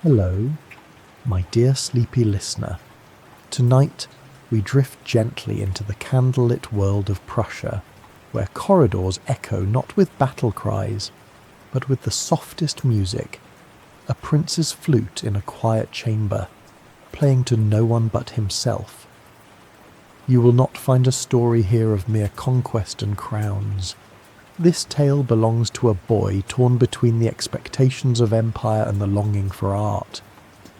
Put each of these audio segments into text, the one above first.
Hello, my dear sleepy listener. Tonight, we drift gently into the candlelit world of Prussia, where corridors echo not with battle cries, but with the softest music, a prince's flute in a quiet chamber, playing to no one but himself. You will not find a story here of mere conquest and crowns. This tale belongs to a boy torn between the expectations of empire and the longing for art,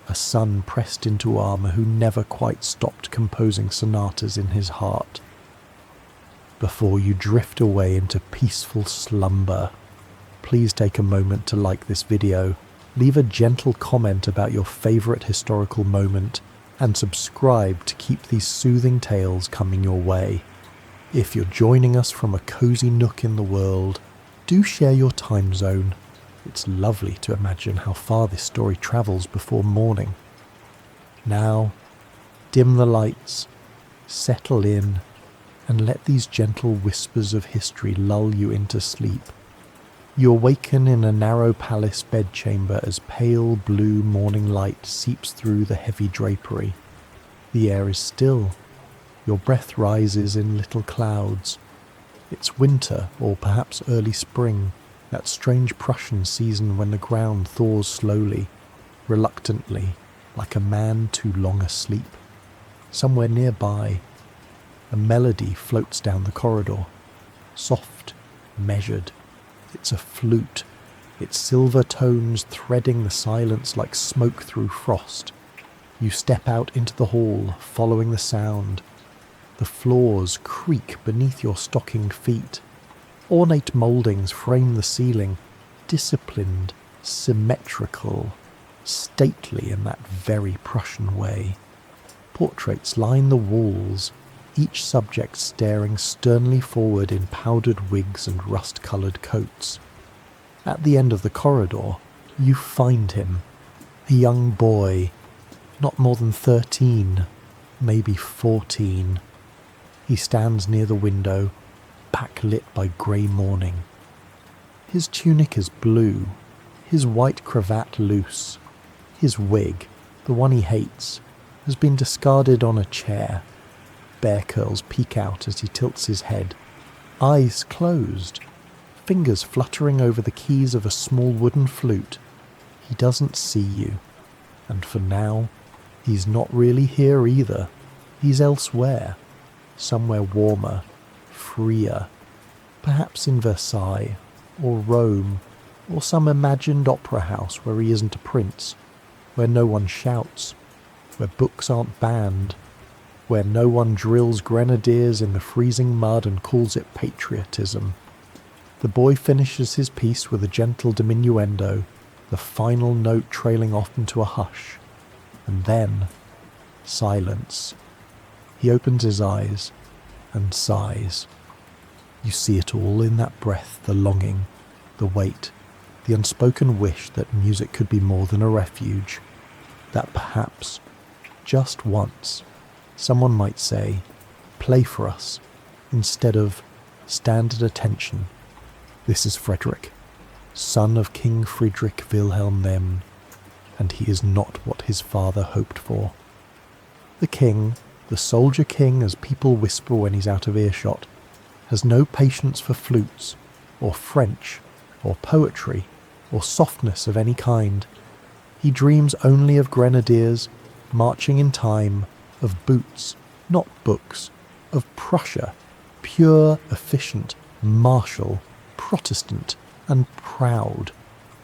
a son pressed into armour who never quite stopped composing sonatas in his heart. Before you drift away into peaceful slumber, please take a moment to like this video, leave a gentle comment about your favourite historical moment, and subscribe to keep these soothing tales coming your way. If you're joining us from a cosy nook in the world, do share your time zone. It's lovely to imagine how far this story travels before morning. Now, dim the lights, settle in, and let these gentle whispers of history lull you into sleep. You awaken in a narrow palace bedchamber as pale blue morning light seeps through the heavy drapery. The air is still. Your breath rises in little clouds. It's winter, or perhaps early spring, that strange Prussian season when the ground thaws slowly, reluctantly, like a man too long asleep. Somewhere nearby, a melody floats down the corridor, soft, measured. It's a flute, its silver tones threading the silence like smoke through frost. You step out into the hall, following the sound. The floors creak beneath your stockinged feet. Ornate mouldings frame the ceiling, disciplined, symmetrical, stately in that very Prussian way. Portraits line the walls, each subject staring sternly forward in powdered wigs and rust-coloured coats. At the end of the corridor, you find him, a young boy, not more than 13, maybe 14. He stands near the window, backlit by grey morning. His tunic is blue, his white cravat loose. His wig, the one he hates, has been discarded on a chair. Bear curls peek out as he tilts his head, eyes closed, fingers fluttering over the keys of a small wooden flute. He doesn't see you, and for now, he's not really here either. He's elsewhere. Somewhere warmer, freer, perhaps in Versailles, or Rome, or some imagined opera house where he isn't a prince, where no one shouts, where books aren't banned, where no one drills grenadiers in the freezing mud and calls it patriotism. The boy finishes his piece with a gentle diminuendo, the final note trailing off into a hush, and then silence. He opens his eyes and sighs. You see it all in that breath, the longing, the weight, the unspoken wish that music could be more than a refuge, that perhaps, just once, someone might say, play for us, instead of stand at attention. This is Frederick, son of King Friedrich Wilhelm Them, and he is not what his father hoped for. The king, the soldier king as people whisper when he's out of earshot, has no patience for flutes, or French, or poetry, or softness of any kind. He dreams only of grenadiers, marching in time, of boots, not books, of Prussia, pure, efficient, martial, Protestant, and proud.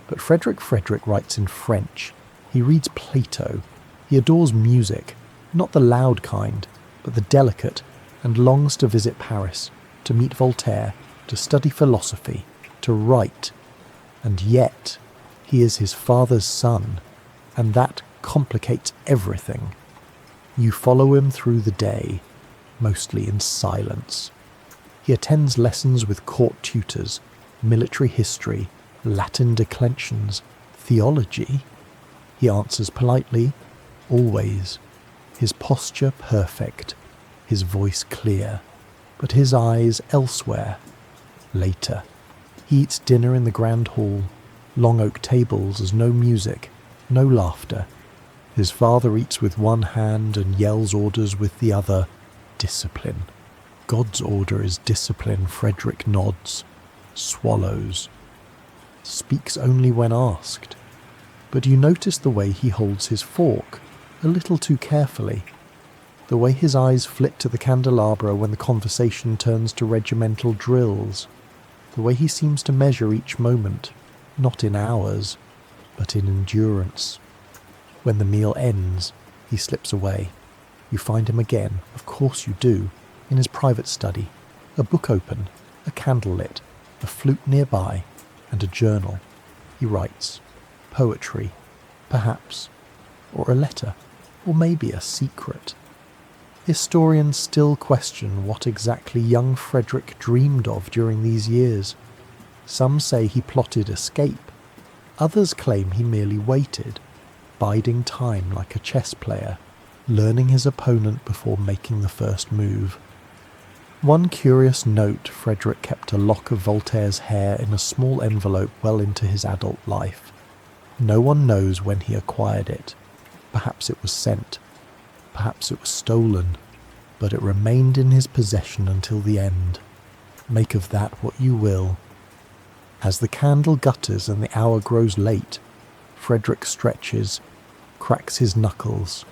But Frederick writes in French. He reads Plato. He adores music, not the loud kind, but the delicate, and longs to visit Paris, to meet Voltaire, to study philosophy, to write. And yet, he is his father's son, and that complicates everything. You follow him through the day, mostly in silence. He attends lessons with court tutors, military history, Latin declensions, theology. He answers politely, always, his posture perfect, his voice clear, but his eyes elsewhere. Later, he eats dinner in the grand hall, long oak tables as no music, No laughter. His father eats with one hand and yells orders with the other. Discipline. God's order is discipline. Frederick nods. Swallows. Speaks only when asked. But you notice the way he holds his fork, a little too carefully. The way his eyes flit to the candelabra when the conversation turns to regimental drills. The way he seems to measure each moment, not in hours, but in endurance. When the meal ends, he slips away. You find him again, of course you do, in his private study, a book open, a candle lit, a flute nearby, and a journal. He writes. Poetry, perhaps, or a letter, or maybe a secret. Historians still question what exactly young Frederick dreamed of during these years. Some say he plotted escape. Others claim he merely waited, biding time like a chess player, learning his opponent before making the first move. One curious note: Frederick kept a lock of Voltaire's hair in a small envelope well into his adult life. No one knows when he acquired it. Perhaps it was sent. Perhaps it was stolen. But it remained in his possession until the end. Make of that what you will. As the candle gutters and the hour grows late, Frederick stretches, cracks his knuckles,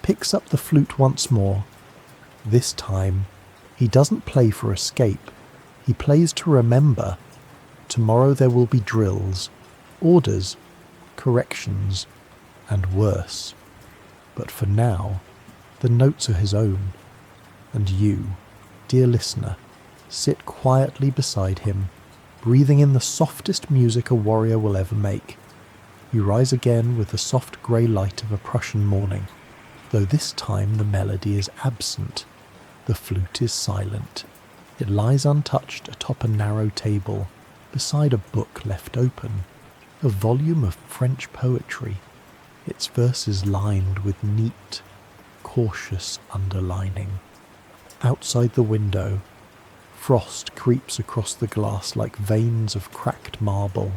picks up the flute once more. This time, he doesn't play for escape. He plays to remember. Tomorrow there will be drills, orders, corrections, and worse. But for now, the notes are his own. And you, dear listener, sit quietly beside him, breathing in the softest music a warrior will ever make. You rise again with the soft grey light of a Prussian morning, though this time the melody is absent. The flute is silent. It lies untouched atop a narrow table, beside a book left open, a volume of French poetry, its verses lined with neat, cautious underlining. Outside the window, frost creeps across the glass like veins of cracked marble.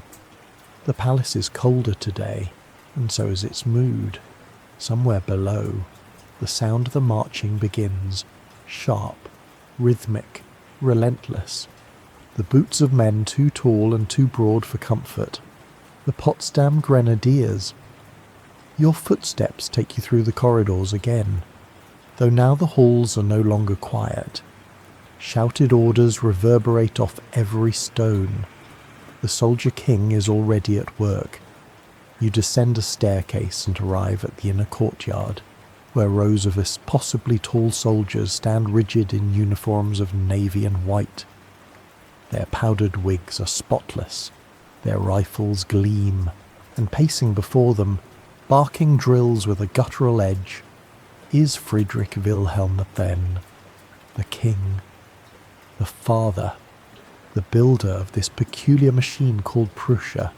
The palace is colder today, and so is its mood. Somewhere below, the sound of the marching begins, sharp, rhythmic, relentless. The boots of men too tall and too broad for comfort. The Potsdam Grenadiers. Your footsteps take you through the corridors again, though now the halls are no longer quiet. Shouted orders reverberate off every stone. The soldier king is already at work. You descend a staircase and arrive at the inner courtyard, where rows of impossibly tall soldiers stand rigid in uniforms of navy and white. Their powdered wigs are spotless, their rifles gleam, and pacing before them, barking drills with a guttural edge, is Friedrich Wilhelm Then, the king, the father, the builder of this peculiar machine called Prussia.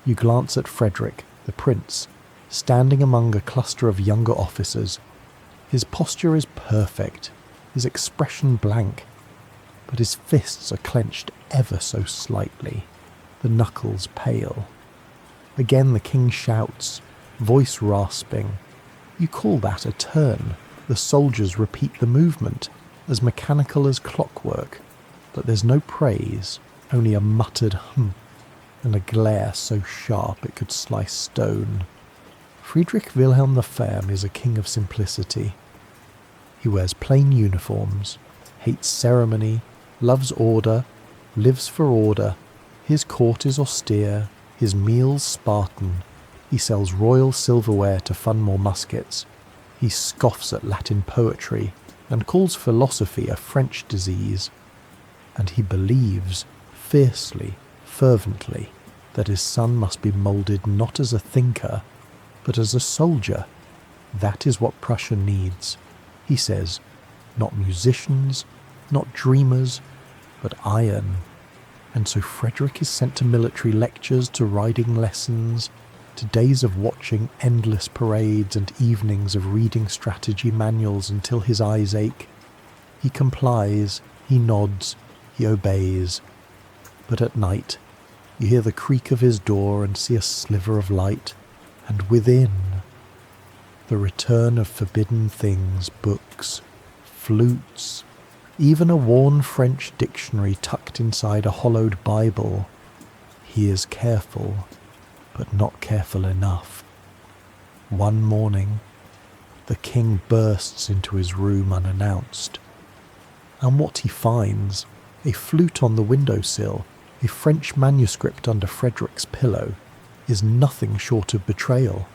You glance at Frederick, the prince, standing among a cluster of younger officers. His posture is perfect, his expression blank, but his fists are clenched ever so slightly, the knuckles pale. Again the king shouts, voice rasping. You call that a turn. The soldiers repeat the movement, as mechanical as clockwork, but there's no praise, only a muttered hum, and a glare so sharp it could slice stone. Friedrich Wilhelm the Firm is a king of simplicity. He wears plain uniforms, hates ceremony, loves order, lives for order. His court is austere, his meals Spartan. He sells royal silverware to fund more muskets. He scoffs at Latin poetry and calls philosophy a French disease. And he believes, fiercely, fervently, that his son must be moulded not as a thinker, but as a soldier. That is what Prussia needs. He says, not musicians, not dreamers, but iron. And so Frederick is sent to military lectures, to riding lessons, to days of watching endless parades and evenings of reading strategy manuals until his eyes ache. He complies, he nods, he obeys. But at night, you hear the creak of his door and see a sliver of light. and within, the return of forbidden things, books, flutes, even a worn French dictionary tucked inside a hollowed Bible. He is careful, but not careful enough. One morning, the king bursts into his room unannounced, and what he finds, a flute on the windowsill, a French manuscript under Frederick's pillow, is nothing short of betrayal.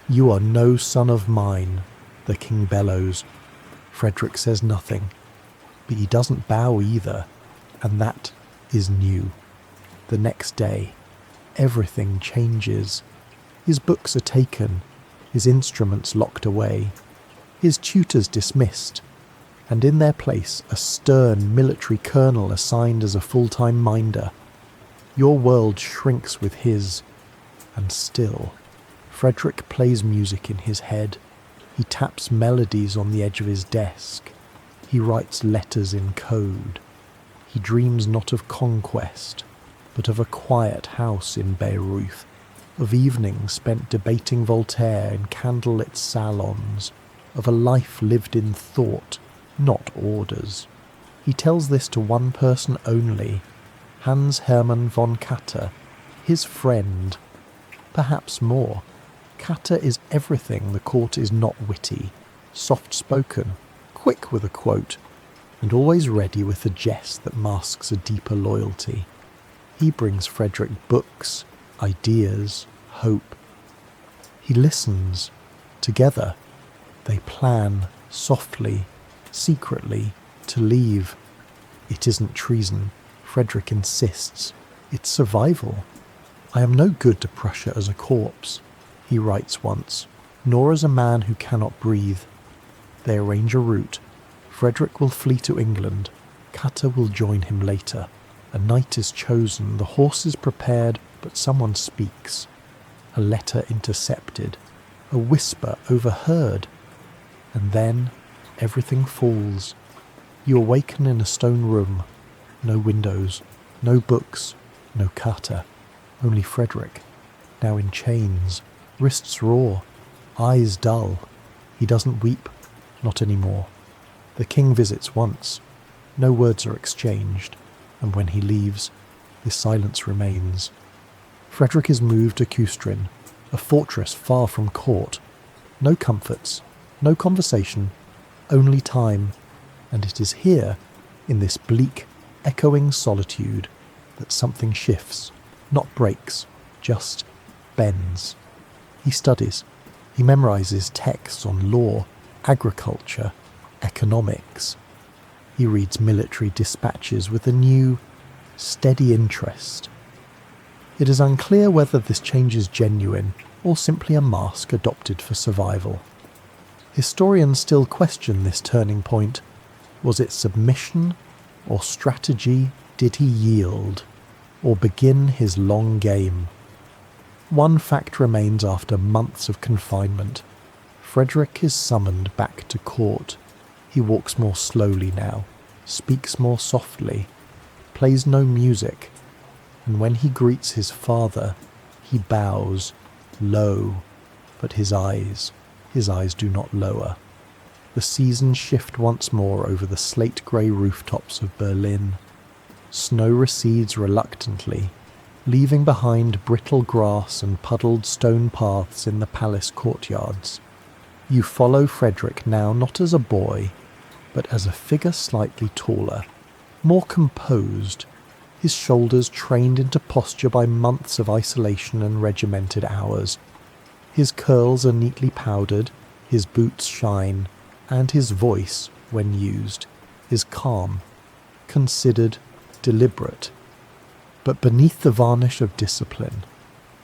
"You are no son of mine," the king bellows. Frederick says nothing, but he doesn't bow either, and that is new. The next day, everything changes. His books are taken, his instruments locked away, his tutors dismissed, and in their place a stern military colonel assigned as a full-time minder. Your world shrinks with his, and still, Frederick plays music in his head. He taps melodies on the edge of his desk. He writes letters in code. He dreams not of conquest, but of a quiet house in Bayreuth, of evenings spent debating Voltaire in candlelit salons, of a life lived in thought, not orders. He tells this to one person only, Hans Hermann von Katte, his friend. Perhaps more. Katte is everything the court is not witty, soft-spoken, quick with a quote, and always ready with a jest that masks a deeper loyalty. He brings Frederick books, ideas, hope. He listens. Together, they plan, softly, secretly, to leave. It isn't treason, Frederick insists. It's survival. "I am no good to Prussia as a corpse," he writes once, "nor as a man who cannot breathe." They arrange a route. Frederick will flee to England. Katte will join him later. A night is chosen, the horse is prepared, but someone speaks. A letter intercepted, a whisper overheard, and then everything falls. You awaken in a stone room, no windows, no books, no Katte, only Frederick, now in chains, wrists raw, eyes dull. He doesn't weep, not anymore. The king visits once, no words are exchanged, and when he leaves, the silence remains. Frederick is moved to Küstrin, a fortress far from court. No comforts, no conversation, only time, and it is here, in this bleak, echoing solitude, that something shifts, not breaks, just bends. He studies, he memorizes texts on law, agriculture, economics. He reads military dispatches with a new, steady interest. It is unclear whether this change is genuine or simply a mask adopted for survival. Historians still question this turning point. Was it submission or strategy? Did he yield or begin his long game? One fact remains after months of confinement. Frederick is summoned back to court. He walks more slowly now, speaks more softly, plays no music, and when he greets his father, he bows, low, but his eyes do not lower. The seasons shift once more over the slate-grey rooftops of Berlin. Snow recedes reluctantly, leaving behind brittle grass and puddled stone paths in the palace courtyards. You follow Frederick now not as a boy, but as a figure slightly taller, more composed, his shoulders trained into posture by months of isolation and regimented hours. His curls are neatly powdered, his boots shine, and his voice, when used, is calm, considered, deliberate. But beneath the varnish of discipline,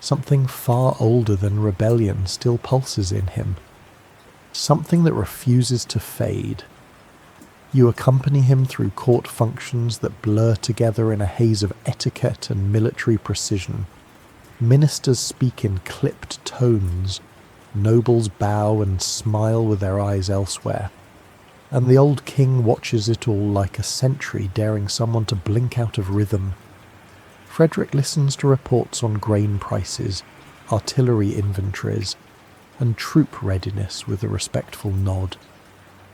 something far older than rebellion still pulses in him, something that refuses to fade. You accompany him through court functions that blur together in a haze of etiquette and military precision. Ministers speak in clipped tones, nobles bow and smile with their eyes elsewhere, and the old king watches it all like a sentry daring someone to blink out of rhythm. Frederick listens to reports on grain prices, artillery inventories, and troop readiness with a respectful nod.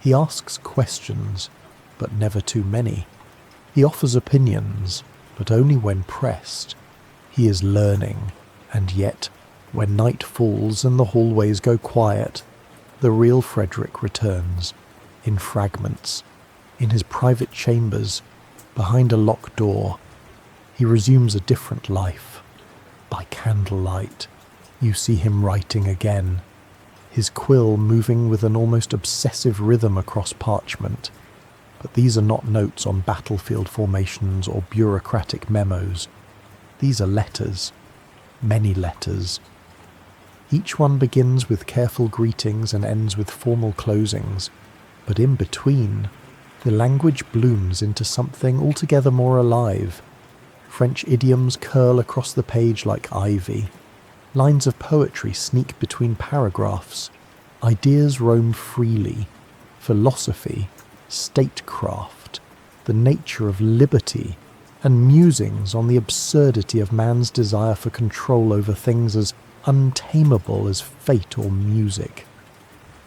He asks questions, but never too many. He offers opinions, but only when pressed. He is learning, and yet, when night falls and the hallways go quiet, the real Frederick returns, in fragments, in his private chambers, behind a locked door. He resumes a different life. By candlelight, you see him writing again, his quill moving with an almost obsessive rhythm across parchment. But these are not notes on battlefield formations or bureaucratic memos. These are letters, many letters. Each one begins with careful greetings and ends with formal closings, but in between, the language blooms into something altogether more alive. French idioms curl across the page like ivy. Lines of poetry sneak between paragraphs. Ideas roam freely. Philosophy, statecraft, the nature of liberty, and musings on the absurdity of man's desire for control over things as untamable as fate or music.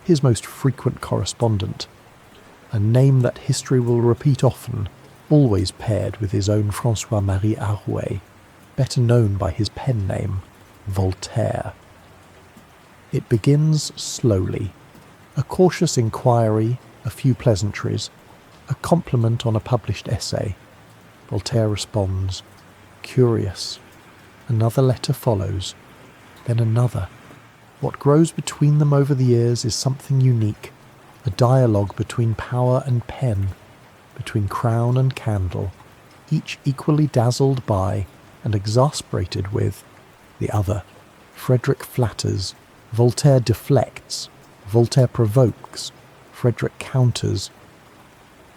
His most frequent correspondent, a name that history will repeat often, always paired with his own François-Marie Arouet, better known by his pen name, Voltaire. It begins slowly, a cautious inquiry, a few pleasantries, a compliment on a published essay. Voltaire responds, curious. Another letter follows, then another. What grows between them over the years is something unique, a dialogue between power and pen, between crown and candle, each equally dazzled by and exasperated with the other. Frederick flatters, Voltaire deflects, Voltaire provokes, Frederick counters.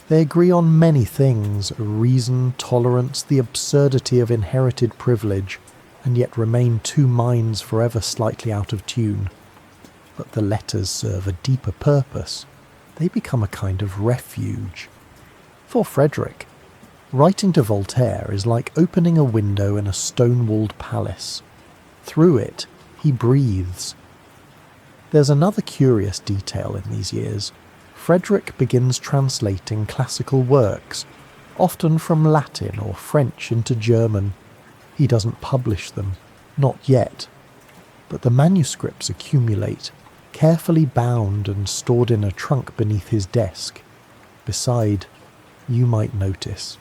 They agree on many things, reason, tolerance, the absurdity of inherited privilege, and yet remain two minds forever slightly out of tune. But the letters serve a deeper purpose. They become a kind of refuge. For Frederick, writing to Voltaire is like opening a window in a stone-walled palace. Through it, he breathes. There's another curious detail in these years. Frederick begins translating classical works, often from Latin or French into German. He doesn't publish them, not yet. But the manuscripts accumulate, carefully bound and stored in a trunk beneath his desk. Beside, you might notice,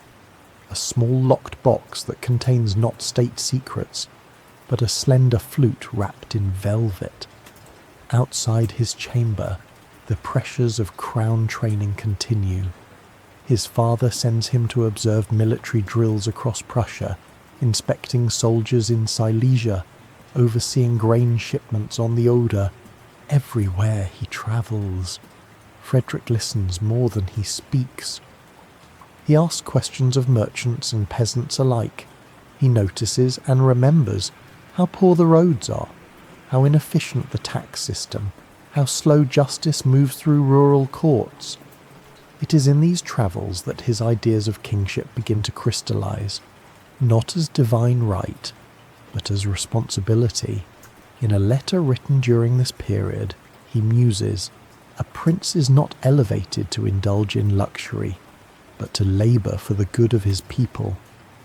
a small locked box that contains not state secrets, but a slender flute wrapped in velvet. Outside his chamber, the pressures of crown training continue. His father sends him to observe military drills across Prussia, inspecting soldiers in Silesia, overseeing grain shipments on the Oder. Everywhere he travels, Frederick listens more than he speaks. He asks questions of merchants and peasants alike. He notices and remembers how poor the roads are, how inefficient the tax system, how slow justice moves through rural courts. It is in these travels that his ideas of kingship begin to crystallize, not as divine right, but as responsibility. In a letter written during this period, he muses, a prince is not elevated to indulge in luxury, but to labour for the good of his people.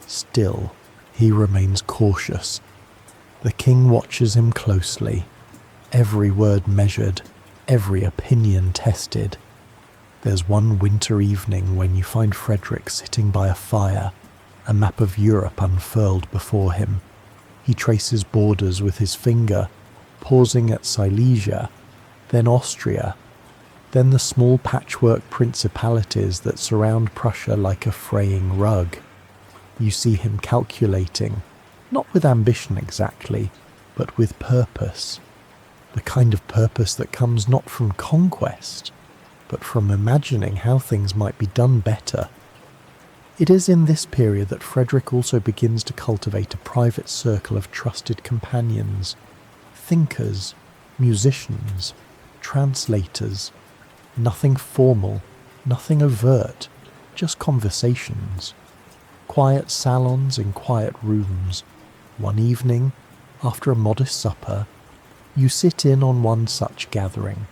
Still, he remains cautious. The king watches him closely, every word measured, every opinion tested. There's one winter evening when you find Frederick sitting by a fire, a map of Europe unfurled before him. He traces borders with his finger, pausing at Silesia, then Austria, then the small patchwork principalities that surround Prussia like a fraying rug. You see him calculating, not with ambition exactly, but with purpose. The kind of purpose that comes not from conquest, but from imagining how things might be done better. It is in this period that Frederick also begins to cultivate a private circle of trusted companions, thinkers, musicians, translators. Nothing formal, nothing overt, just conversations. Quiet salons in quiet rooms. One evening, After a modest supper, you sit in on one such gathering.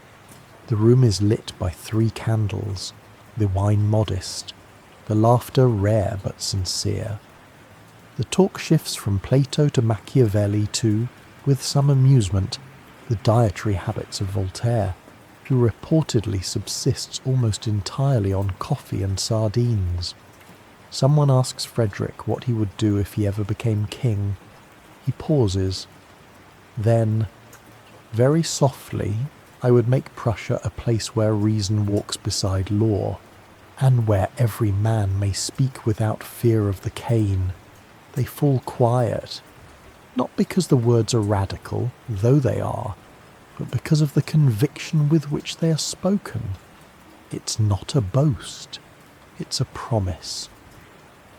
The room is lit by 3 candles, the wine modest, the laughter rare but sincere. The talk shifts from Plato to Machiavelli to, with some amusement, the dietary habits of Voltaire, who reportedly subsists almost entirely on coffee and sardines. Someone asks Frederick what he would do if he ever became king. He pauses. Then, very softly, I would make Prussia a place where reason walks beside law, and where every man may speak without fear of the cane. They fall quiet, not because the words are radical, though they are, but because of the conviction with which they are spoken. It's not a boast, it's a promise.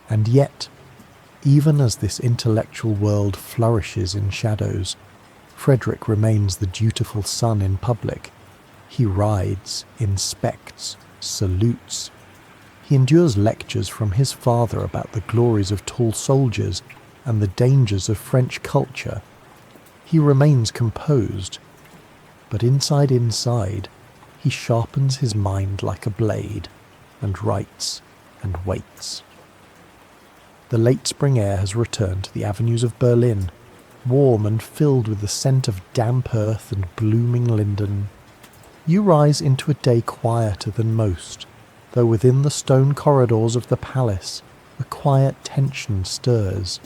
And yet, even as this intellectual world flourishes in shadows, Frederick remains the dutiful son in public. He rides, inspects, salutes. He endures lectures from his father about the glories of tall soldiers and the dangers of French culture. He remains composed, but inside, he sharpens his mind like a blade, and writes and waits. The late spring air has returned to the avenues of Berlin, warm and filled with the scent of damp earth and blooming linden. You rise into a day quieter than most, though within the stone corridors of the palace a quiet tension stirs.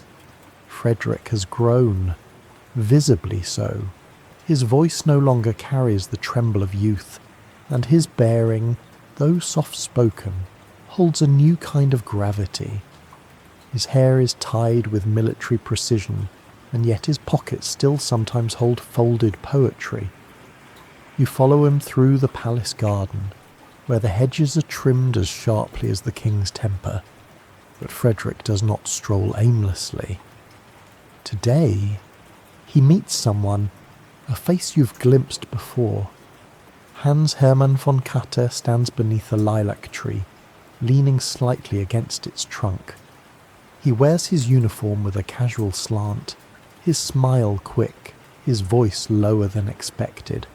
Frederick has grown, visibly so. His voice no longer carries the tremble of youth, and his bearing, though soft-spoken, holds a new kind of gravity. His hair is tied with military precision, and yet his pockets still sometimes hold folded poetry. You follow him through the palace garden, where the hedges are trimmed as sharply as the king's temper, but Frederick does not stroll aimlessly. Today, he meets someone, a face you've glimpsed before. Hans Hermann von Katte stands beneath a lilac tree, leaning slightly against its trunk. He wears his uniform with a casual slant, his smile quick, his voice lower than expected.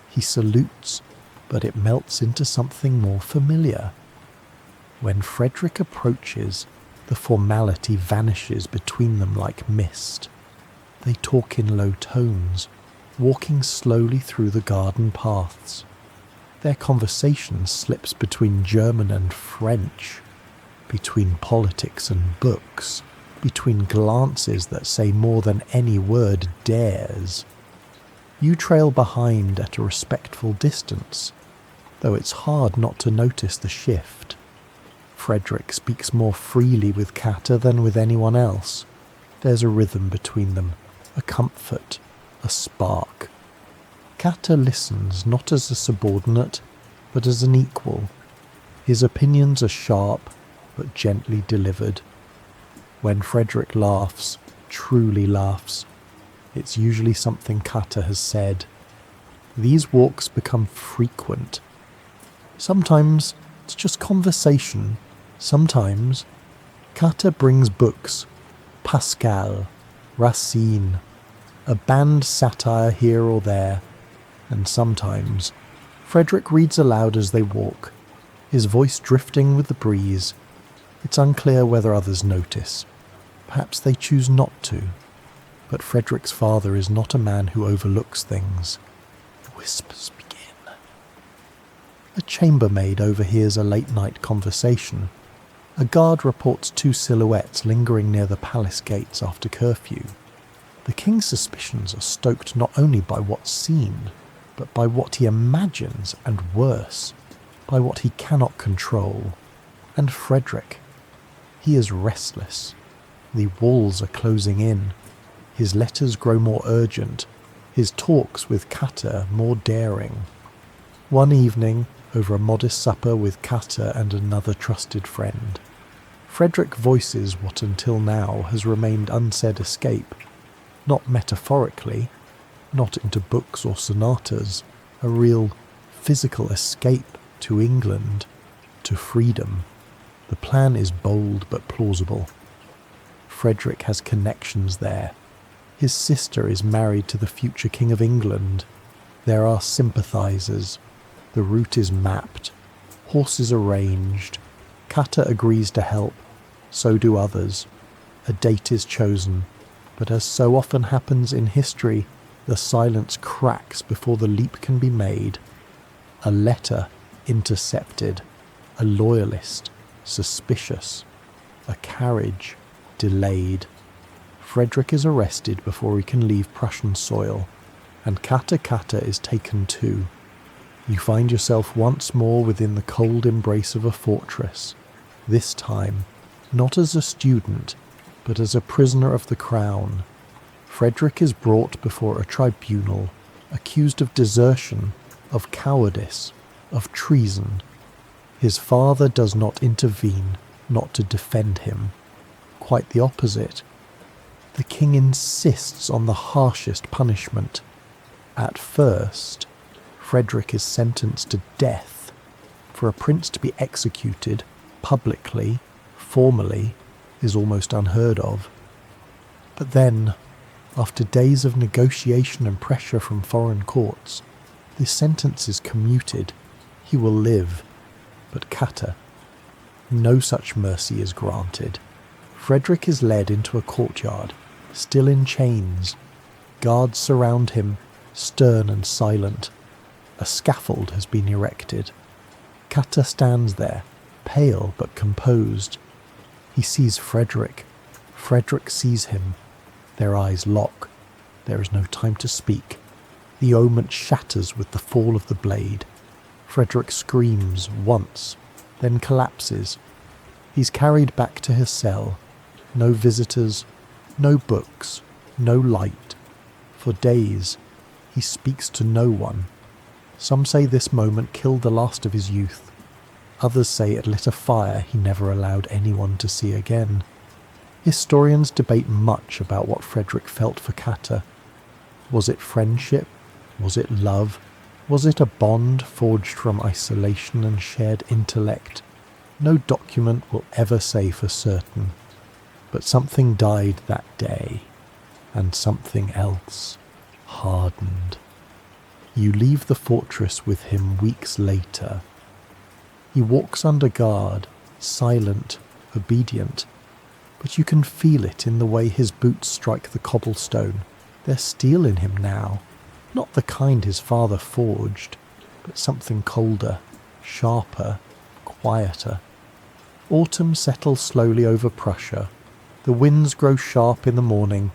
He salutes, but it melts into something more familiar. When Frederick approaches, the formality vanishes between them like mist. They talk in low tones, walking slowly through the garden paths. Their conversation slips between German and French, between politics and books, between glances that say more than any word dares. You trail behind at a respectful distance, though it's hard not to notice the shift. Frederick speaks more freely with Katte than with anyone else. There's a rhythm between them, a comfort, a spark. Katte listens not as a subordinate, but as an equal. His opinions are sharp, but gently delivered. When Frederick laughs, truly laughs, it's usually something Katte has said. These walks become frequent. Sometimes it's just conversation. Sometimes Katte brings books, Pascal, Racine, a banned satire here or there, and sometimes Frederick reads aloud as they walk, his voice drifting with the breeze. It's unclear whether others notice. Perhaps they choose not to. But Frederick's father is not a man who overlooks things. The whispers begin. A chambermaid overhears a late-night conversation. A guard reports 2 silhouettes lingering near the palace gates after curfew. The king's suspicions are stoked not only by what's seen, but by what he imagines, and worse, by what he cannot control. And Frederick, he is restless. The walls are closing in. His letters grow more urgent, his talks with Katte more daring. One evening, over a modest supper with Katte and another trusted friend, Frederick voices what until now has remained unsaid escape, not metaphorically, not into books or sonatas, a real physical escape to England, to freedom. The plan is bold but plausible. Frederick has connections there. His sister is married to the future King of England. There are sympathizers. The route is mapped. Horses arranged. Katte agrees to help. So do others. A date is chosen. But as so often happens in history, the silence cracks before the leap can be made. A letter intercepted. A loyalist suspicious. A carriage delayed. Frederick is arrested before he can leave Prussian soil, and Katte is taken too. You find yourself once more within the cold embrace of a fortress, this time not as a student, but as a prisoner of the crown. Frederick is brought before a tribunal, accused of desertion, of cowardice, of treason. His father does not intervene, not to defend him. Quite the opposite. The king insists on the harshest punishment. At first, Frederick is sentenced to death. For a prince to be executed, publicly, formally, is almost unheard of. But then, after days of negotiation and pressure from foreign courts, this sentence is commuted. He will live. But Katte, no such mercy is granted. Frederick is led into a courtyard, still in chains. Guards surround him, stern and silent. A scaffold has been erected. Katte stands there, pale but composed. He sees Frederick. Frederick sees him. Their eyes lock. There is no time to speak. The oment shatters with the fall of the blade. Frederick screams once, then collapses. He's carried back to his cell. No visitors, no books, no light. For days, he speaks to no one. Some say this moment killed the last of his youth. Others say it lit a fire he never allowed anyone to see again. Historians debate much about what Frederick felt for Katte. Was it friendship? Was it love? Was it a bond forged from isolation and shared intellect? No document will ever say for certain. But something died that day, and something else hardened. You leave the fortress with him weeks later. He walks under guard, silent, obedient, but you can feel it in the way his boots strike the cobblestone. There's steel in him now, not the kind his father forged, but something colder, sharper, quieter. Autumn settles slowly over Prussia. The winds grow sharp in the morning,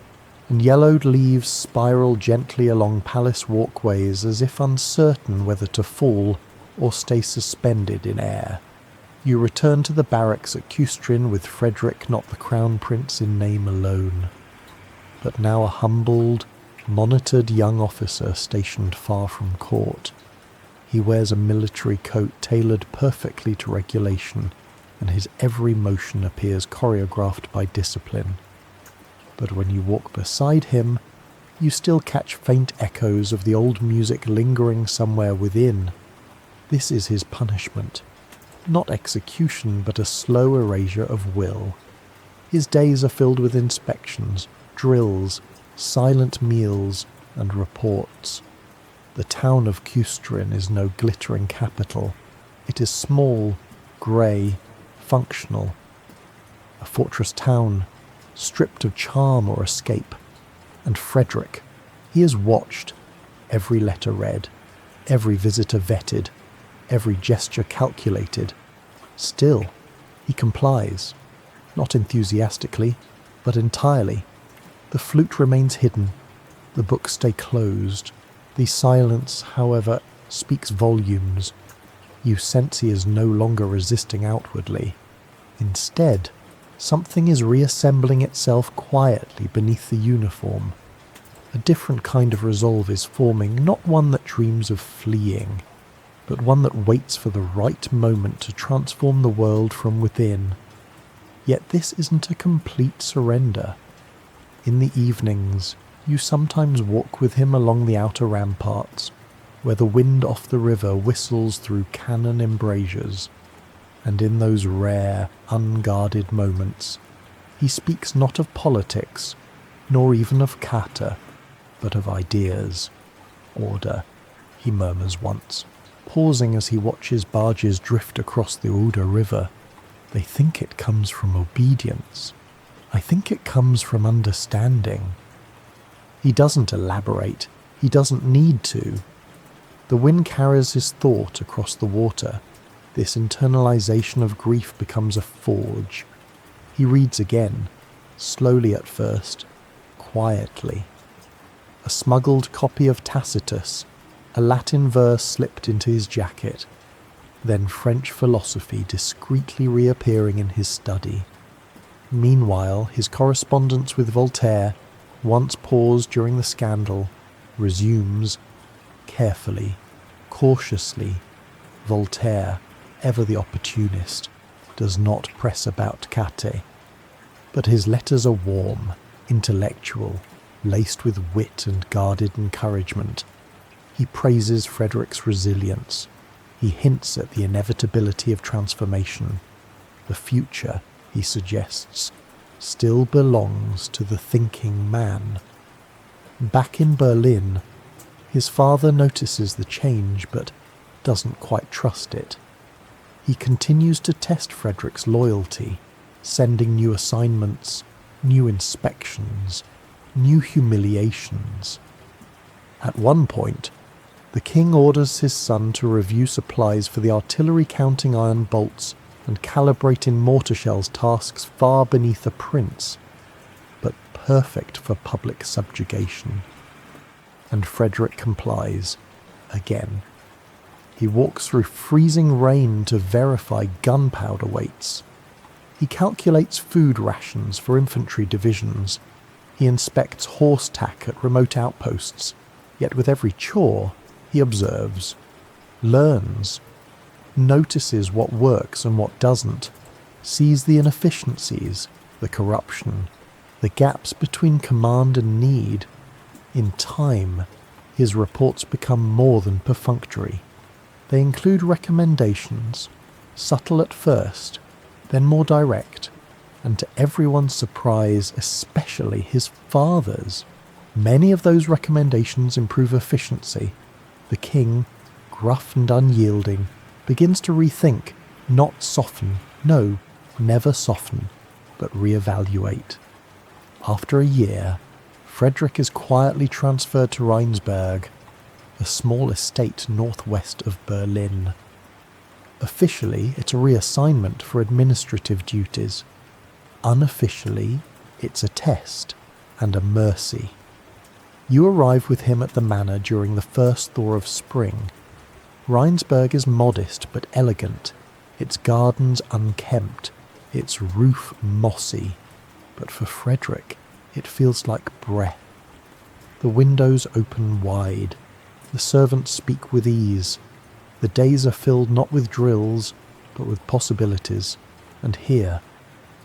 and yellowed leaves spiral gently along palace walkways as if uncertain whether to fall or stay suspended in air. You return to the barracks at Küstrin with Frederick not the crown prince in name alone, but now a humbled, monitored young officer stationed far from court. He wears a military coat tailored perfectly to regulation, and his every motion appears choreographed by discipline. But when you walk beside him, you still catch faint echoes of the old music lingering somewhere within. This is his punishment. Not execution, but a slow erasure of will. His days are filled with inspections, drills, silent meals, and reports. The town of Küstrin is no glittering capital. It is small, grey, functional. A fortress town, stripped of charm or escape. And Frederick, he is watched, every letter read, every visitor vetted, every gesture calculated. Still, he complies, not enthusiastically, but entirely. The flute remains hidden, the books stay closed. The silence, however, speaks volumes. You sense he is no longer resisting outwardly. Instead, something is reassembling itself quietly beneath the uniform. A different kind of resolve is forming, not one that dreams of fleeing, but one that waits for the right moment to transform the world from within. Yet this isn't a complete surrender. In the evenings, you sometimes walk with him along the outer ramparts, where the wind off the river whistles through cannon embrasures, and in those rare, unguarded moments, he speaks not of politics, nor even of Katte, but of ideas. Order, he murmurs once, pausing as he watches barges drift across the Oder River. They think it comes from obedience. I think it comes from understanding. He doesn't elaborate. He doesn't need to. The wind carries his thought across the water. This internalization of grief becomes a forge. He reads again, slowly at first, quietly. A smuggled copy of Tacitus, a Latin verse slipped into his jacket, then French philosophy discreetly reappearing in his study. Meanwhile, his correspondence with Voltaire, once paused during the scandal, resumes, carefully, cautiously. Voltaire, ever the opportunist, does not press about Katte. But his letters are warm, intellectual, laced with wit and guarded encouragement. He praises Frederick's resilience. He hints at the inevitability of transformation. The future, he suggests, still belongs to the thinking man. Back in Berlin, his father notices the change but doesn't quite trust it. He continues to test Frederick's loyalty, sending new assignments, new inspections, new humiliations. At one point, the king orders his son to review supplies for the artillery counting iron bolts and calibrating mortar shells, tasks far beneath a prince, but perfect for public subjugation. And Frederick complies, again. He walks through freezing rain to verify gunpowder weights. He calculates food rations for infantry divisions. He inspects horse tack at remote outposts, yet with every chore, he observes, learns, notices what works and what doesn't, sees the inefficiencies, the corruption, the gaps between command and need. In time, his reports become more than perfunctory. They include recommendations, subtle at first, then more direct, and to everyone's surprise, especially his father's. Many of those recommendations improve efficiency. The king, gruff and unyielding, begins to rethink, not soften, no, never soften, but reevaluate. After a year, Frederick is quietly transferred to Rheinsberg, a small estate northwest of Berlin. Officially, it's a reassignment for administrative duties. Unofficially, it's a test and a mercy. You arrive with him at the manor during the first thaw of spring. Rheinsberg is modest but elegant, its gardens unkempt, its roof mossy. But for Frederick, it feels like breath. The windows open wide. The servants speak with ease. The days are filled not with drills, but with possibilities. And here,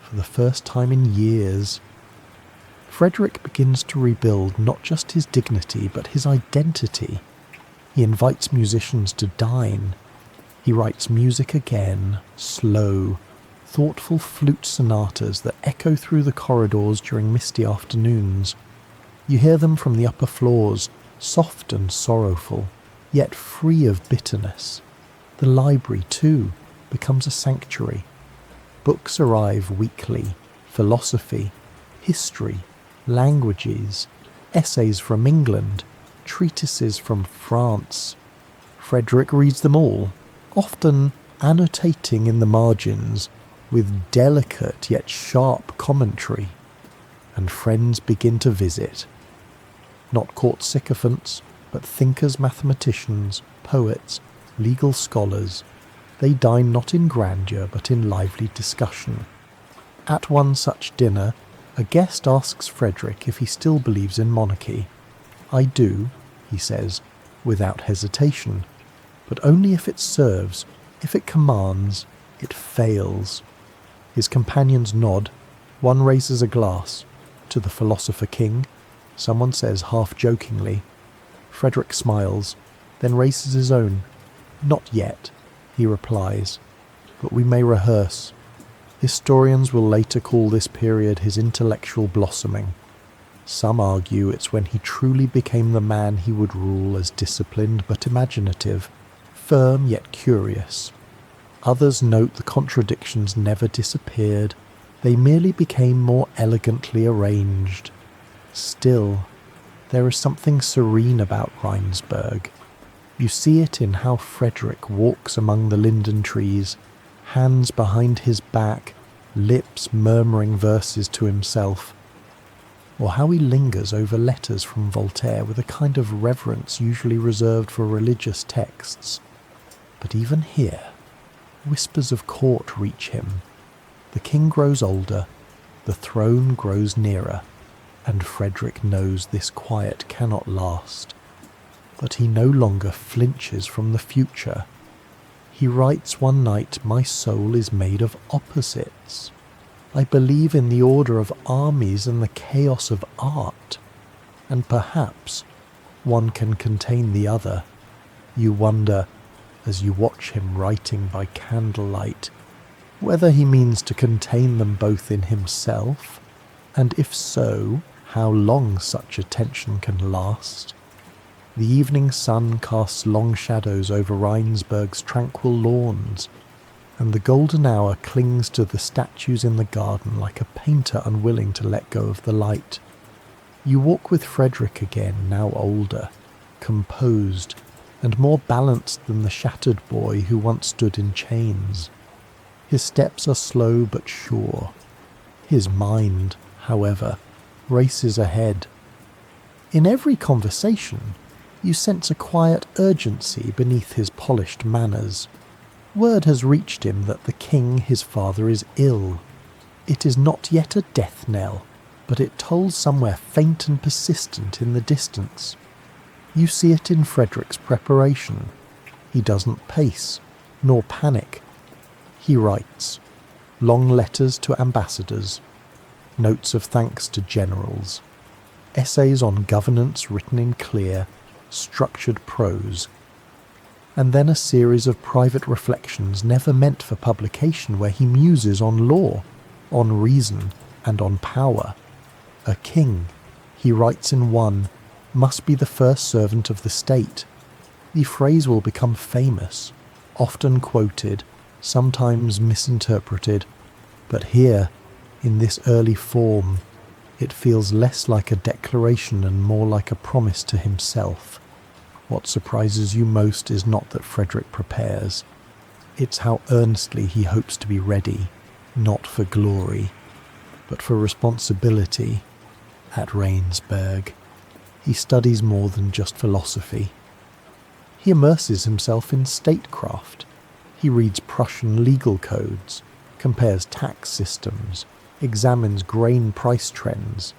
for the first time in years, Frederick begins to rebuild not just his dignity, but his identity. He invites musicians to dine. He writes music again, slow, thoughtful flute sonatas that echo through the corridors during misty afternoons. You hear them from the upper floors, soft and sorrowful, yet free of bitterness. The library, too, becomes a sanctuary. Books arrive weekly, philosophy, history, languages, essays from England, treatises from France. Frederick reads them all, often annotating in the margins with delicate yet sharp commentary, and friends begin to visit. Not court sycophants, but thinkers, mathematicians, poets, legal scholars. They dine not in grandeur, but in lively discussion. At one such dinner, a guest asks Frederick if he still believes in monarchy. "I do," he says, without hesitation, "but only if it serves, if it commands, it fails." His companions nod. One raises a glass. To the Philosopher King, someone says half-jokingly. Frederick smiles, then raises his own. "Not yet," he replies, "but we may rehearse." Historians will later call this period his intellectual blossoming. Some argue it's when he truly became the man he would rule as disciplined but imaginative, firm yet curious. Others note the contradictions never disappeared, they merely became more elegantly arranged. Still, there is something serene about Rheinsberg. You see it in how Frederick walks among the linden trees, hands behind his back, lips murmuring verses to himself, or how he lingers over letters from Voltaire with a kind of reverence usually reserved for religious texts. But even here, whispers of court reach him. The king grows older, the throne grows nearer, and Frederick knows this quiet cannot last. But he no longer flinches from the future. He writes one night, "My soul is made of opposites. I believe in the order of armies and the chaos of art, and perhaps one can contain the other." You wonder, as you watch him writing by candlelight, whether he means to contain them both in himself, and if so, how long such a tension can last. The evening sun casts long shadows over Rheinsberg's tranquil lawns, and the golden hour clings to the statues in the garden like a painter unwilling to let go of the light. You walk with Frederick again, now older, composed, and more balanced than the shattered boy who once stood in chains. His steps are slow but sure. His mind, however, races ahead. In every conversation, you sense a quiet urgency beneath his polished manners. Word has reached him that the king, his father, is ill. It is not yet a death knell, but it tolls somewhere faint and persistent in the distance. You see it in Frederick's preparation. He doesn't pace, nor panic. He writes long letters to ambassadors, notes of thanks to generals, essays on governance written in clear, structured prose, and then a series of private reflections never meant for publication where he muses on law, on reason, and on power. A king, he writes in one, must be the first servant of the state. The phrase will become famous, often quoted, sometimes misinterpreted, but here, in this early form, it feels less like a declaration and more like a promise to himself. What surprises you most is not that Frederick prepares. It's how earnestly he hopes to be ready, not for glory, but for responsibility. At Rheinsberg, he studies more than just philosophy. He immerses himself in statecraft. He reads Prussian legal codes, compares tax systems, examines grain price trends.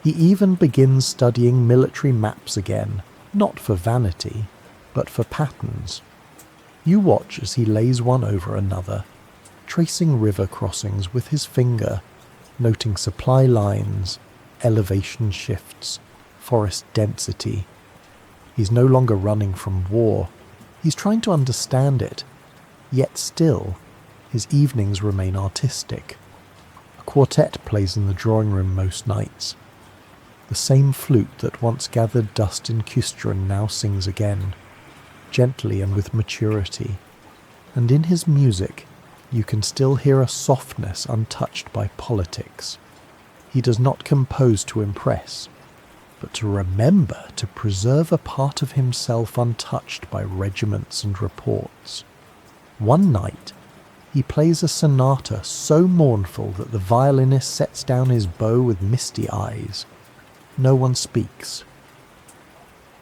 He even begins studying military maps again, not for vanity, but for patterns. You watch as he lays one over another, tracing river crossings with his finger, noting supply lines, elevation shifts, forest density. He's no longer running from war. He's trying to understand it. Yet still, his evenings remain artistic. A quartet plays in the drawing room most nights. The same flute that once gathered dust in Küstrin now sings again, gently and with maturity. And in his music, you can still hear a softness untouched by politics. He does not compose to impress, but to remember to preserve a part of himself untouched by regiments and reports. One night, he plays a sonata so mournful that the violinist sets down his bow with misty eyes. No one speaks.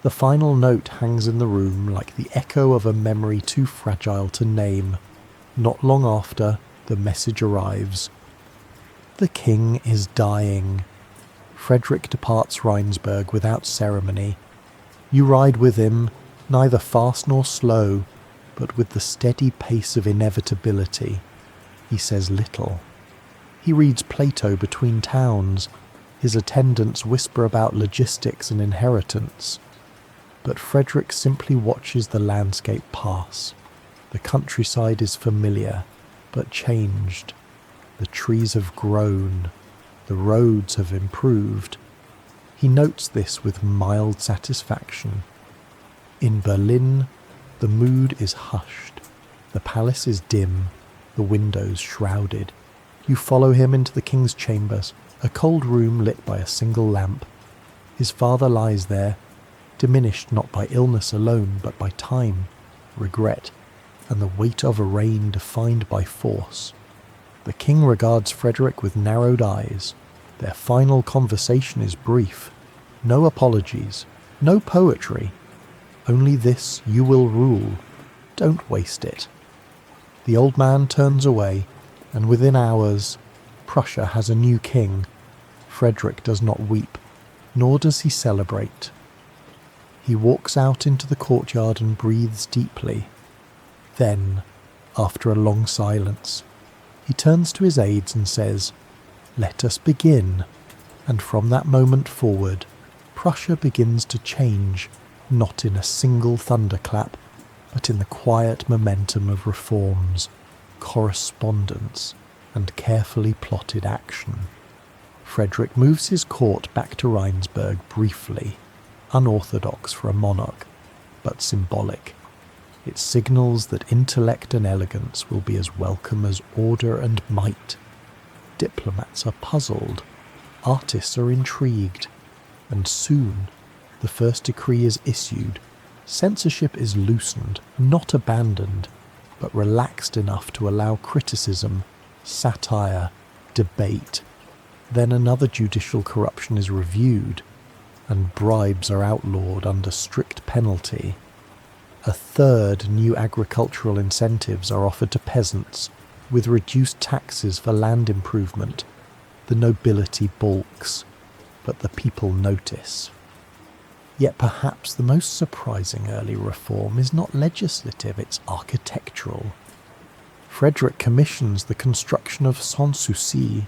The final note hangs in the room like the echo of a memory too fragile to name. Not long after, the message arrives. The king is dying. Frederick departs Rheinsberg without ceremony. You ride with him, neither fast nor slow, but with the steady pace of inevitability. He says little. He reads Plato between towns. His attendants whisper about logistics and inheritance. But Frederick simply watches the landscape pass. The countryside is familiar, but changed. The trees have grown. The roads have improved. He notes this with mild satisfaction. In Berlin, the mood is hushed. The palace is dim, the windows shrouded. You follow him into the king's chambers, a cold room lit by a single lamp. His father lies there, diminished not by illness alone, but by time, regret, and the weight of a reign defined by force. The king regards Frederick with narrowed eyes. Their final conversation is brief. No apologies, no poetry. Only this: you will rule. Don't waste it. The old man turns away, and within hours, Prussia has a new king. Frederick does not weep, nor does he celebrate. He walks out into the courtyard and breathes deeply. Then, after a long silence, he turns to his aides and says, "Let us begin." And from that moment forward, Prussia begins to change, not in a single thunderclap, but in the quiet momentum of reforms, correspondence, and carefully plotted action. Frederick moves his court back to Rheinsberg briefly, unorthodox for a monarch, but symbolic. It signals that intellect and elegance will be as welcome as order and might. Diplomats are puzzled, artists are intrigued, and soon the first decree is issued. Censorship is loosened, not abandoned, but relaxed enough to allow criticism, satire, debate. Then another judicial corruption is reviewed, and bribes are outlawed under strict penalty. A third, new agricultural incentives are offered to peasants, with reduced taxes for land improvement. The nobility balks, but the people notice. Yet perhaps the most surprising early reform is not legislative, it's architectural. Frederick commissions the construction of Sanssouci,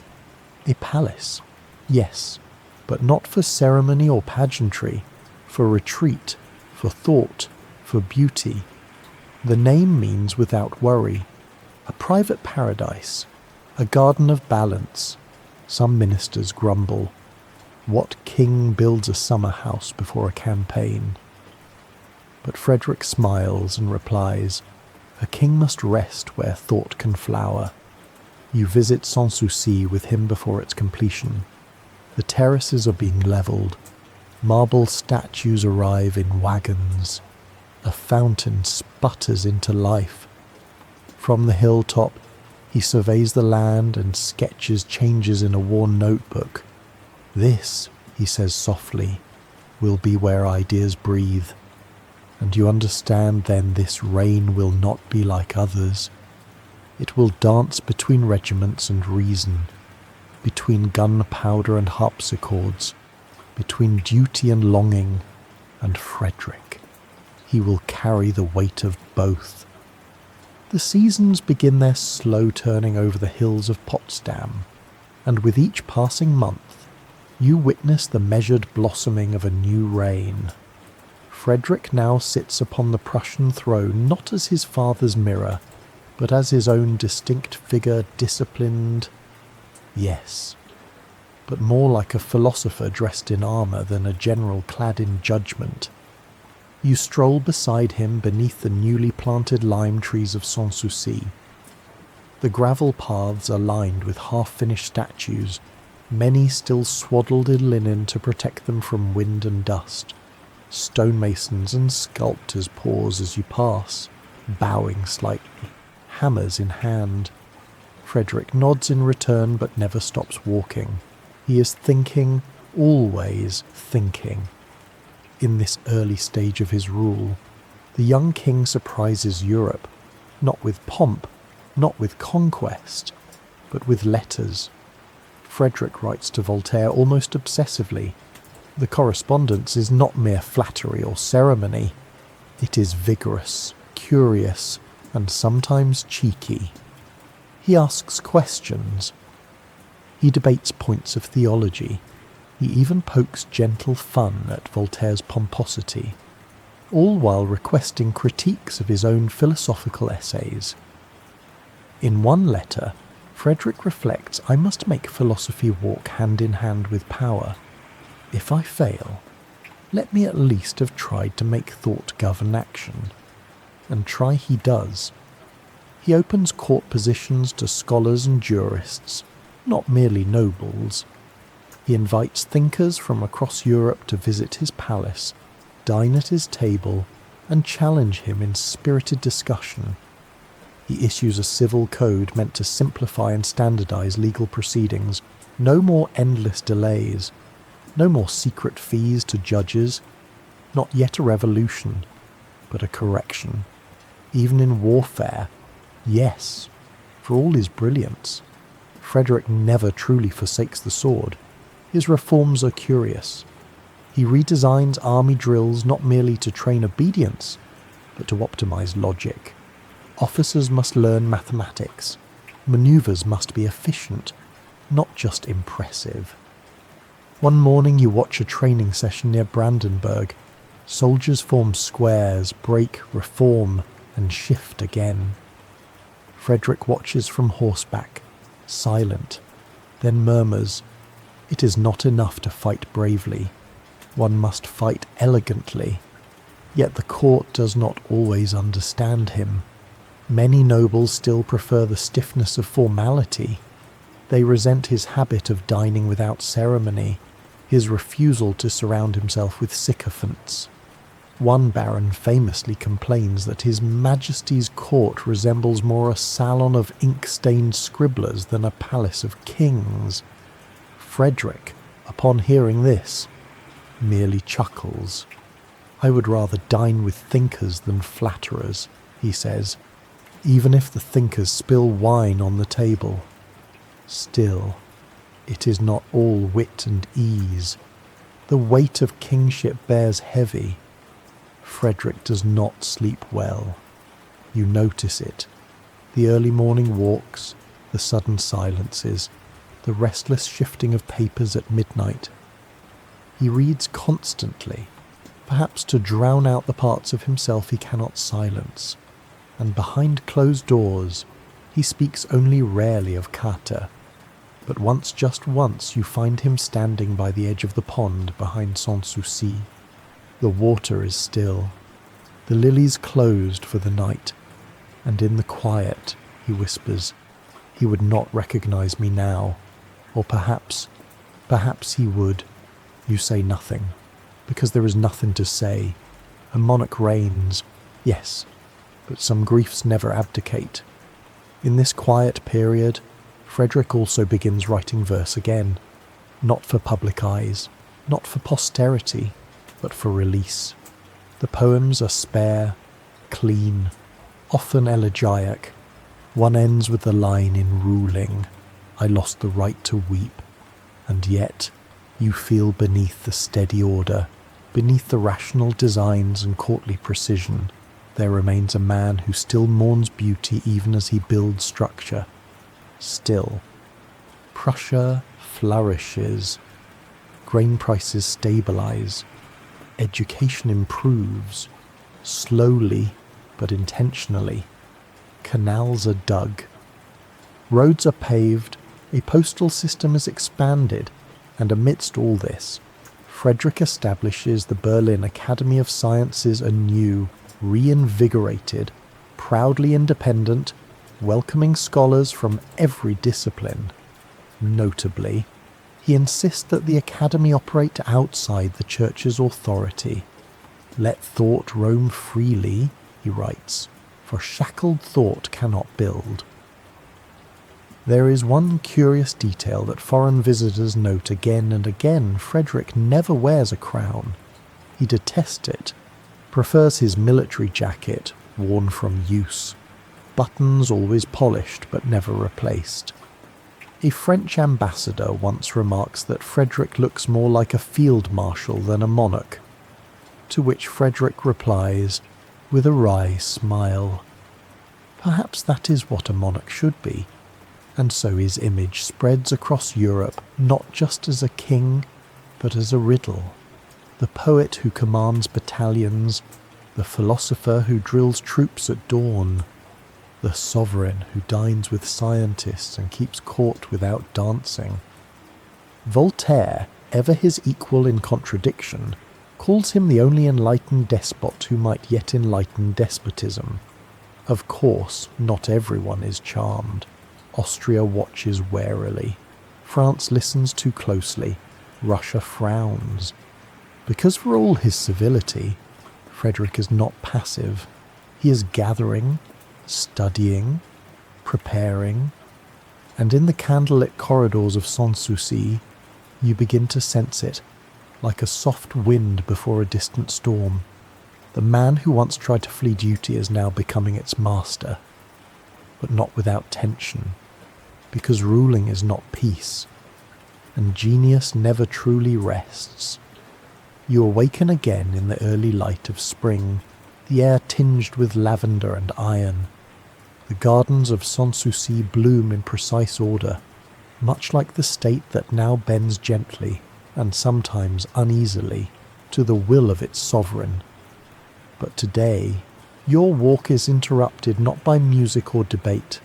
a palace, yes, but not for ceremony or pageantry, for retreat, for thought, for beauty. The name means without worry, a private paradise, a garden of balance. Some ministers grumble. What king builds a summer house before a campaign? But Frederick smiles and replies, a king must rest where thought can flower. You visit Sanssouci with him before its completion. The terraces are being levelled. Marble statues arrive in wagons. A fountain sputters into life. From the hilltop, he surveys the land and sketches changes in a worn notebook. This, he says softly, will be where ideas breathe. And you understand then this reign will not be like others. It will dance between regiments and reason, between gunpowder and harpsichords, between duty and longing, and Frederick. He will carry the weight of both. The seasons begin their slow turning over the hills of Potsdam, and with each passing month, you witness the measured blossoming of a new reign. Frederick now sits upon the Prussian throne not as his father's mirror, but as his own distinct figure, disciplined, yes, but more like a philosopher dressed in armour than a general clad in judgment. You stroll beside him beneath the newly planted lime trees of Sanssouci. The gravel paths are lined with half-finished statues, many still swaddled in linen to protect them from wind and dust. Stonemasons and sculptors pause as you pass, bowing slightly, hammers in hand. Frederick nods in return but never stops walking. He is thinking, always thinking. In this early stage of his rule, the young king surprises Europe, not with pomp, not with conquest, but with letters. Frederick writes to Voltaire almost obsessively. The correspondence is not mere flattery or ceremony. It is vigorous, curious, and sometimes cheeky. He asks questions. He debates points of theology. He even pokes gentle fun at Voltaire's pomposity, all while requesting critiques of his own philosophical essays. In one letter, Frederick reflects, I must make philosophy walk hand in hand with power. If I fail, let me at least have tried to make thought govern action. And try he does. He opens court positions to scholars and jurists, not merely nobles. He invites thinkers from across Europe to visit his palace, dine at his table, and challenge him in spirited discussion. He issues a civil code meant to simplify and standardize legal proceedings. No more endless delays. No more secret fees to judges. Not yet a revolution, but a correction. Even in warfare, yes, for all his brilliance, Frederick never truly forsakes the sword. His reforms are curious. He redesigns army drills not merely to train obedience, but to optimize logic. Officers must learn mathematics. Maneuvers must be efficient, not just impressive. One morning you watch a training session near Brandenburg. Soldiers form squares, break, reform, and shift again. Frederick watches from horseback, silent, then murmurs, "It is not enough to fight bravely. One must fight elegantly." Yet the court does not always understand him. Many nobles still prefer the stiffness of formality. They resent his habit of dining without ceremony, his refusal to surround himself with sycophants. One baron famously complains that His Majesty's court resembles more a salon of ink-stained scribblers than a palace of kings. Frederick, upon hearing this, merely chuckles. "I would rather dine with thinkers than flatterers," he says, "even if the thinkers spill wine on the table. Still, it is not all wit and ease. The weight of kingship bears heavy. Frederick does not sleep well. You notice it. The early morning walks, the sudden silences, the restless shifting of papers at midnight. He reads constantly, perhaps to drown out the parts of himself he cannot silence, and behind closed doors he speaks only rarely of Katte, but just once you find him standing by the edge of the pond behind Sanssouci. The water is still, the lilies closed for the night, and in the quiet, he whispers, he would not recognize me now, or perhaps he would. You say nothing, because there is nothing to say. A monarch reigns, yes, but some griefs never abdicate. In this quiet period, Frederick also begins writing verse again, not for public eyes, not for posterity, but for release. The poems are spare, clean, often elegiac. One ends with the line in Ruling, "I lost the right to weep," and yet you feel beneath the steady order, beneath the rational designs and courtly precision, there remains a man who still mourns beauty even as he builds structure. Still, Prussia flourishes, grain prices stabilize, education improves, slowly but intentionally. Canals are dug, roads are paved, a postal system is expanded, and amidst all this, Frederick establishes the Berlin Academy of Sciences anew, reinvigorated, proudly independent, welcoming scholars from every discipline. Notably, he insists that the academy operate outside the church's authority. "Let thought roam freely," he writes, "for shackled thought cannot build." There is one curious detail that foreign visitors note again and again. Frederick never wears a crown. He detests it, prefers his military jacket, worn from use, buttons always polished but never replaced. A French ambassador once remarks that Frederick looks more like a field marshal than a monarch, to which Frederick replies, with a wry smile, "Perhaps that is what a monarch should be." And so his image spreads across Europe, not just as a king, but as a riddle. The poet who commands battalions, the philosopher who drills troops at dawn, the sovereign who dines with scientists and keeps court without dancing. Voltaire, ever his equal in contradiction, calls him the only enlightened despot who might yet enlighten despotism. Of course, not everyone is charmed. Austria watches warily. France listens too closely. Russia frowns. Because for all his civility, Frederick is not passive. He is gathering, studying, preparing, and in the candlelit corridors of Sanssouci, you begin to sense it, like a soft wind before a distant storm. The man who once tried to flee duty is now becoming its master, but not without tension, because ruling is not peace, and genius never truly rests. You awaken again in the early light of spring, the air tinged with lavender and iron. The gardens of Sanssouci bloom in precise order, much like the state that now bends gently, and sometimes uneasily, to the will of its sovereign. But today, your walk is interrupted not by music or debate,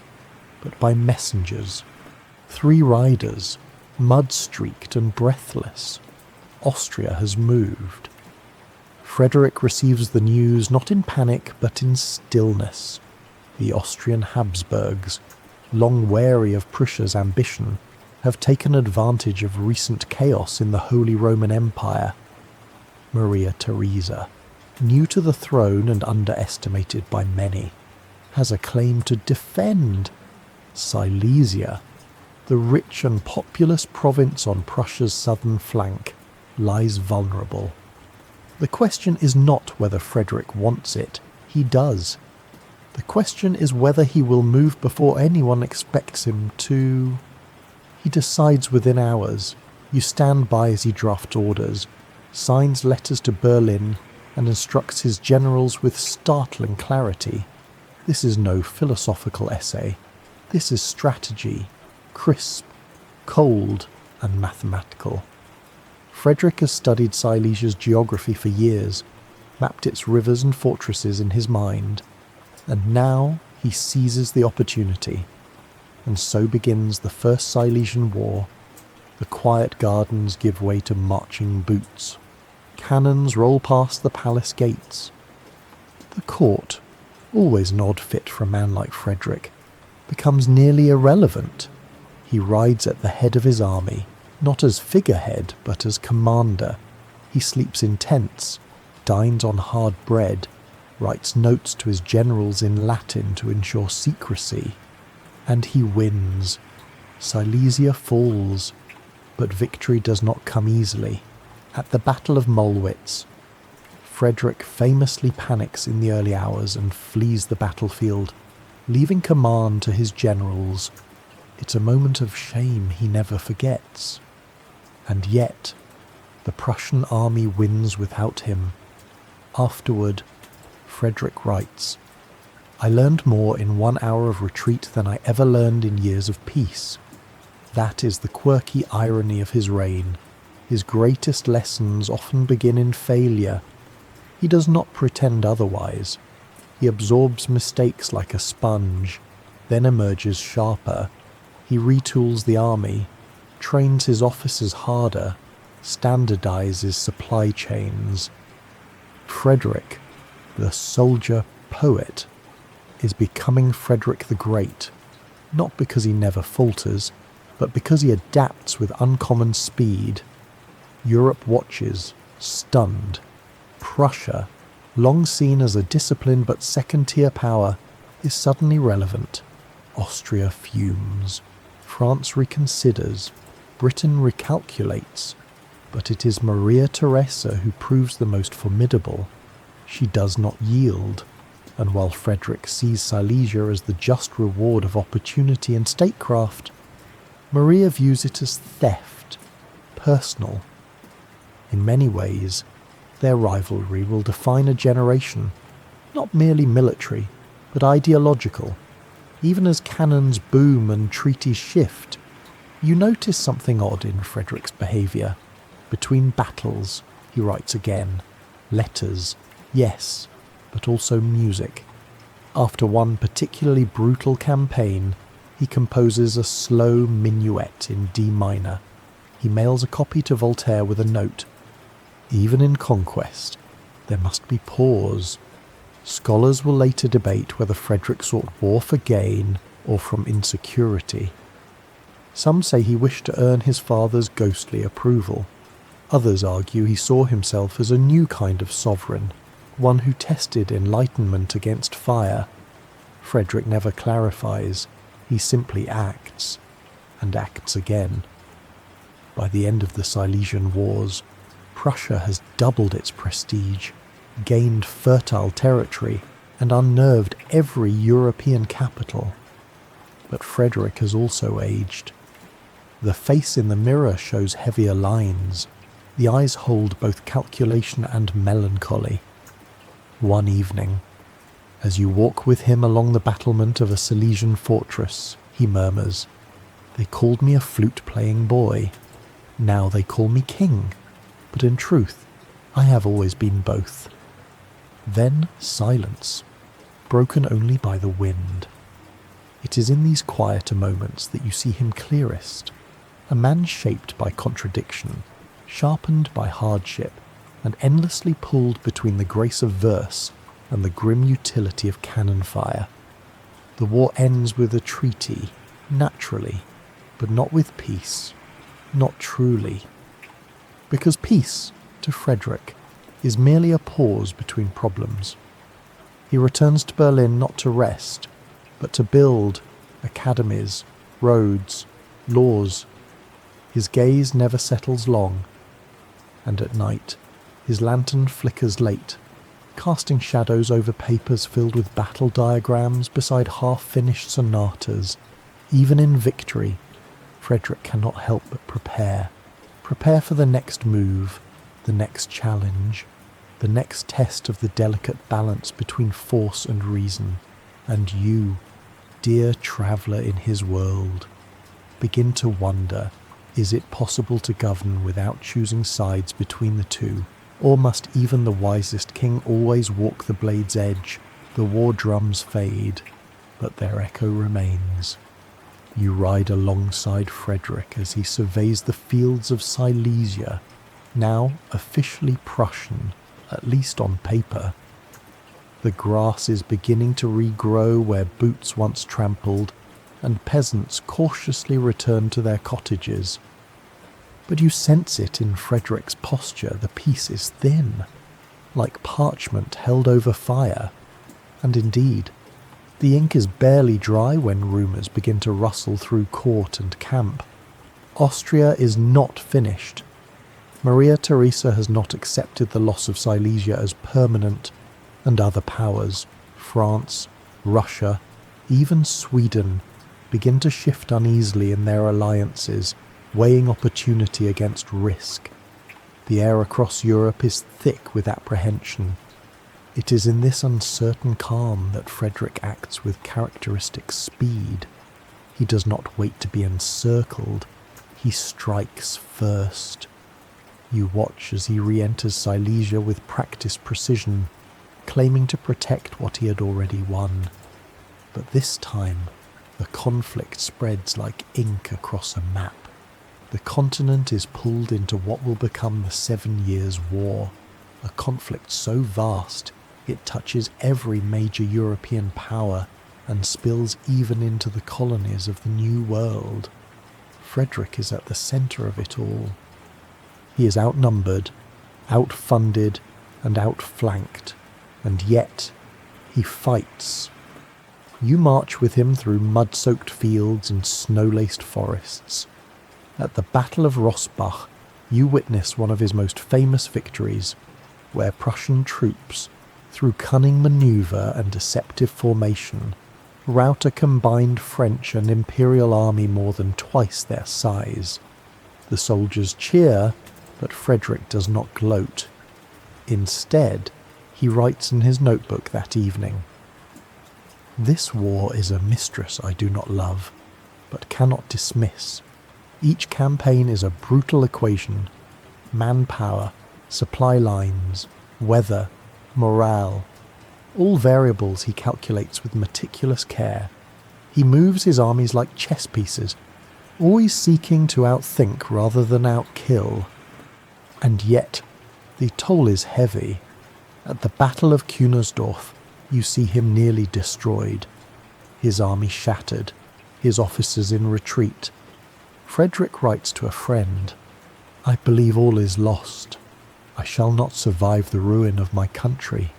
but by messengers. 3 riders, mud-streaked and breathless. Austria has moved. Frederick receives the news not in panic, but in stillness. The Austrian Habsburgs, long wary of Prussia's ambition, have taken advantage of recent chaos in the Holy Roman Empire. Maria Theresa, new to the throne and underestimated by many, has a claim to defend. Silesia, the rich and populous province on Prussia's southern flank, lies vulnerable. The question is not whether Frederick wants it. He does. The question is whether he will move before anyone expects him to. He decides within hours. You stand by as he drafts orders, signs letters to Berlin, and instructs his generals with startling clarity. This is no philosophical essay. This is strategy, crisp, cold, and mathematical. Frederick has studied Silesia's geography for years, mapped its rivers and fortresses in his mind, and now he seizes the opportunity. And so begins the First Silesian War. The quiet gardens give way to marching boots. Cannons roll past the palace gates. The court, always an odd fit for a man like Frederick, becomes nearly irrelevant. He rides at the head of his army, not as figurehead, but as commander. He sleeps in tents, dines on hard bread, writes notes to his generals in Latin to ensure secrecy. And he wins. Silesia falls, but victory does not come easily. At the Battle of Mollwitz, Frederick famously panics in the early hours and flees the battlefield, leaving command to his generals. It's a moment of shame he never forgets. And yet, the Prussian army wins without him. Afterward, Frederick writes, "I learned more in 1 hour of retreat than I ever learned in years of peace." That is the quirky irony of his reign. His greatest lessons often begin in failure. He does not pretend otherwise. He absorbs mistakes like a sponge, then emerges sharper. He retools the army, trains his officers harder, standardizes supply chains. Frederick, the soldier-poet, is becoming Frederick the Great, not because he never falters, but because he adapts with uncommon speed. Europe watches, stunned. Prussia, long seen as a disciplined but second-tier power, is suddenly relevant. Austria fumes. France reconsiders. Britain recalculates. But it is Maria Theresa who proves the most formidable. She does not yield. And while Frederick sees Silesia as the just reward of opportunity and statecraft, Maria views it as theft, personal. In many ways, their rivalry will define a generation, not merely military, but ideological. Even as cannons boom and treaties shift, you notice something odd in Frederick's behaviour. Between battles, he writes again, letters, yes, but also music. After one particularly brutal campaign, he composes a slow minuet in D minor. he mails a copy to Voltaire with a note. Even in conquest, there must be pause. Scholars will later debate whether Frederick sought war for gain or from insecurity. Some say he wished to earn his father's ghostly approval. Others argue he saw himself as a new kind of sovereign, one who tested enlightenment against fire. Frederick never clarifies, he simply acts, and acts again. By the end of the Silesian Wars, Prussia has doubled its prestige, gained fertile territory, and unnerved every European capital. But Frederick has also aged. The face in the mirror shows heavier lines. The eyes hold both calculation and melancholy. One evening, as you walk with him along the battlement of a Silesian fortress, he murmurs, "They called me a flute-playing boy. Now they call me king. But in truth, I have always been both." Then silence, broken only by the wind. It is in these quieter moments that you see him clearest. A man shaped by contradiction, sharpened by hardship, and endlessly pulled between the grace of verse and the grim utility of cannon fire. The war ends with a treaty, naturally, but not with peace, not truly. Because peace, to Frederick, is merely a pause between problems. He returns to Berlin not to rest, but to build academies, roads, laws. His gaze never settles long, and at night his lantern flickers late, casting shadows over papers filled with battle diagrams beside half-finished sonatas. Even in victory, Frederick cannot help but prepare. Prepare for the next move, the next challenge, the next test of the delicate balance between force and reason. And you, dear traveller in his world, begin to wonder, is it possible to govern without choosing sides between the two? Or must even the wisest king always walk the blade's edge? The war drums fade, but their echo remains. You ride alongside Frederick as he surveys the fields of Silesia, now officially Prussian, at least on paper. The grass is beginning to regrow where boots once trampled, and peasants cautiously return to their cottages. But you sense it in Frederick's posture. The piece is thin, like parchment held over fire, and indeed, the ink is barely dry when rumours begin to rustle through court and camp. Austria is not finished. Maria Theresa has not accepted the loss of Silesia as permanent, and other powers, France, Russia, even Sweden, begin to shift uneasily in their alliances, weighing opportunity against risk. The air across Europe is thick with apprehension. It is in this uncertain calm that Frederick acts with characteristic speed. He does not wait to be encircled. He strikes first. You watch as he re-enters Silesia with practiced precision, claiming to protect what he had already won. But this time, the conflict spreads like ink across a map. The continent is pulled into what will become the 7 Years' War, a conflict so vast it touches every major European power and spills even into the colonies of the New World. Frederick is at the centre of it all. He is outnumbered, outfunded, and outflanked, and yet he fights. You march with him through mud-soaked fields and snow-laced forests. At the Battle of Rossbach, you witness one of his most famous victories, where Prussian troops, through cunning manoeuvre and deceptive formation, rout a combined French and Imperial army more than twice their size. The soldiers cheer, but Frederick does not gloat. Instead, he writes in his notebook that evening, "This war is a mistress I do not love, but cannot dismiss. Each campaign is a brutal equation: manpower, supply lines, weather, morale. All variables he calculates with meticulous care. He moves his armies like chess pieces, always seeking to outthink rather than outkill. And yet, the toll is heavy. At the Battle of Kunersdorf, you see him nearly destroyed, his army shattered, his officers in retreat. Frederick writes to a friend, "I believe all is lost. I shall not survive the ruin of my country.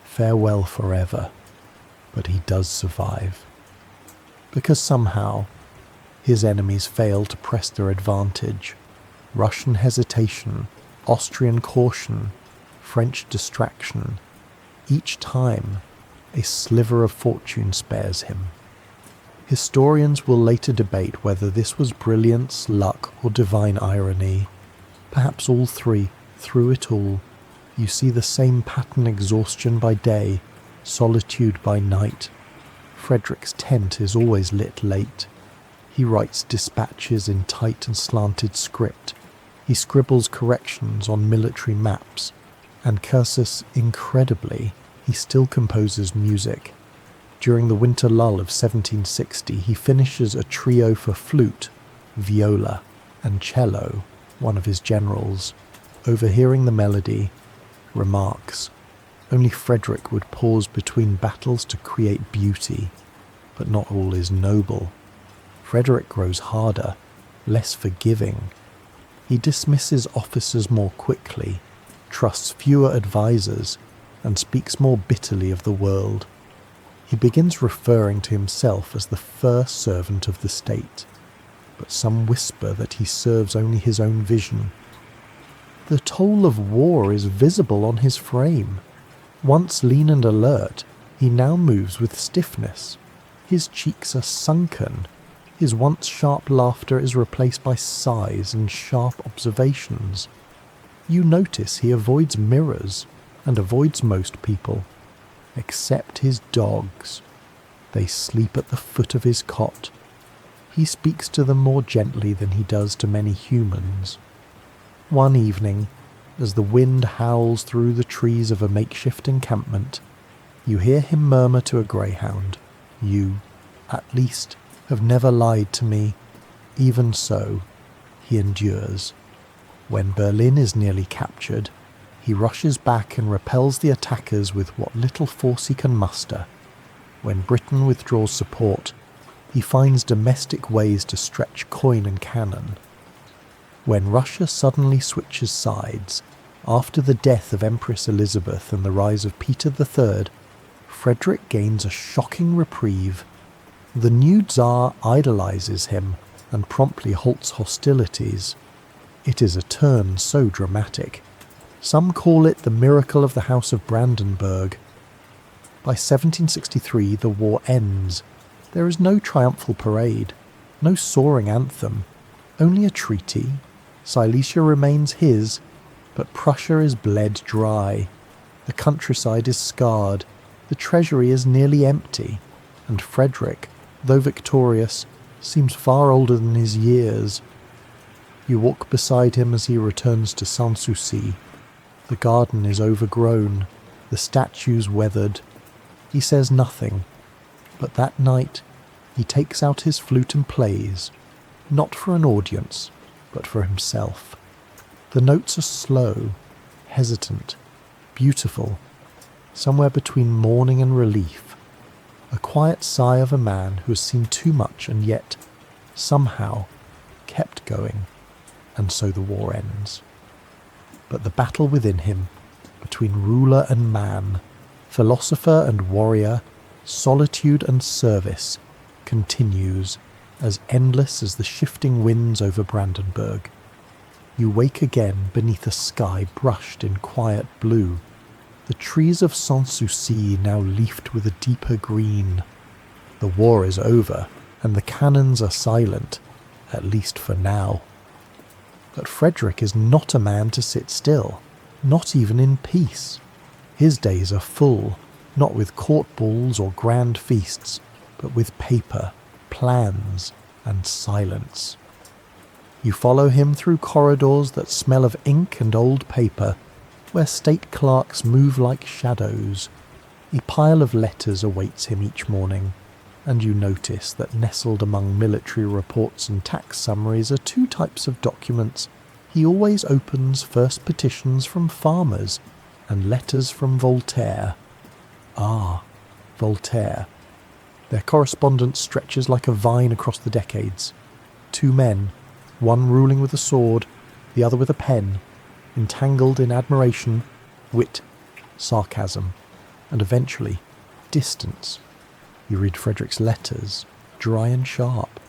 Farewell forever." But he does survive. Because somehow, his enemies fail to press their advantage. Russian hesitation, Austrian caution, French distraction. Each time, a sliver of fortune spares him. Historians will later debate whether this was brilliance, luck, or divine irony. Perhaps all three. Through it all, you see the same pattern: exhaustion by day, solitude by night. Frederick's tent is always lit late. He writes dispatches in tight and slanted script. He scribbles corrections on military maps. And cursus, incredibly, he still composes music. During the winter lull of 1760, he finishes a trio for flute, viola, and cello, one of his generals. Overhearing the melody, remarks, "Only Frederick would pause between battles to create beauty, but not all is noble. Frederick grows harder, less forgiving. He dismisses officers more quickly, trusts fewer advisers, and speaks more bitterly of the world. He begins referring to himself as the first servant of the state, but some whisper that he serves only his own vision. The toll of war is visible on his frame. Once lean and alert, he now moves with stiffness. His cheeks are sunken. His once sharp laughter is replaced by sighs and sharp observations. You notice he avoids mirrors and avoids most people, except his dogs. They sleep at the foot of his cot. He speaks to them more gently than he does to many humans. One evening, as the wind howls through the trees of a makeshift encampment, you hear him murmur to a greyhound, "You, at least, have never lied to me." Even so, he endures. When Berlin is nearly captured, he rushes back and repels the attackers with what little force he can muster. When Britain withdraws support, he finds domestic ways to stretch coin and cannon. When Russia suddenly switches sides, after the death of Empress Elizabeth and the rise of Peter III, Frederick gains a shocking reprieve. The new Tsar idolizes him and promptly halts hostilities. It is a turn so dramatic. Some call it the miracle of the House of Brandenburg. By 1763 the war ends. There is no triumphal parade, no soaring anthem, only a treaty. Silesia remains his, but Prussia is bled dry. The countryside is scarred, the treasury is nearly empty, and Frederick, though victorious, seems far older than his years. You walk beside him as he returns to Sanssouci. The garden is overgrown, the statues weathered. He says nothing, but that night he takes out his flute and plays, not for an audience, but for himself. The notes are slow, hesitant, beautiful, somewhere between mourning and relief. A quiet sigh of a man who has seen too much and yet, somehow, kept going, and so the war ends. But the battle within him, between ruler and man, philosopher and warrior, solitude and service, continues, as endless as the shifting winds over Brandenburg. You wake again beneath a sky brushed in quiet blue, the trees of Sanssouci now leafed with a deeper green. The war is over, and the cannons are silent, at least for now. But Frederick is not a man to sit still, not even in peace. His days are full, not with court balls or grand feasts, but with paper, plans, and silence. You follow him through corridors that smell of ink and old paper, where state clerks move like shadows. A pile of letters awaits him each morning. and you notice that nestled among military reports and tax summaries are two types of documents. He always opens first petitions from farmers and letters from Voltaire. Ah, Voltaire. Their correspondence stretches like a vine across the decades. Two men, one ruling with a sword, the other with a pen, entangled in admiration, wit, sarcasm, and eventually distance. You read Frederick's letters, dry and sharp,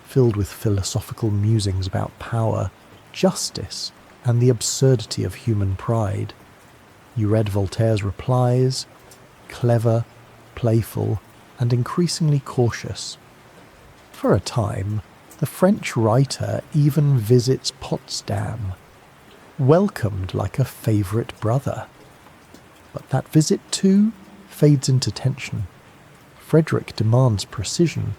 filled with philosophical musings about power, justice, and the absurdity of human pride. You read Voltaire's replies, clever, playful, and increasingly cautious. For a time, the French writer even visits Potsdam, welcomed like a favourite brother. But that visit too fades into tension. Frederick demands precision,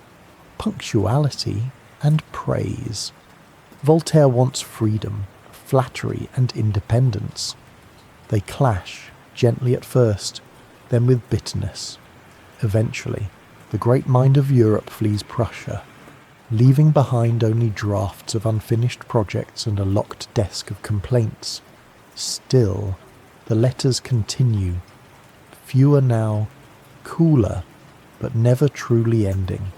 punctuality, and praise. Voltaire wants freedom, flattery, and independence. They clash, gently at first, then with bitterness. Eventually, the great mind of Europe flees Prussia, leaving behind only drafts of unfinished projects and a locked desk of complaints. Still, the letters continue, fewer now, cooler, but never truly ending,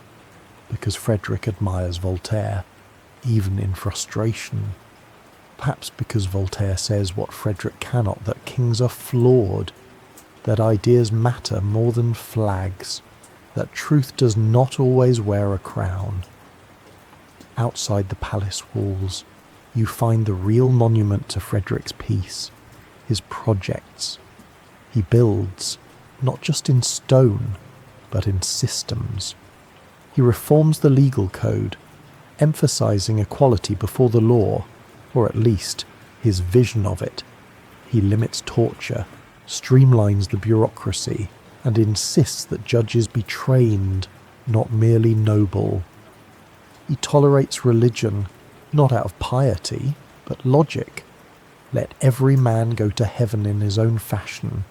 because Frederick admires Voltaire, even in frustration. Perhaps because Voltaire says what Frederick cannot, that kings are flawed, that ideas matter more than flags, that truth does not always wear a crown. Outside the palace walls, you find the real monument to Frederick's peace, his projects. He builds, not just in stone, but in systems. He reforms the legal code, emphasizing equality before the law, or at least his vision of it. He limits torture, streamlines the bureaucracy, and insists that judges be trained, not merely noble. He tolerates religion, not out of piety, but logic. Let every man go to heaven in his own fashion,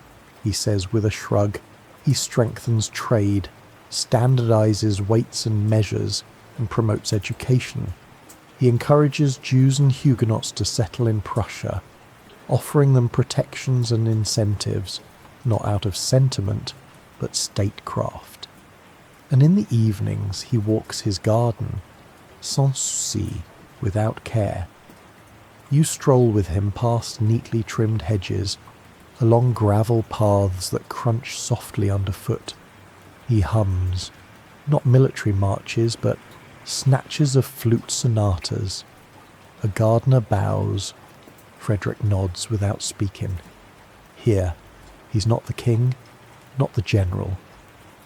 he says with a shrug. He strengthens trade, standardizes weights and measures, and promotes education. He encourages Jews and Huguenots to settle in Prussia, offering them protections and incentives, not out of sentiment, but statecraft. And in the evenings he walks his garden, Sanssouci, without care. You stroll with him past neatly trimmed hedges, along gravel paths that crunch softly underfoot. He hums, not military marches, but snatches of flute sonatas. A gardener bows. Frederick nods without speaking. Here, he's not the king, not the general.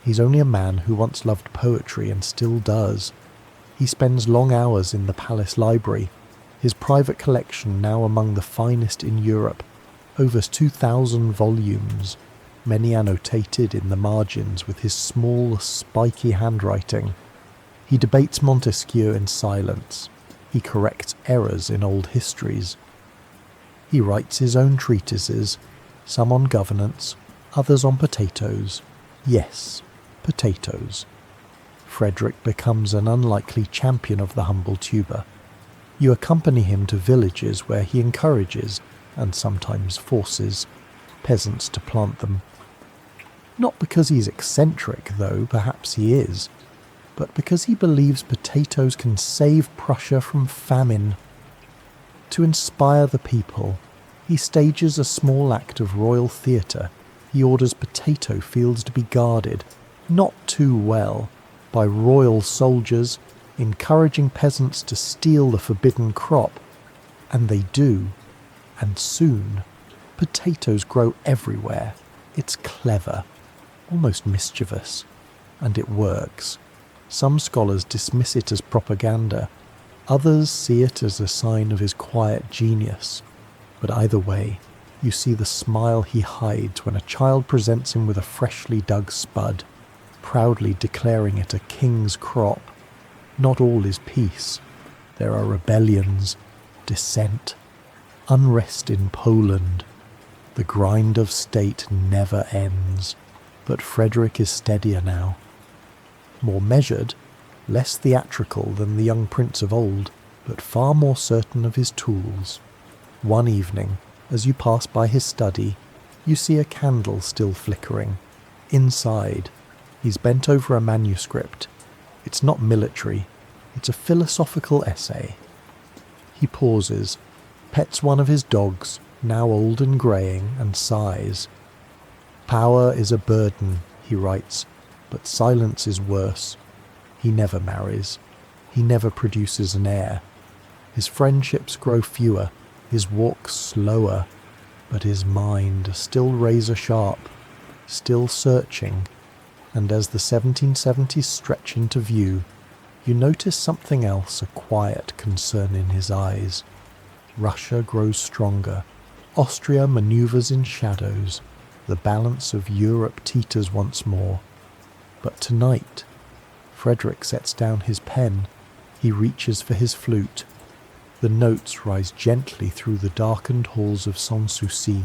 He's only a man who once loved poetry and still does. He spends long hours in the palace library, his private collection now among the finest in Europe, over 2,000 volumes, many annotated in the margins with his small, spiky handwriting. He debates Montesquieu in silence. He corrects errors in old histories. He writes his own treatises, some on governance, others on potatoes. Yes, potatoes. Frederick becomes an unlikely champion of the humble tuber. You accompany him to villages where he encourages, and sometimes forces, peasants to plant them. Not because he's eccentric, though perhaps he is, but because he believes potatoes can save Prussia from famine. To inspire the people, he stages a small act of royal theatre. He orders potato fields to be guarded, not too well, by royal soldiers, encouraging peasants to steal the forbidden crop. And they do. And soon, potatoes grow everywhere. It's clever, almost mischievous, and it works. Some scholars dismiss it as propaganda. Others see it as a sign of his quiet genius. But either way, you see the smile he hides when a child presents him with a freshly dug spud, proudly declaring it a king's crop. Not all is peace. There are rebellions, dissent, unrest in Poland. The grind of state never ends. But Frederick is steadier now. more measured, less theatrical than the young prince of old, but far more certain of his tools. One evening, as you pass by his study, you see a candle still flickering. Inside, he's bent over a manuscript. It's not military, it's a philosophical essay. He pauses, pets one of his dogs, now old and greying, and sighs. "Power is a burden," he writes, "but silence is worse." He never marries. He never produces an heir. His friendships grow fewer, his walks slower, but his mind still razor sharp, still searching, and as the 1770s stretch into view, you notice something else, a quiet concern in his eyes. Russia grows stronger. Austria manoeuvres in shadows. The balance of Europe teeters once more. But tonight, Frederick sets down his pen. He reaches for his flute. The notes rise gently through the darkened halls of Sanssouci,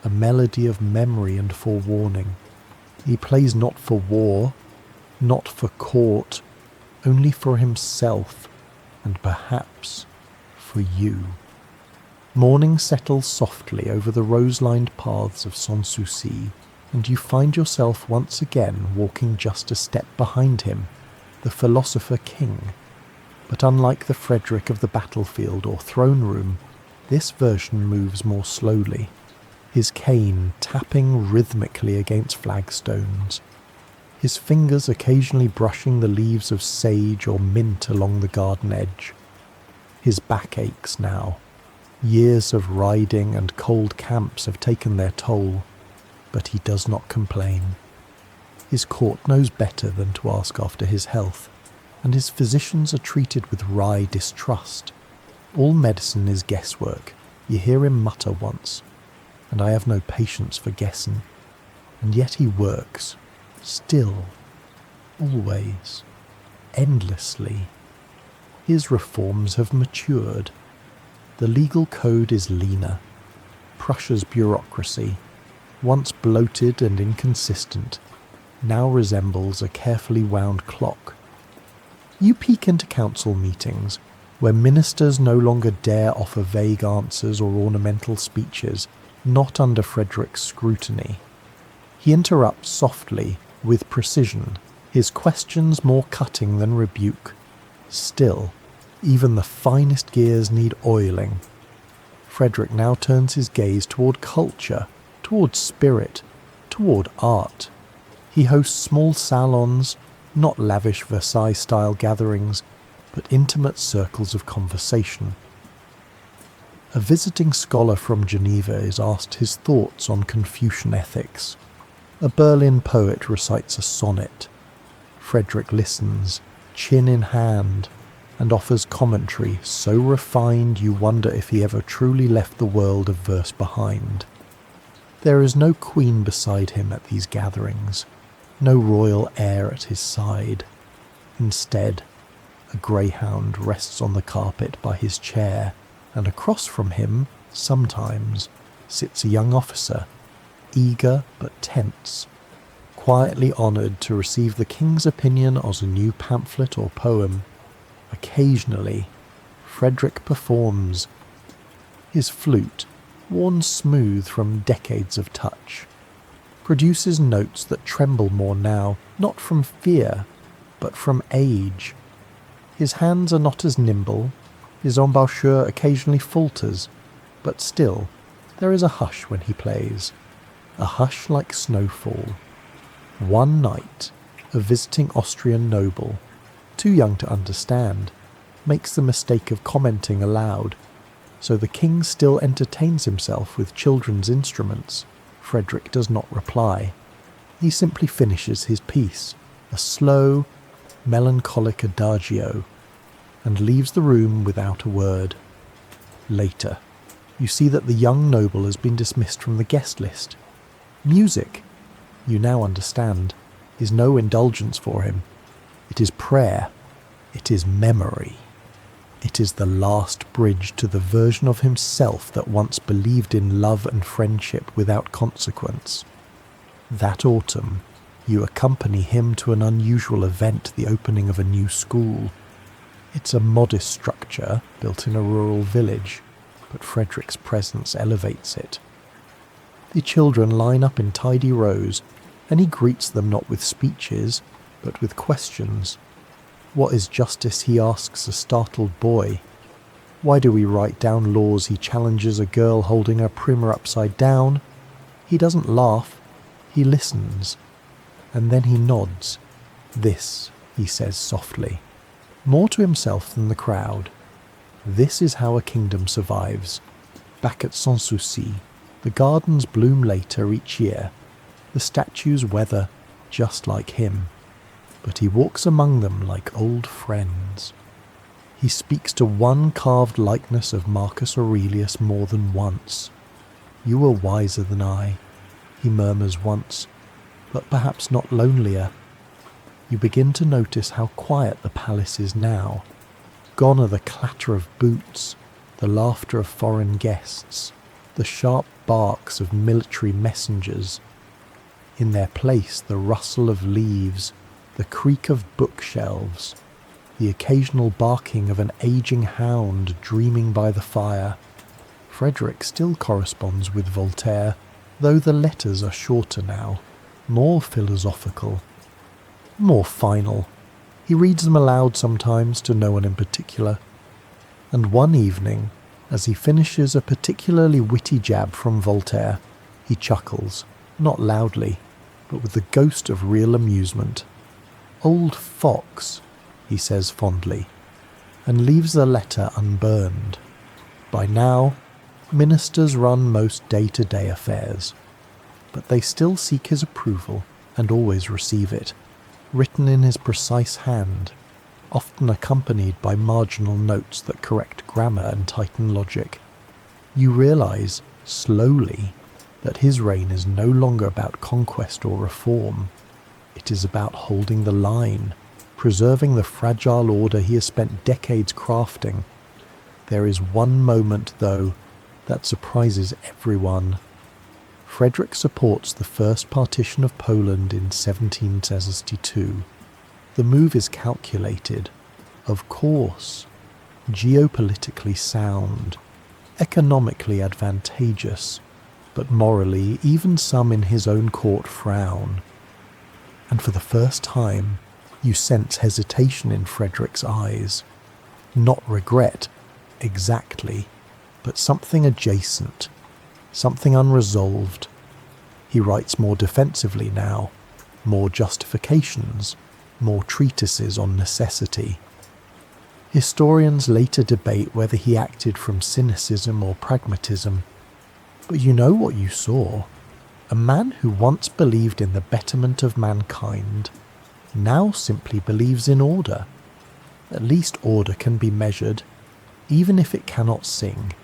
a melody of memory and forewarning. He plays not for war, not for court, only for himself, and perhaps for you. Morning settles softly over the rose-lined paths of Sanssouci, and you find yourself once again walking just a step behind him, the Philosopher King. But unlike the Frederick of the battlefield or throne room, this version moves more slowly, his cane tapping rhythmically against flagstones, his fingers occasionally brushing the leaves of sage or mint along the garden edge. His back aches now. Years of riding and cold camps have taken their toll, but he does not complain. His court knows better than to ask after his health, and his physicians are treated with wry distrust. All medicine is guesswork. You hear him mutter once, and I have no patience for guessing. And yet he works, still, always, endlessly. His reforms have matured. The legal code is leaner. Prussia's bureaucracy, once bloated and inconsistent, now resembles a carefully wound clock. You peek into council meetings, where ministers no longer dare offer vague answers or ornamental speeches, not under Frederick's scrutiny. He interrupts softly, with precision, his questions more cutting than rebuke. Still, even the finest gears need oiling. Frederick now turns his gaze toward culture, toward spirit, toward art. He hosts small salons, not lavish Versailles-style gatherings, but intimate circles of conversation. A visiting scholar from Geneva is asked his thoughts on Confucian ethics. A Berlin poet recites a sonnet. Frederick listens, chin in hand, and offers commentary so refined you wonder if he ever truly left the world of verse behind. There is no queen beside him at these gatherings, no royal heir at his side. Instead, a greyhound rests on the carpet by his chair, and across from him, sometimes, sits a young officer, eager but tense, quietly honoured to receive the king's opinion on a new pamphlet or poem. Occasionally, Frederick performs. His flute, worn smooth from decades of touch, produces notes that tremble more now, not from fear, but from age. His hands are not as nimble, his embouchure occasionally falters, but still, there is a hush when he plays, a hush like snowfall. One night, a visiting Austrian noble, too young to understand, makes the mistake of commenting aloud, so the king still entertains himself with children's instruments. Frederick does not reply. He simply finishes his piece, a slow, melancholic adagio, and leaves the room without a word. Later, you see that the young noble has been dismissed from the guest list. Music, you now understand, is no indulgence for him. It is prayer. It is memory. It is the last bridge to the version of himself that once believed in love and friendship without consequence. That autumn, You accompany him to an unusual event, the opening of a new school. It's a modest structure built in a rural village, but Frederick's presence elevates it. The children line up in tidy rows, and he greets them not with speeches, but with questions. What is justice, he asks a startled boy. Why do we write down laws, he challenges a girl holding her primer upside down. He doesn't laugh, he listens, and then he nods. This, he says softly, more to himself than the crowd. This is how a kingdom survives. Back at Sanssouci, the gardens bloom later each year. The statues weather just like him, but he walks among them like old friends. He speaks to one carved likeness of Marcus Aurelius more than once. You were wiser than I, he murmurs once, but perhaps not lonelier. You begin to notice how quiet the palace is now. Gone are the clatter of boots, the laughter of foreign guests, the sharp barks of military messengers. In their place the rustle of leaves, the creak of bookshelves, the occasional barking of an aging hound dreaming by the fire. Frederick still corresponds with Voltaire, though the letters are shorter now, more philosophical, more final. He reads them aloud sometimes to no one in particular. And one evening, as he finishes a particularly witty jab from Voltaire, he chuckles, not loudly, but with the ghost of real amusement. Old fox, he says fondly, and leaves the letter unburned. By now, ministers run most day-to-day affairs, but they still seek his approval and always receive it, written in his precise hand, often accompanied by marginal notes that correct grammar and tighten logic. You realize, slowly, that his reign is no longer about conquest or reform. It is about holding the line, preserving the fragile order he has spent decades crafting. There is one moment, though, that surprises everyone. Frederick supports the first partition of Poland in 1762. The move is calculated, of course, geopolitically sound, economically advantageous, but morally even some in his own court frown. And for the first time, you sense hesitation in Frederick's eyes. Not regret, exactly, but something adjacent, something unresolved. He writes more defensively now, more justifications, more treatises on necessity. Historians later debate whether he acted from cynicism or pragmatism. But you know what you saw. A man who once believed in the betterment of mankind now simply believes in order. At least order can be measured, even if it cannot sing.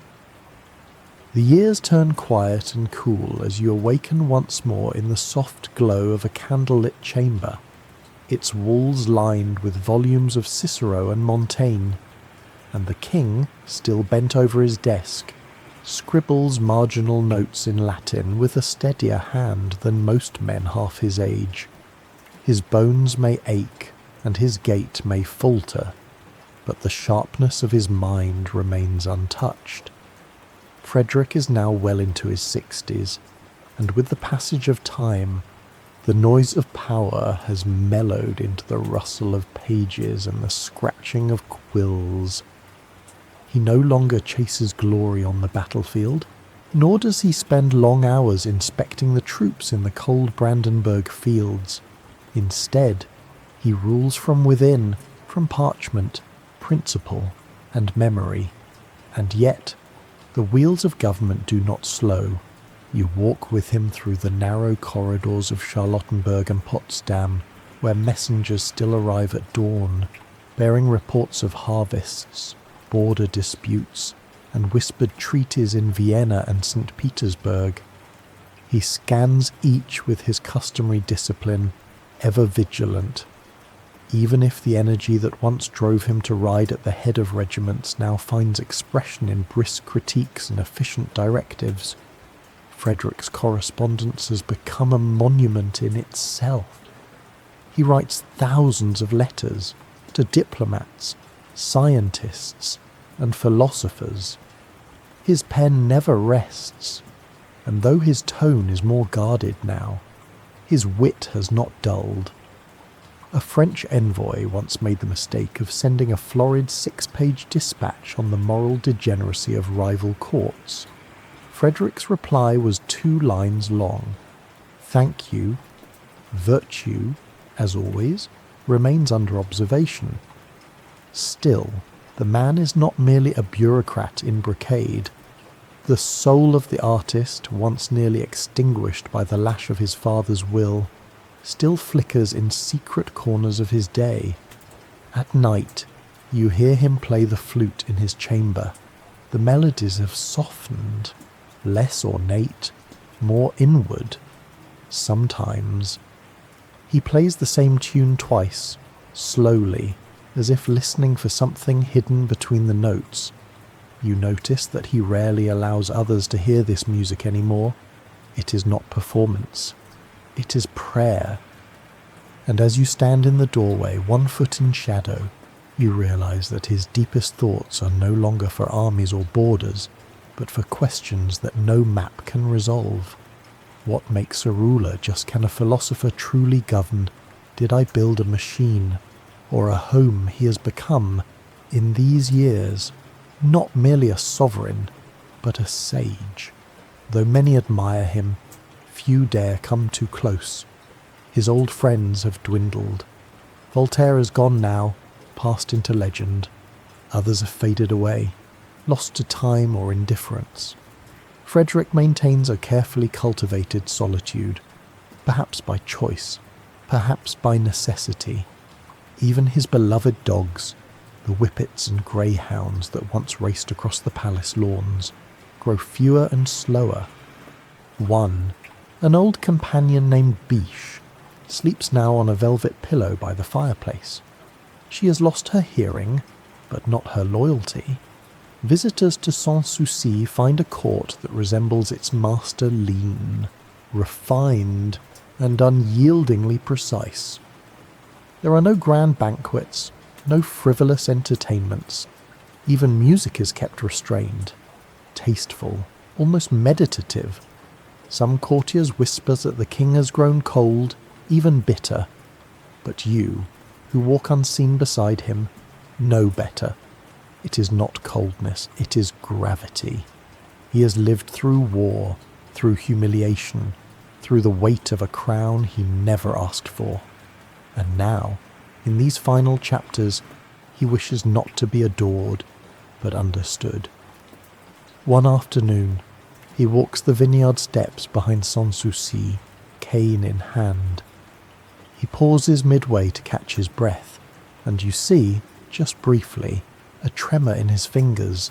The years turn quiet and cool as you awaken once more in the soft glow of a candlelit chamber, its walls lined with volumes of Cicero and Montaigne, and the king, still bent over his desk, scribbles marginal notes in Latin with a steadier hand than most men half his age. His bones may ache and his gait may falter, but the sharpness of his mind remains untouched. Frederick is now well into his 60s, and with the passage of time, the noise of power has mellowed into the rustle of pages and the scratching of quills. He no longer chases glory on the battlefield, nor does he spend long hours inspecting the troops in the cold Brandenburg fields. Instead, he rules from within, from parchment, principle, and memory. And yet, the wheels of government do not slow. You walk with him through the narrow corridors of Charlottenburg and Potsdam, where messengers still arrive at dawn, bearing reports of harvests, border disputes, and whispered treaties in Vienna and St. Petersburg. He scans each with his customary discipline, ever vigilant. Even if the energy that once drove him to ride at the head of regiments now finds expression in brisk critiques and efficient directives, Frederick's correspondence has become a monument in itself. He writes thousands of letters to diplomats, scientists, and philosophers. His pen never rests, and though his tone is more guarded now, his wit has not dulled. A French envoy once made the mistake of sending a florid 6-page dispatch on the moral degeneracy of rival courts. Frederick's reply was 2 lines long. Thank you. Virtue, as always, remains under observation. Still, the man is not merely a bureaucrat in brocade. The soul of the artist, once nearly extinguished by the lash of his father's will, still flickers in secret corners of his day. At night, you hear him play the flute in his chamber. The melodies have softened, less ornate, more inward. Sometimes he plays the same tune twice, slowly, as if listening for something hidden between the notes. You notice that he rarely allows others to hear this music anymore. It is not performance. It is prayer. And as you stand in the doorway, 1 foot in shadow, you realize that his deepest thoughts are no longer for armies or borders, but for questions that no map can resolve. What makes a ruler? Just can a philosopher truly govern? Did I build a machine, or a home he has become, in these years, not merely a sovereign, but a sage? Though many admire him, few dare come too close. His old friends have dwindled. Voltaire is gone now, passed into legend. Others have faded away, lost to time or indifference. Frederick maintains a carefully cultivated solitude, perhaps by choice, perhaps by necessity. Even his beloved dogs, the whippets and greyhounds that once raced across the palace lawns, grow fewer and slower. One, an old companion named Biche, sleeps now on a velvet pillow by the fireplace. She has lost her hearing, but not her loyalty. Visitors to Sanssouci find a court that resembles its master lean, refined, and unyieldingly precise. There are no grand banquets, no frivolous entertainments. Even music is kept restrained, tasteful, almost meditative. Some courtiers whisper that the king has grown cold, even bitter. But you, who walk unseen beside him, know better. It is not coldness, it is gravity. He has lived through war, through humiliation, through the weight of a crown he never asked for. And now, in these final chapters, he wishes not to be adored, but understood. One afternoon, he walks the vineyard steps behind Sanssouci, cane in hand. He pauses midway to catch his breath, and you see, just briefly, a tremor in his fingers.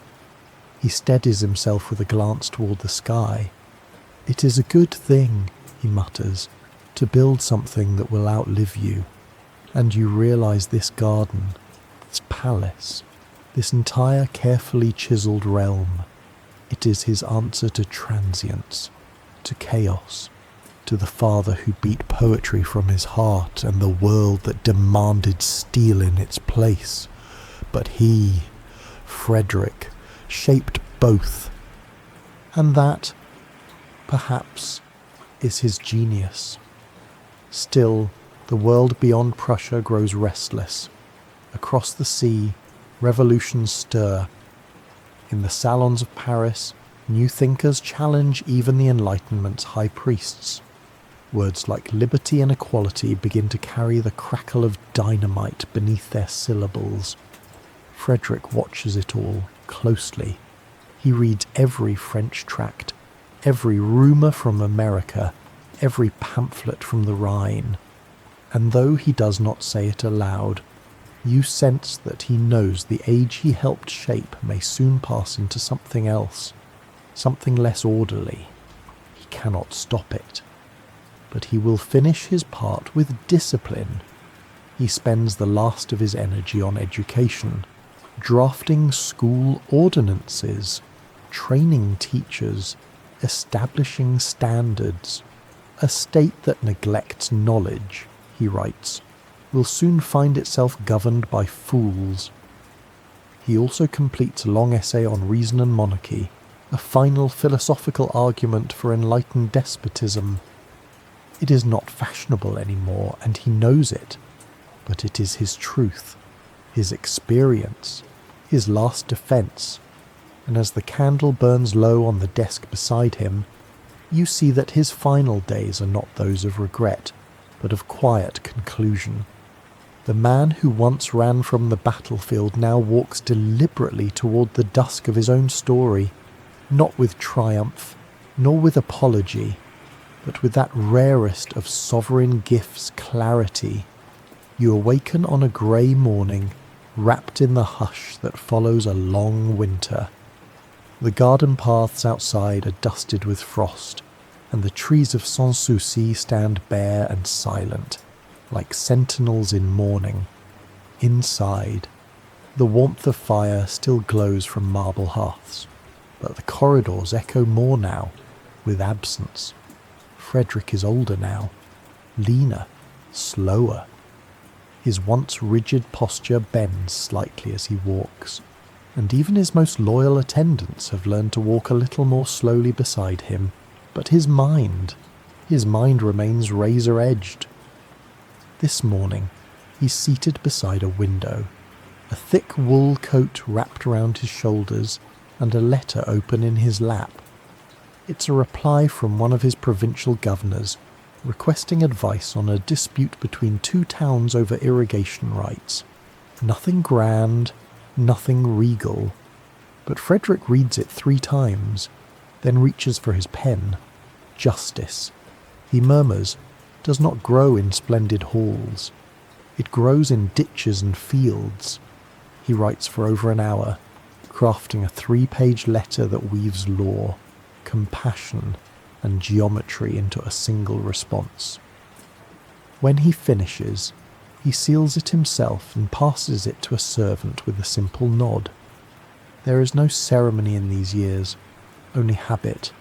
He steadies himself with a glance toward the sky. "It is a good thing," he mutters, "to build something that will outlive you." And you realize this garden, this palace, this entire carefully chiseled realm, it is his answer to transience, to chaos, to the father who beat poetry from his heart and the world that demanded steel in its place. But he, Frederick, shaped both. And that, perhaps, is his genius. Still, the world beyond Prussia grows restless. Across the sea, revolutions stir. In the salons of Paris, new thinkers challenge even the Enlightenment's high priests. Words like liberty and equality begin to carry the crackle of dynamite beneath their syllables. Frederick watches it all closely. He reads every French tract, every rumour from America, every pamphlet from the Rhine. And though he does not say it aloud, you sense that he knows the age he helped shape may soon pass into something else, something less orderly. He cannot stop it. But he will finish his part with discipline. He spends the last of his energy on education, drafting school ordinances, training teachers, establishing standards. A state that neglects knowledge, he writes, will soon find itself governed by fools. He also completes a long essay on reason and monarchy, a final philosophical argument for enlightened despotism. It is not fashionable anymore, and he knows it, but it is his truth, his experience, his last defence, and as the candle burns low on the desk beside him, you see that his final days are not those of regret, but of quiet conclusion. The man who once ran from the battlefield now walks deliberately toward the dusk of his own story, not with triumph, nor with apology, but with that rarest of sovereign gifts, clarity. You awaken on a grey morning, wrapped in the hush that follows a long winter. The garden paths outside are dusted with frost, and the trees of Sanssouci stand bare and silent, like sentinels in mourning. Inside, the warmth of fire still glows from marble hearths, but the corridors echo more now, with absence. Frederick is older now, leaner, slower. His once rigid posture bends slightly as he walks, and even his most loyal attendants have learned to walk a little more slowly beside him. But his mind remains razor-edged. This morning, he's seated beside a window, a thick wool coat wrapped around his shoulders, and a letter open in his lap. It's a reply from one of his provincial governors, requesting advice on a dispute between two towns over irrigation rights. Nothing grand, nothing regal, but Frederick reads it 3 times, then reaches for his pen. Justice, he murmurs, does not grow in splendid halls. It grows in ditches and fields. He writes for over an hour, crafting a 3-page letter that weaves law, compassion, and geometry into a single response. When he finishes, he seals it himself and passes it to a servant with a simple nod. There is no ceremony in these years, only habit,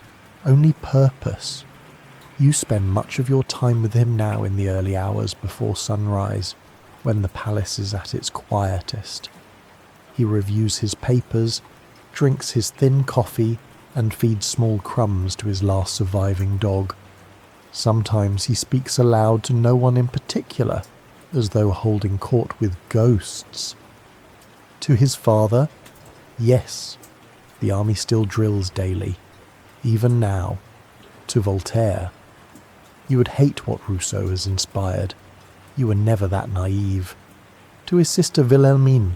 only purpose. You spend much of your time with him now in the early hours before sunrise, when the palace is at its quietest. He reviews his papers, drinks his thin coffee, and feeds small crumbs to his last surviving dog. Sometimes he speaks aloud to no one in particular, as though holding court with ghosts. To his father, yes, the army still drills daily, even now. To Voltaire, you would hate what Rousseau has inspired. You were never that naive. To his sister Wilhelmine,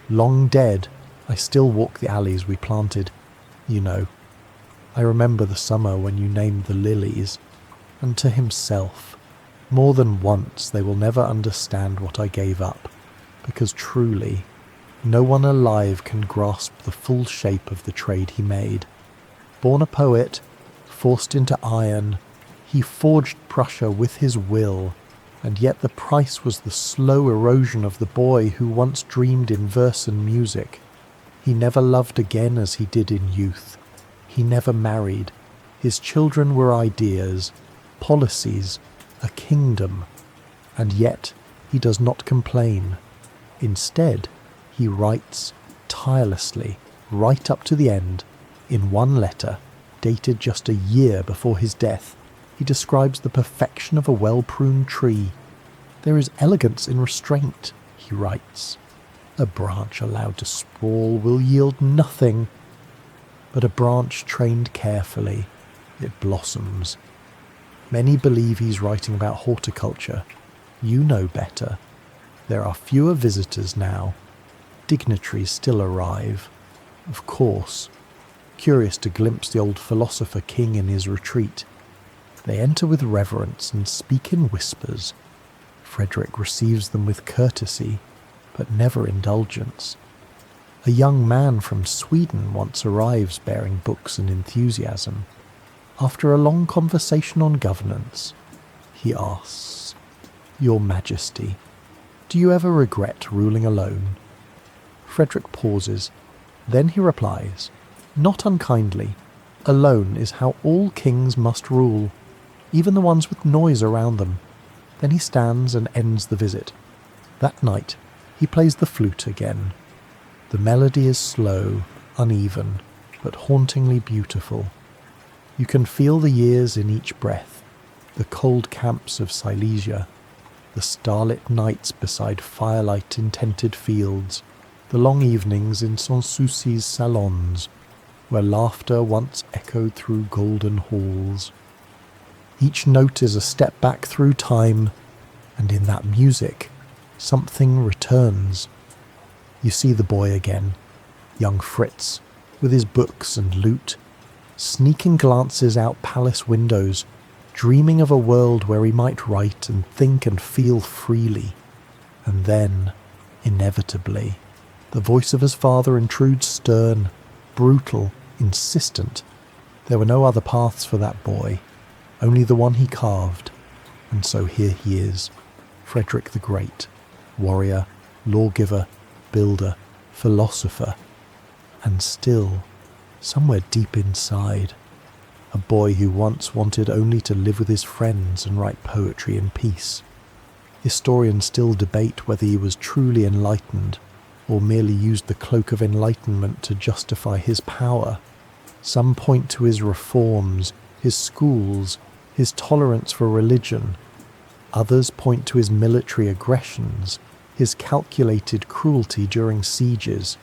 long dead, I still walk the alleys we planted. You know, I remember the summer when you named the lilies. And to himself, more than once they will never understand what I gave up, because truly, no one alive can grasp the full shape of the trade he made. Born a poet, forced into iron, he forged Prussia with his will, and yet the price was the slow erosion of the boy who once dreamed in verse and music. He never loved again as he did in youth. He never married. His children were ideas, policies, a kingdom, and yet he does not complain. Instead, he writes tirelessly, right up to the end. In one letter, dated just a year before his death, he describes the perfection of a well-pruned tree. There is elegance in restraint, he writes. A branch allowed to sprawl will yield nothing, but a branch trained carefully, it blossoms. Many believe he's writing about horticulture. You know better. There are fewer visitors now. Dignitaries still arrive, of course, curious to glimpse the old Philosopher King in his retreat. They enter with reverence and speak in whispers. Frederick receives them with courtesy, but never indulgence. A young man from Sweden once arrives bearing books and enthusiasm. After a long conversation on governance, he asks, "Your Majesty, do you ever regret ruling alone?" Frederick pauses. Then he replies, not unkindly, "Alone is how all kings must rule, even the ones with noise around them." Then he stands and ends the visit, That night, he plays the flute again. The melody is slow, uneven, but hauntingly beautiful. You can feel the years in each breath, the cold camps of Silesia, the starlit nights beside firelight in tented fields, the long evenings in Sanssouci's salons, where laughter once echoed through golden halls. Each note is a step back through time, and in that music, something returns. You see the boy again, young Fritz, with his books and lute, sneaking glances out palace windows, dreaming of a world where he might write and think and feel freely. And then, inevitably, the voice of his father intrudes, stern, brutal, insistent. There were no other paths for that boy, only the one he carved. And so here he is, Frederick the Great, warrior, lawgiver, builder, philosopher, and still, somewhere deep inside, a boy who once wanted only to live with his friends and write poetry in peace. Historians still debate whether he was truly enlightened or merely used the cloak of enlightenment to justify his power. Some point to his reforms, his schools, his tolerance for religion. Others point to his military aggressions, his calculated cruelty during sieges.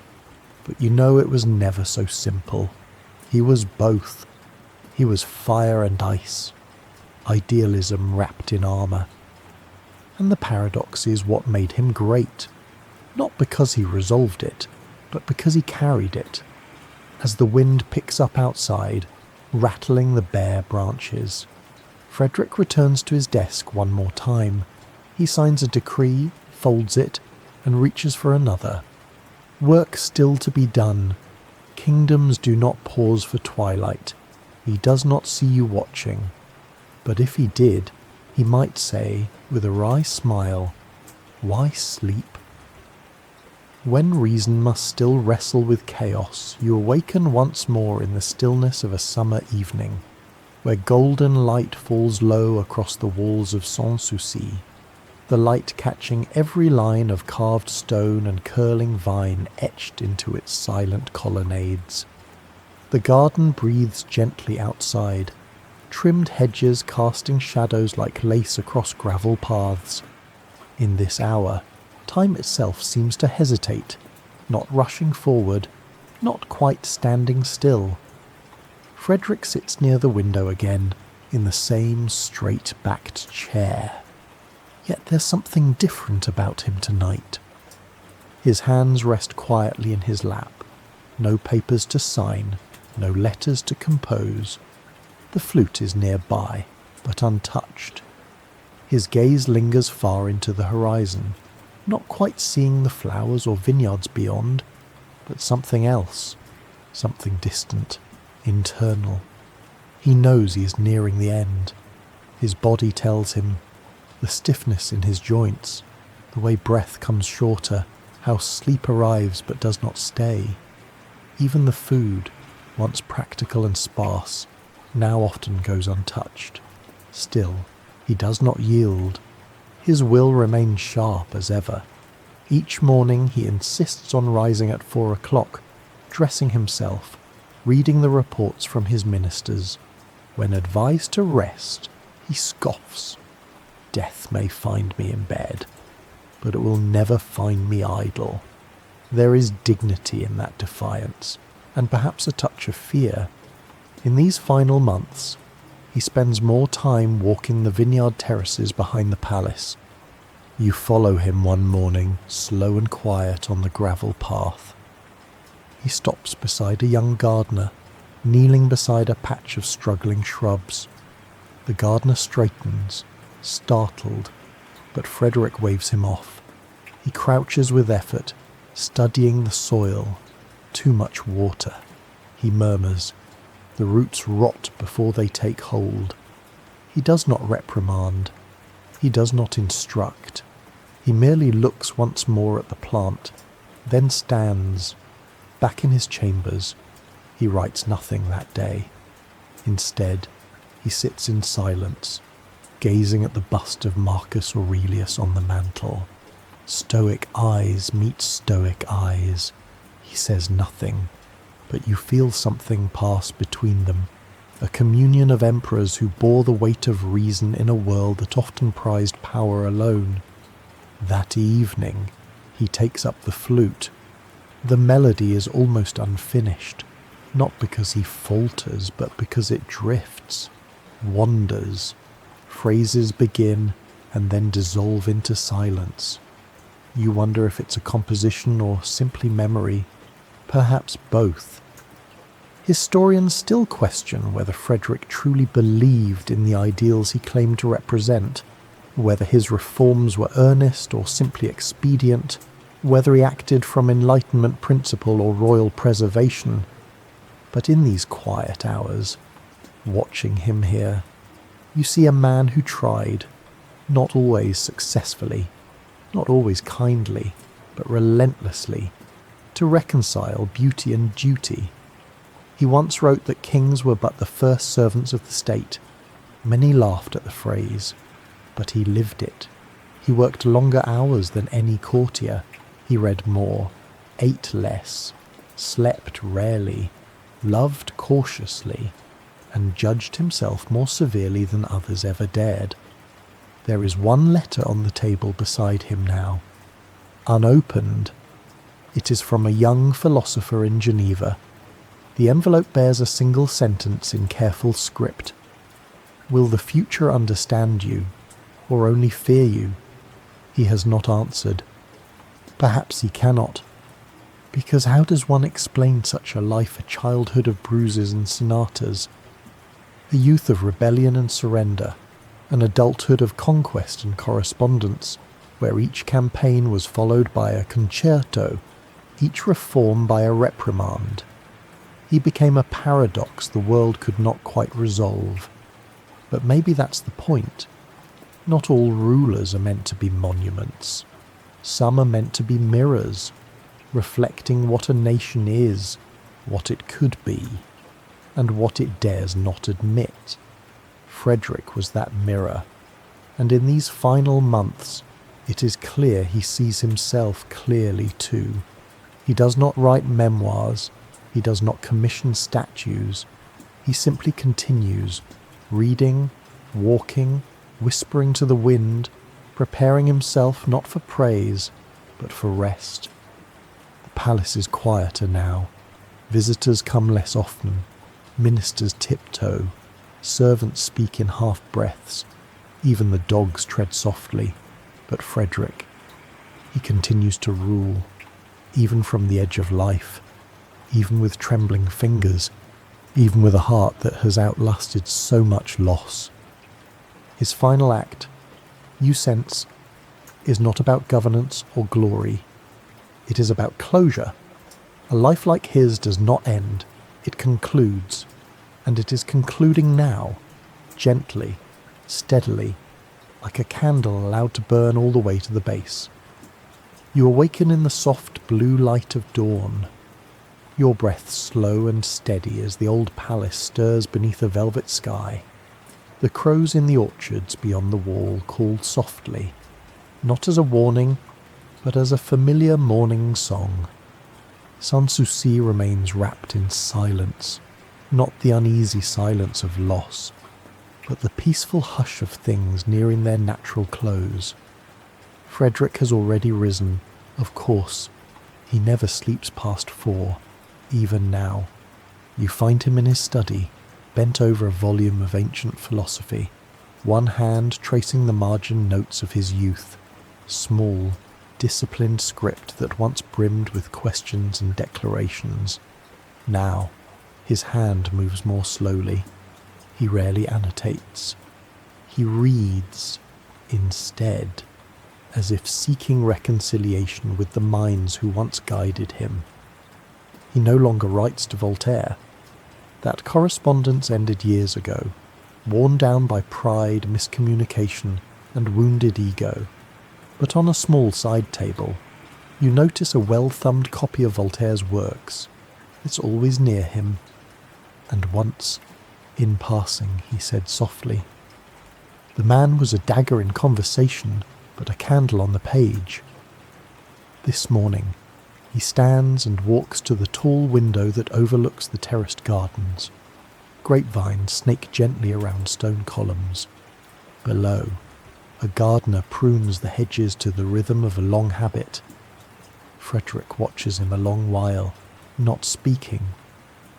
But you know it was never so simple. He was both. He was fire and ice, idealism wrapped in armour. And the paradox is what made him great, not because he resolved it, but because he carried it, as the wind picks up outside, rattling the bare branches. Frederick returns to his desk one more time. He signs a decree, folds it, and reaches for another. Work still to be done. Kingdoms do not pause for twilight. He does not see you watching. But if he did, he might say, with a wry smile, "Why sleep?" When reason must still wrestle with chaos, you awaken once more in the stillness of a summer evening, where golden light falls low across the walls of Sanssouci, the light catching every line of carved stone and curling vine etched into its silent colonnades. The garden breathes gently outside, trimmed hedges casting shadows like lace across gravel paths. In this hour, time itself seems to hesitate, not rushing forward, not quite standing still. Frederick sits near the window again, in the same straight-backed chair. Yet there's something different about him tonight. His hands rest quietly in his lap, no papers to sign, no letters to compose. The flute is nearby, but untouched. His gaze lingers far into the horizon, not quite seeing the flowers or vineyards beyond, but something else, something distant, internal. He knows he is nearing the end. His body tells him, the stiffness in his joints, the way breath comes shorter, how sleep arrives but does not stay. Even the food, once practical and sparse, now often goes untouched. Still, he does not yield. His will remains sharp as ever. Each morning he insists on rising at 4 o'clock, dressing himself, reading the reports from his ministers. When advised to rest, he scoffs. Death may find me in bed, but it will never find me idle. There is dignity in that defiance, and perhaps a touch of fear. In these final months, he spends more time walking the vineyard terraces behind the palace. You follow him one morning, slow and quiet on the gravel path. He stops beside a young gardener, kneeling beside a patch of struggling shrubs. The gardener straightens, startled, but Frederick waves him off. He crouches with effort, studying the soil. Too much water. He murmurs. The roots rot before they take hold. He does not reprimand. He does not instruct. He merely looks once more at the plant, then stands. Back in his chambers, he writes nothing that day. Instead, he sits in silence, gazing at the bust of Marcus Aurelius on the mantel. Stoic eyes meet stoic eyes. He says nothing, but you feel something pass between them, a communion of emperors who bore the weight of reason in a world that often prized power alone. That evening, he takes up the flute. The melody is almost unfinished, not because he falters, but because it drifts, wanders. Phrases begin and then dissolve into silence. You wonder if it's a composition or simply memory, perhaps both. Historians still question whether Frederick truly believed in the ideals he claimed to represent, whether his reforms were earnest or simply expedient, whether he acted from Enlightenment principle or royal preservation. But in these quiet hours, watching him here, you see a man who tried, not always successfully, not always kindly, but relentlessly, to reconcile beauty and duty. He once wrote that kings were but the first servants of the state. Many laughed at the phrase, but he lived it. He worked longer hours than any courtier. He read more, ate less, slept rarely, loved cautiously, and judged himself more severely than others ever dared. There is one letter on the table beside him now, unopened. It is from a young philosopher in Geneva. The envelope bears a single sentence in careful script. Will the future understand you, or only fear you? He has not answered. Perhaps he cannot. Because how does one explain such a life, a childhood of bruises and sonatas, a youth of rebellion and surrender, an adulthood of conquest and correspondence, where each campaign was followed by a concerto, each reform by a reprimand? He became a paradox the world could not quite resolve. But maybe that's the point. Not all rulers are meant to be monuments. Some are meant to be mirrors, reflecting what a nation is, what it could be, and what it dares not admit. Frederick was that mirror, and in these final months it is clear he sees himself clearly too. He does not write memoirs, he does not commission statues, he simply continues, reading, walking, whispering to the wind, preparing himself not for praise, but for rest. The palace is quieter now. Visitors come less often. Ministers tiptoe. Servants speak in half-breaths. Even the dogs tread softly. But Frederick, he continues to rule, even from the edge of life, even with trembling fingers, even with a heart that has outlasted so much loss. His final act, you sense, is not about governance or glory. It is about closure. A life like his does not end. It concludes. And it is concluding now, gently, steadily, like a candle allowed to burn all the way to the base. You awaken in the soft blue light of dawn. Your breath slow and steady as the old palace stirs beneath a velvet sky. The crows in the orchards beyond the wall call softly, not as a warning, but as a familiar morning song. Sanssouci remains wrapped in silence, not the uneasy silence of loss, but the peaceful hush of things nearing their natural close. Frederick has already risen, of course. He never sleeps past 4, even now. You find him in his study, bent over a volume of ancient philosophy, one hand tracing the margin notes of his youth, small, disciplined script that once brimmed with questions and declarations. Now, his hand moves more slowly. He rarely annotates. He reads, instead, as if seeking reconciliation with the minds who once guided him. He no longer writes to Voltaire. That correspondence ended years ago, worn down by pride, miscommunication, and wounded ego. But on a small side table, you notice a well-thumbed copy of Voltaire's works. It's always near him. And once, in passing, he said softly, "The man was a dagger in conversation, but a candle on the page. This morning, he stands and walks to the tall window that overlooks the terraced gardens. Grapevines snake gently around stone columns. Below, a gardener prunes the hedges to the rhythm of a long habit. Frederick watches him a long while, not speaking.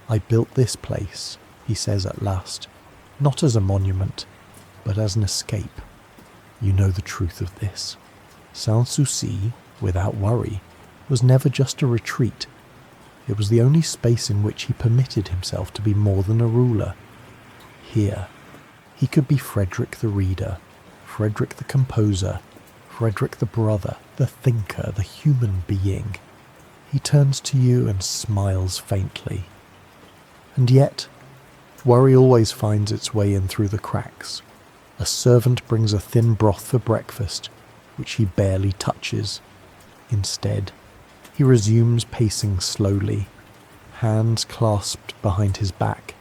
"I built this place," he says at last, "not as a monument, but as an escape. You know the truth of this. Sanssouci, without worry, was never just a retreat. It was the only space in which he permitted himself to be more than a ruler. Here, he could be Frederick the reader, Frederick the composer, Frederick the brother, the thinker, the human being." He turns to you and smiles faintly. And yet, worry always finds its way in through the cracks. A servant brings a thin broth for breakfast, which he barely touches. Instead, he resumes pacing slowly, hands clasped behind his back.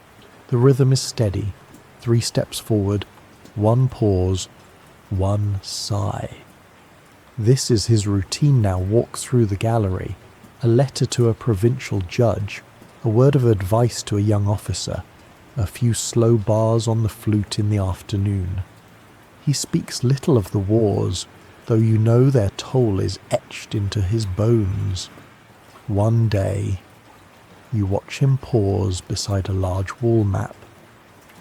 The rhythm is steady, 3 steps forward, 1 pause, 1 sigh. This is his routine now. Walk through the gallery, a letter to a provincial judge, a word of advice to a young officer, a few slow bars on the flute in the afternoon. He speaks little of the wars, though you know their toll is etched into his bones. One day, you watch him pause beside a large wall map.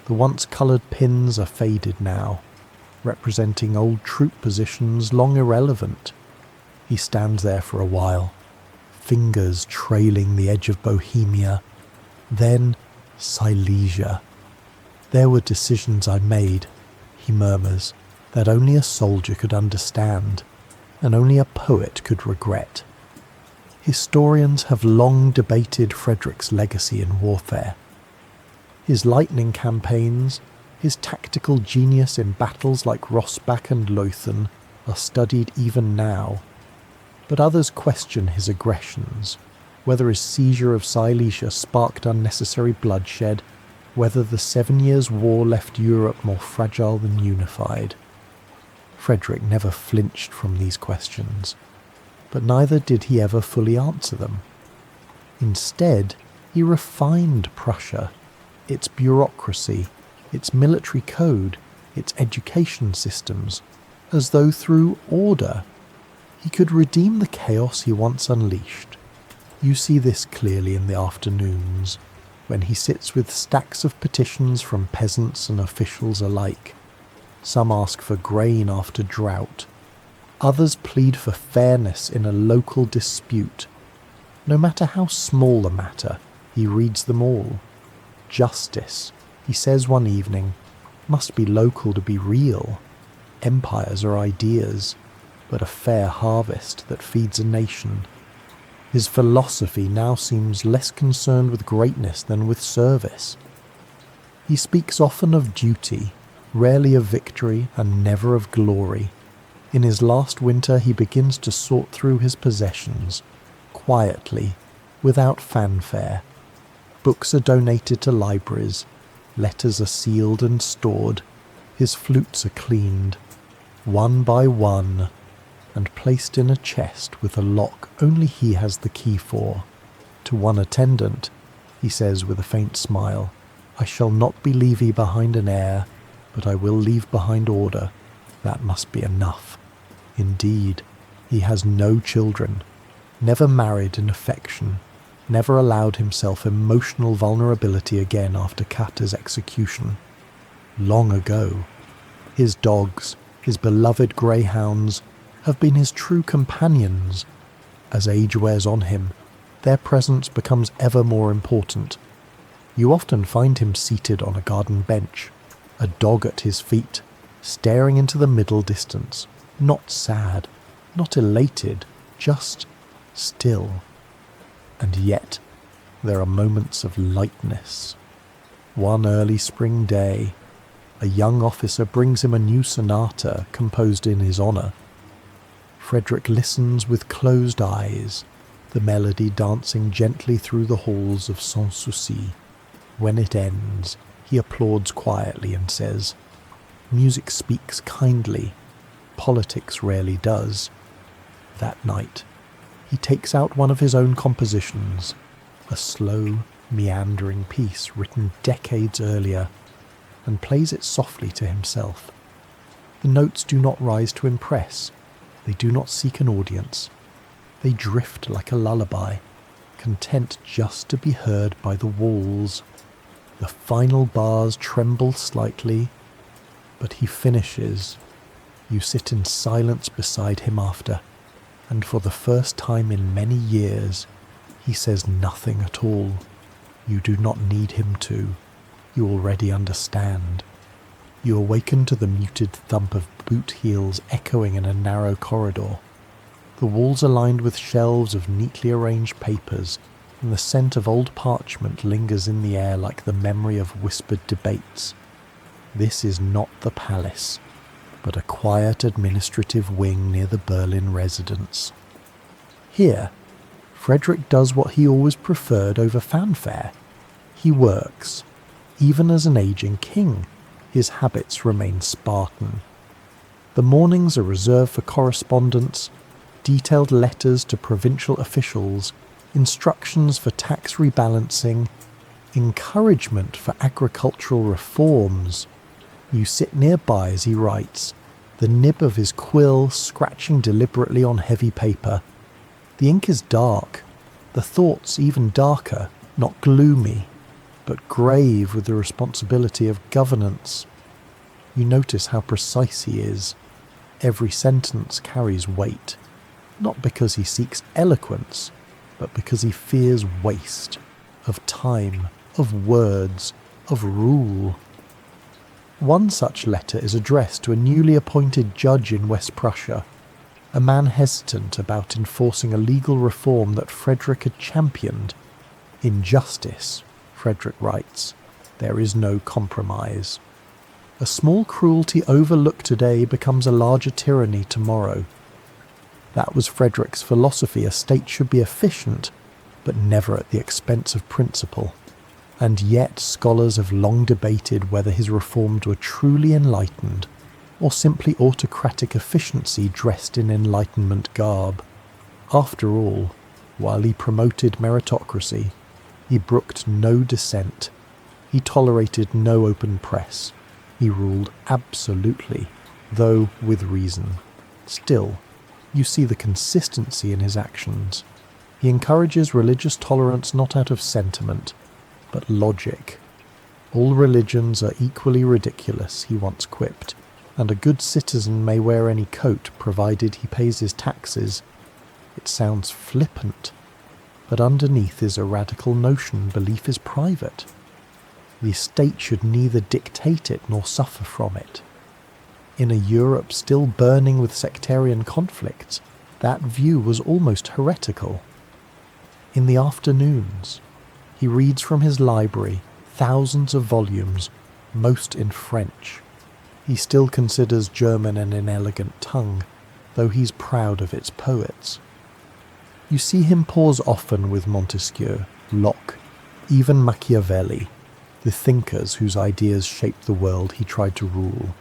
The once coloured pins are faded now, representing old troop positions long irrelevant. He stands there for a while, fingers trailing the edge of Bohemia, then Silesia. "There were decisions I made," he murmurs, "that only a soldier could understand, and only a poet could regret." Historians have long debated Frederick's legacy in warfare. His lightning campaigns, his tactical genius in battles like Rossbach and Leuthen are studied even now. But others question his aggressions, whether his seizure of Silesia sparked unnecessary bloodshed, whether the 7 Years' War left Europe more fragile than unified. Frederick never flinched from these questions, but neither did he ever fully answer them. Instead, he refined Prussia, its bureaucracy, its military code, its education systems, as though through order he could redeem the chaos he once unleashed. You see this clearly in the afternoons, when he sits with stacks of petitions from peasants and officials alike. Some ask for grain after drought. Others plead for fairness in a local dispute. No matter how small the matter, he reads them all. Justice, he says one evening, must be local to be real. Empires are ideas, but a fair harvest that feeds a nation. His philosophy now seems less concerned with greatness than with service. He speaks often of duty, rarely of victory, and never of glory. In his last winter he begins to sort through his possessions, quietly, without fanfare. Books are donated to libraries, letters are sealed and stored, his flutes are cleaned, one by one, and placed in a chest with a lock only he has the key for. To one attendant, he says with a faint smile, "I shall not be leaving behind an heir, but I will leave behind order. That must be enough." Indeed, he has no children, never married in affection, never allowed himself emotional vulnerability again after Katte's execution. Long ago, his dogs, his beloved greyhounds, have been his true companions. As age wears on him, their presence becomes ever more important. You often find him seated on a garden bench, a dog at his feet, staring into the middle distance, not sad, not elated, just still. And yet, there are moments of lightness. One early spring day, a young officer brings him a new sonata composed in his honour. Frederick listens with closed eyes, the melody dancing gently through the halls of Sanssouci. When it ends, he applauds quietly and says, "Music speaks kindly, politics rarely does." That night, He takes out one of his own compositions, a slow, meandering piece written decades earlier, and plays it softly to himself. The notes do not rise to impress. They do not seek an audience. They drift like a lullaby, content just to be heard by the walls. The final bars tremble slightly, but he finishes. You sit in silence beside him after, and for the first time in many years, he says nothing at all. You do not need him to. You already understand. You awaken to the muted thump of boot heels echoing in a narrow corridor. The walls are lined with shelves of neatly arranged papers, and the scent of old parchment lingers in the air like the memory of whispered debates. This is not the palace, but a quiet administrative wing near the Berlin residence. Here, Frederick does what he always preferred over fanfare. He works. Even as an aging king, his habits remain Spartan. The mornings are reserved for correspondence, detailed letters to provincial officials, instructions for tax rebalancing, encouragement for agricultural reforms. You sit nearby as he writes, the nib of his quill scratching deliberately on heavy paper. The ink is dark, the thoughts even darker, not gloomy, but grave with the responsibility of governance. You notice how precise he is. Every sentence carries weight, not because he seeks eloquence, but because he fears waste, of time, of words, of rule. One such letter is addressed to a newly appointed judge in West Prussia, a man hesitant about enforcing a legal reform that Frederick had championed. In justice, Frederick writes, there is no compromise. A small cruelty overlooked today becomes a larger tyranny tomorrow. That was Frederick's philosophy. A state should be efficient, but never at the expense of principle. And yet scholars have long debated whether his reforms were truly enlightened, or simply autocratic efficiency dressed in Enlightenment garb. After all, while he promoted meritocracy, he brooked no dissent. He tolerated no open press. He ruled absolutely, though with reason. Still, you see the consistency in his actions. He encourages religious tolerance not out of sentiment, but logic. All religions are equally ridiculous, he once quipped, and a good citizen may wear any coat provided he pays his taxes. It sounds flippant, but underneath is a radical notion belief is private. The state should neither dictate it nor suffer from it. In a Europe still burning with sectarian conflicts, that view was almost heretical. In the afternoons, he reads from his library thousands of volumes, most in French. He still considers German an inelegant tongue, though he's proud of its poets. You see him pause often with Montesquieu, Locke, even Machiavelli, the thinkers whose ideas shaped the world he tried to rule.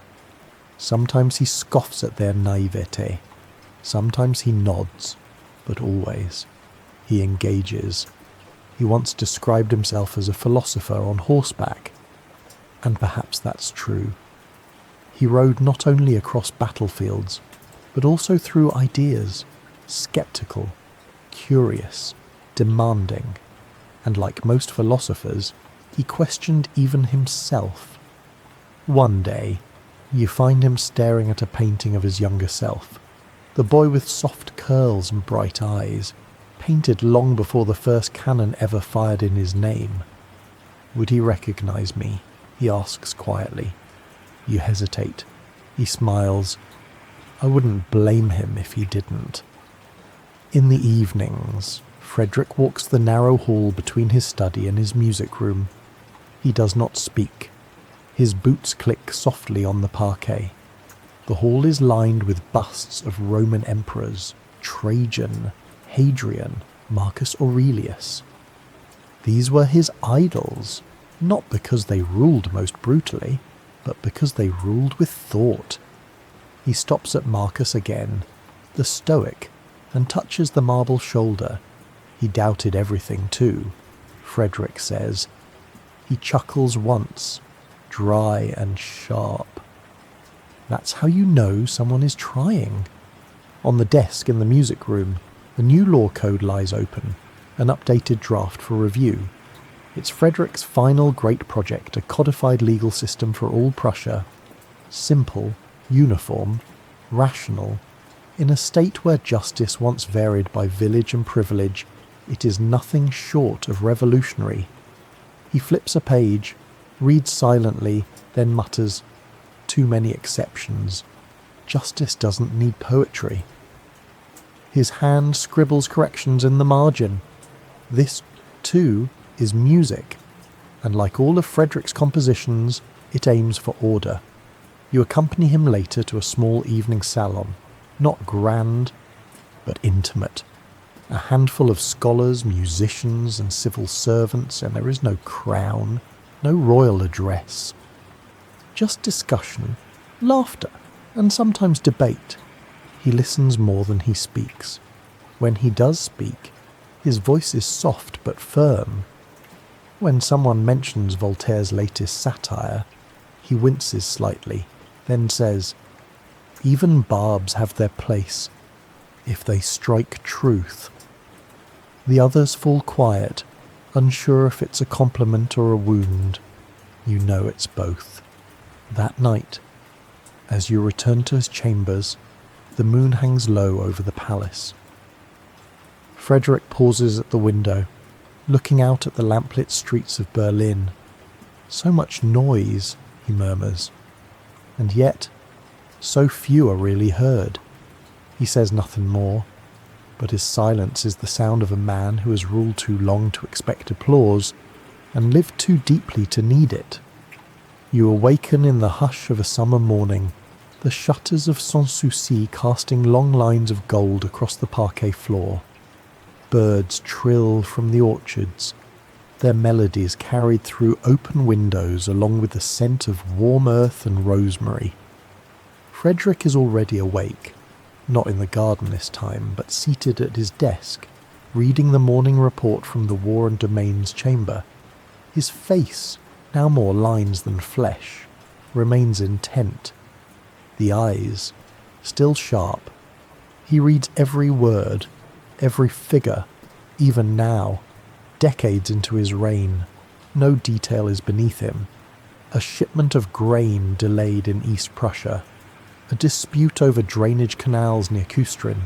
Sometimes he scoffs at their naivete. Sometimes he nods, but always he engages. He once described himself as a philosopher on horseback, and perhaps that's true. He rode not only across battlefields, but also through ideas, sceptical, curious, demanding, and like most philosophers, he questioned even himself. One day, you find him staring at a painting of his younger self, the boy with soft curls and bright eyes, painted long before the first cannon ever fired in his name. Would he recognize me? He asks quietly. You hesitate. He smiles. I wouldn't blame him if he didn't. In the evenings, Frederick walks the narrow hall between his study and his music room. He does not speak. His boots click softly on the parquet. The hall is lined with busts of Roman emperors, Trajan, Hadrian, Marcus Aurelius. These were his idols, not because they ruled most brutally, but because they ruled with thought. He stops at Marcus again, the Stoic, and touches the marble shoulder. He doubted everything too, Frederick says. He chuckles once, dry and sharp. That's how you know someone is trying. On the desk in the music room, the new law code lies open, an updated draft for review. It's Frederick's final great project, a codified legal system for all Prussia. Simple, uniform, rational. In a state where justice once varied by village and privilege, it is nothing short of revolutionary. He flips a page, reads silently, then mutters, "Too many exceptions. Justice doesn't need poetry." His hand scribbles corrections in the margin. This, too, is music, and like all of Frederick's compositions, it aims for order. You accompany him later to a small evening salon, not grand, but intimate. A handful of scholars, musicians, and civil servants, and there is no crown, no royal address. Just discussion, laughter, and sometimes debate. He listens more than he speaks. When he does speak, his voice is soft but firm. When someone mentions Voltaire's latest satire, he winces slightly, then says, "Even barbs have their place, if they strike truth." The others fall quiet, unsure if it's a compliment or a wound. You know it's both. That night, as you return to his chambers, the moon hangs low over the palace. Frederick pauses at the window, looking out at the lamplit streets of Berlin. "So much noise," he murmurs, "and yet so few are really heard." He says nothing more, but his silence is the sound of a man who has ruled too long to expect applause, and lived too deeply to need it. You awaken in the hush of a summer morning, the shutters of Sanssouci casting long lines of gold across the parquet floor. Birds trill from the orchards, their melodies carried through open windows along with the scent of warm earth and rosemary. Frederick is already awake, not in the garden this time, but seated at his desk, reading the morning report from the War and Domains chamber. His face, now more lines than flesh, remains intent. The eyes, still sharp. He reads every word, every figure, even now, decades into his reign. No detail is beneath him. A shipment of grain delayed in East Prussia, a dispute over drainage canals near Kustrin,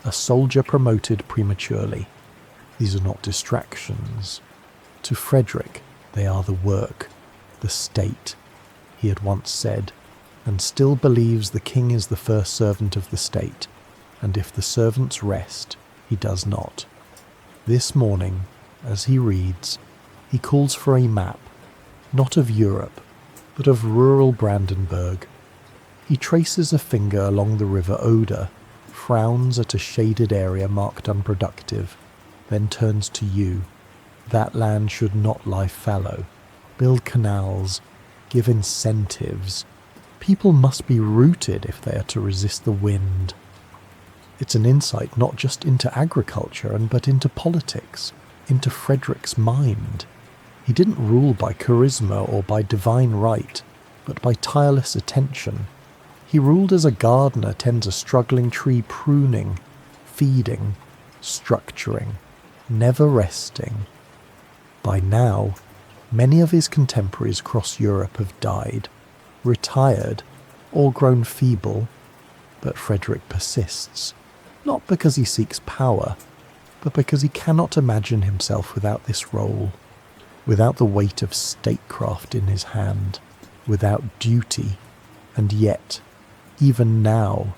a soldier promoted prematurely. These are not distractions. To Frederick, they are the work, the state, he had once said, and still believes the king is the first servant of the state, and if the servants rest, he does not. This morning, as he reads, he calls for a map, not of Europe, but of rural Brandenburg. He traces a finger along the river Oder, frowns at a shaded area marked unproductive, then turns to you. That land should not lie fallow. Build canals, give incentives. People must be rooted if they are to resist the wind. It's an insight not just into agriculture, but into politics, into Frederick's mind. He didn't rule by charisma or by divine right, but by tireless attention. He ruled as a gardener tends a struggling tree, pruning, feeding, structuring, never resting. By now, many of his contemporaries across Europe have died, retired, or grown feeble, but Frederick persists, not because he seeks power, but because he cannot imagine himself without this role, without the weight of statecraft in his hand, without duty, and yet, even now,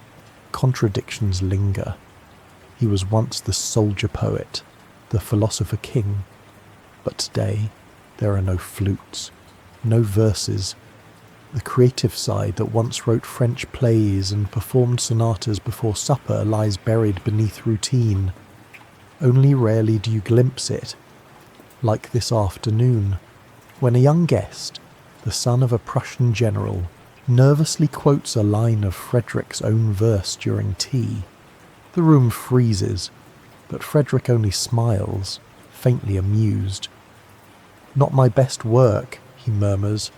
contradictions linger. He was once the soldier poet, the philosopher king, but today there are no flutes, no verses. The creative side that once wrote French plays and performed sonatas before supper lies buried beneath routine. Only rarely do you glimpse it, like this afternoon, when a young guest, the son of a Prussian general, nervously quotes a line of Frederick's own verse during tea. The room freezes, but Frederick only smiles, faintly amused. "Not my best work," he murmurs,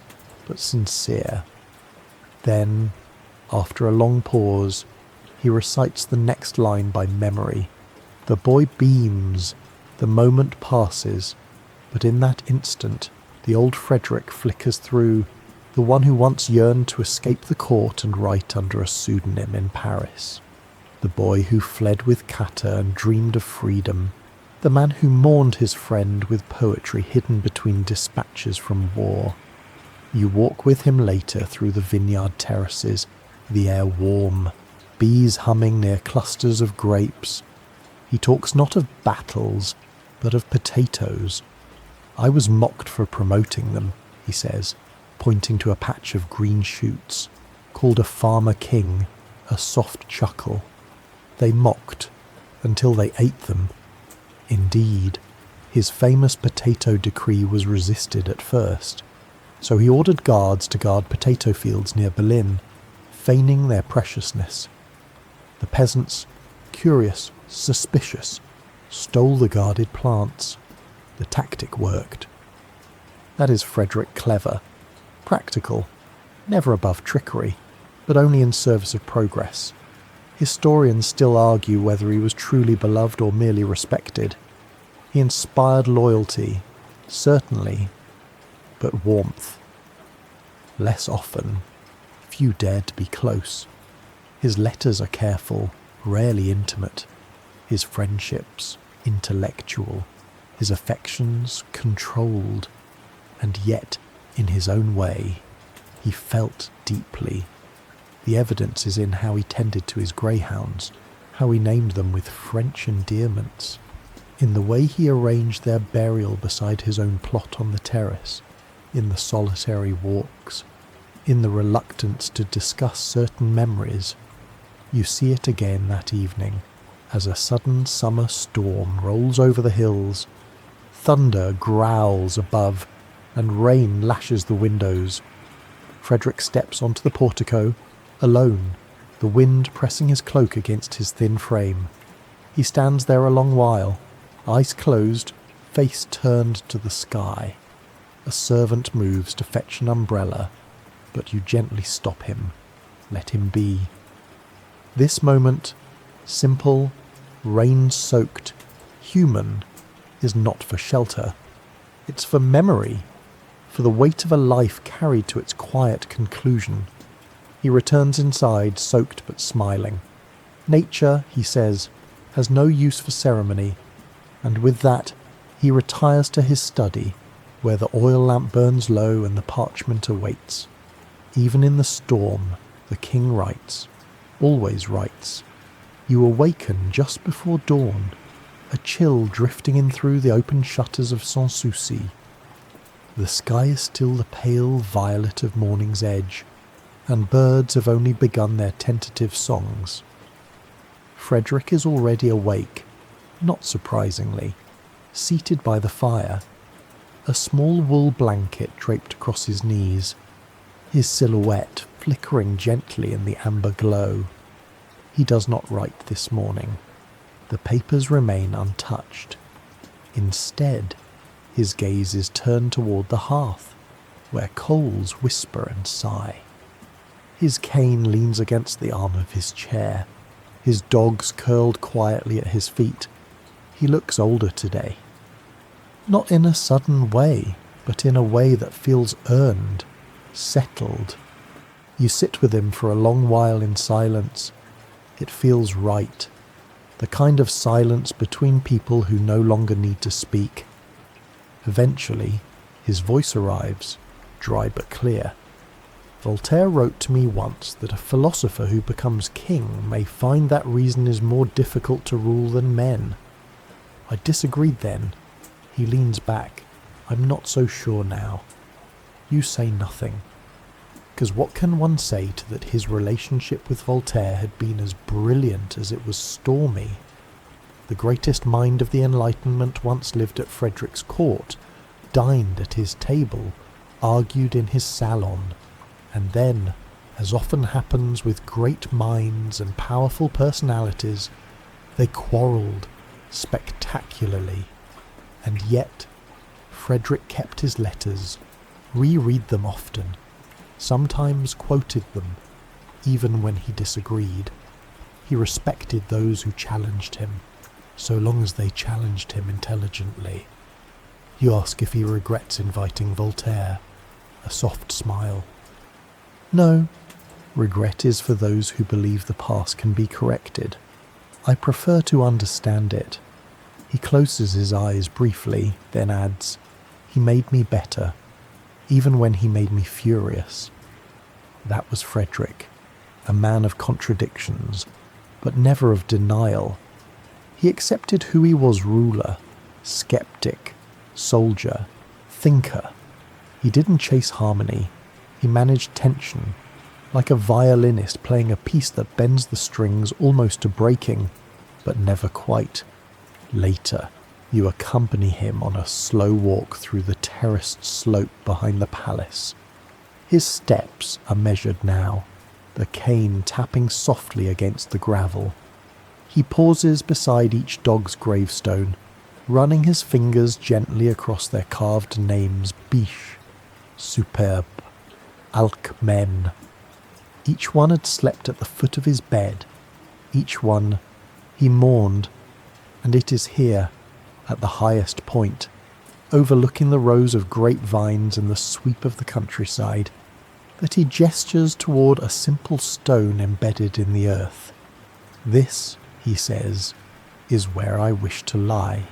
"but sincere." Then, after a long pause, he recites the next line by memory. The boy beams, the moment passes, but in that instant the old Frederick flickers through, the one who once yearned to escape the court and write under a pseudonym in Paris. The boy who fled with Katte and dreamed of freedom. The man who mourned his friend with poetry hidden between dispatches from war. You walk with him later through the vineyard terraces, the air warm, bees humming near clusters of grapes. He talks not of battles, but of potatoes. "I was mocked for promoting them," he says, pointing to a patch of green shoots, called a farmer king, a soft chuckle. They mocked, until they ate them. Indeed, his famous potato decree was resisted at first, so he ordered guards to guard potato fields near Berlin, feigning their preciousness. The peasants, curious, suspicious, stole the guarded plants. The tactic worked. That is Frederick clever, practical, never above trickery, but only in service of progress. Historians still argue whether he was truly beloved or merely respected. He inspired loyalty, certainly, but warmth. Less often, few dared to be close. His letters are careful, rarely intimate. His friendships, intellectual. His affections, controlled. And yet, in his own way, he felt deeply. The evidence is in how he tended to his greyhounds, how he named them with French endearments, in the way he arranged their burial beside his own plot on the terrace, in the solitary walks, in the reluctance to discuss certain memories. You see it again that evening, as a sudden summer storm rolls over the hills. Thunder growls above, and rain lashes the windows. Frederick steps onto the portico, alone, the wind pressing his cloak against his thin frame. He stands there a long while, eyes closed, face turned to the sky. A servant moves to fetch an umbrella, but you gently stop him. Let him be. This moment, simple, rain-soaked, human, is not for shelter. It's for memory, for the weight of a life carried to its quiet conclusion. He returns inside, soaked but smiling. Nature, he says, has no use for ceremony, and with that he retires to his study, where the oil lamp burns low and the parchment awaits. Even in the storm, the king writes, always writes. You awaken just before dawn, a chill drifting in through the open shutters of Sanssouci. The sky is still the pale violet of morning's edge, and birds have only begun their tentative songs. Frederick is already awake, not surprisingly, seated by the fire, a small wool blanket draped across his knees, his silhouette flickering gently in the amber glow. He does not write this morning. The papers remain untouched. Instead, his gaze is turned toward the hearth, where coals whisper and sigh. His cane leans against the arm of his chair, his dogs curled quietly at his feet. He looks older today. Not in a sudden way, but in a way that feels earned, settled. You sit with him for a long while in silence. It feels right. The kind of silence between people who no longer need to speak. Eventually, his voice arrives, dry but clear. Voltaire wrote to me once that a philosopher who becomes king may find that reason is more difficult to rule than men. I disagreed then. He leans back. I'm not so sure now. You say nothing. Because what can one say to that his relationship with Voltaire had been as brilliant as it was stormy? The greatest mind of the Enlightenment once lived at Frederick's court, dined at his table, argued in his salon, and then, as often happens with great minds and powerful personalities, They quarrelled spectacularly, and yet Frederick kept his letters, reread them often, sometimes quoted them, even when he disagreed. He respected those who challenged him, so long as they challenged him intelligently. You ask if he regrets inviting Voltaire. A soft smile. No, regret is for those who believe the past can be corrected. I prefer to understand it. He closes his eyes briefly, then adds, he made me better, even when he made me furious. That was Frederick, a man of contradictions, but never of denial. He accepted who he was: ruler, skeptic, soldier, thinker. He didn't chase harmony, he managed tension, like a violinist playing a piece that bends the strings almost to breaking, but never quite. Later, you accompany him on a slow walk through the terraced slope behind the palace. His steps are measured now, the cane tapping softly against the gravel. He pauses beside each dog's gravestone, running his fingers gently across their carved names: Biche, Superbe, Alcmen. Each one had slept at the foot of his bed. Each one he mourned, and it is here, at the highest point, overlooking the rows of grapevines and the sweep of the countryside, that he gestures toward a simple stone embedded in the earth. This, he says, is where I wish to lie.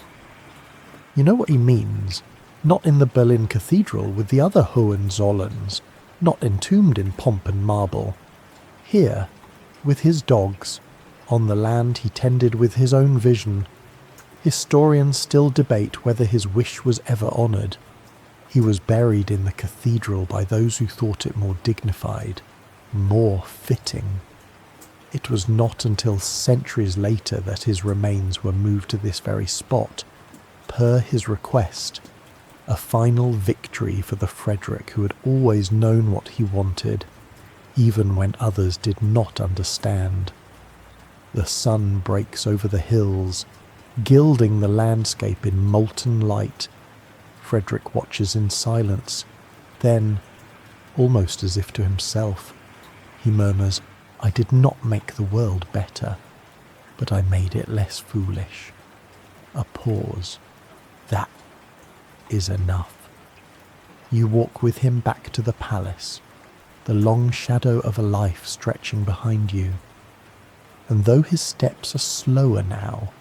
You know what he means? Not in the Berlin Cathedral with the other Hohenzollerns, not entombed in pomp and marble. Here, with his dogs, on the land he tended with his own vision. Historians still debate whether his wish was ever honoured. He was buried in the cathedral by those who thought it more dignified, more fitting. It was not until centuries later that his remains were moved to this very spot, per his request, a final victory for the Frederick who had always known what he wanted, even when others did not understand. The sun breaks over the hills, gilding the landscape in molten light. Frederick watches in silence. Then, almost as if to himself, he murmurs, I did not make the world better, but I made it less foolish. A pause. That is enough. You walk with him back to the palace, the long shadow of a life stretching behind you. And though his steps are slower now,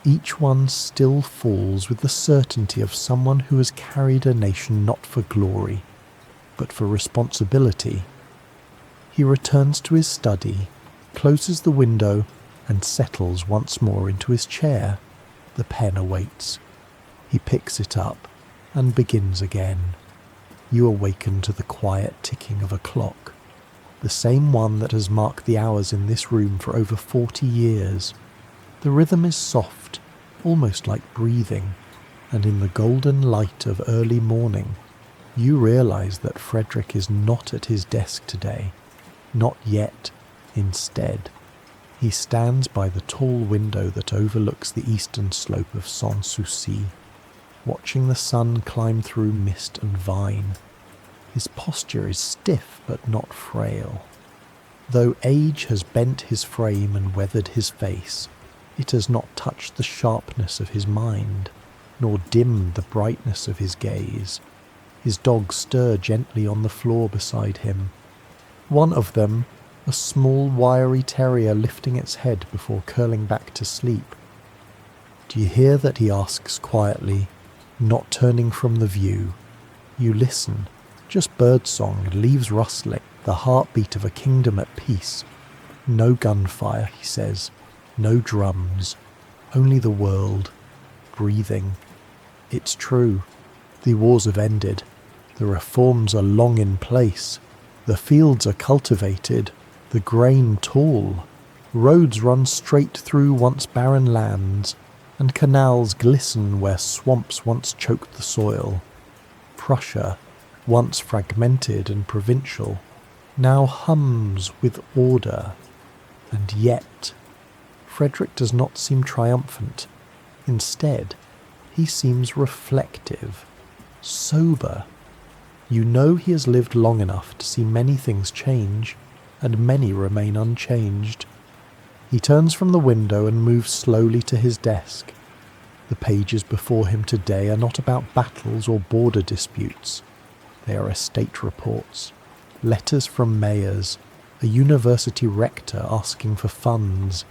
each one still falls with the certainty of someone who has carried a nation not for glory, but for responsibility. He returns to his study, closes the window, and settles once more into his chair. The pen awaits. He picks it up and begins again. You awaken to the quiet ticking of a clock, the same one that has marked the hours in this room for over 40 years. The rhythm is soft, almost like breathing, and in the golden light of early morning, you realize that Frederick is not at his desk today. Not yet. Instead, he stands by the tall window that overlooks the eastern slope of Sanssouci, watching the sun climb through mist and vine. His posture is stiff but not frail. Though age has bent his frame and weathered his face, it has not touched the sharpness of his mind, nor dimmed the brightness of his gaze. His dogs stir gently on the floor beside him. One of them, a small wiry terrier lifting its head before curling back to sleep. Do you hear that? He asks quietly, not turning from the view. You listen, just birdsong and leaves rustling, the heartbeat of a kingdom at peace. No gunfire, he says, no drums, only the world, breathing. It's true, the wars have ended, the reforms are long in place, the fields are cultivated, the grain tall, roads run straight through once barren lands, and canals glisten where swamps once choked the soil. Prussia, once fragmented and provincial, now hums with order, and yet Frederick does not seem triumphant. Instead, he seems reflective, sober. You know he has lived long enough to see many things change, and many remain unchanged. He turns from the window and moves slowly to his desk. The pages before him today are not about battles or border disputes. They are estate reports, letters from mayors, a university rector asking for funds.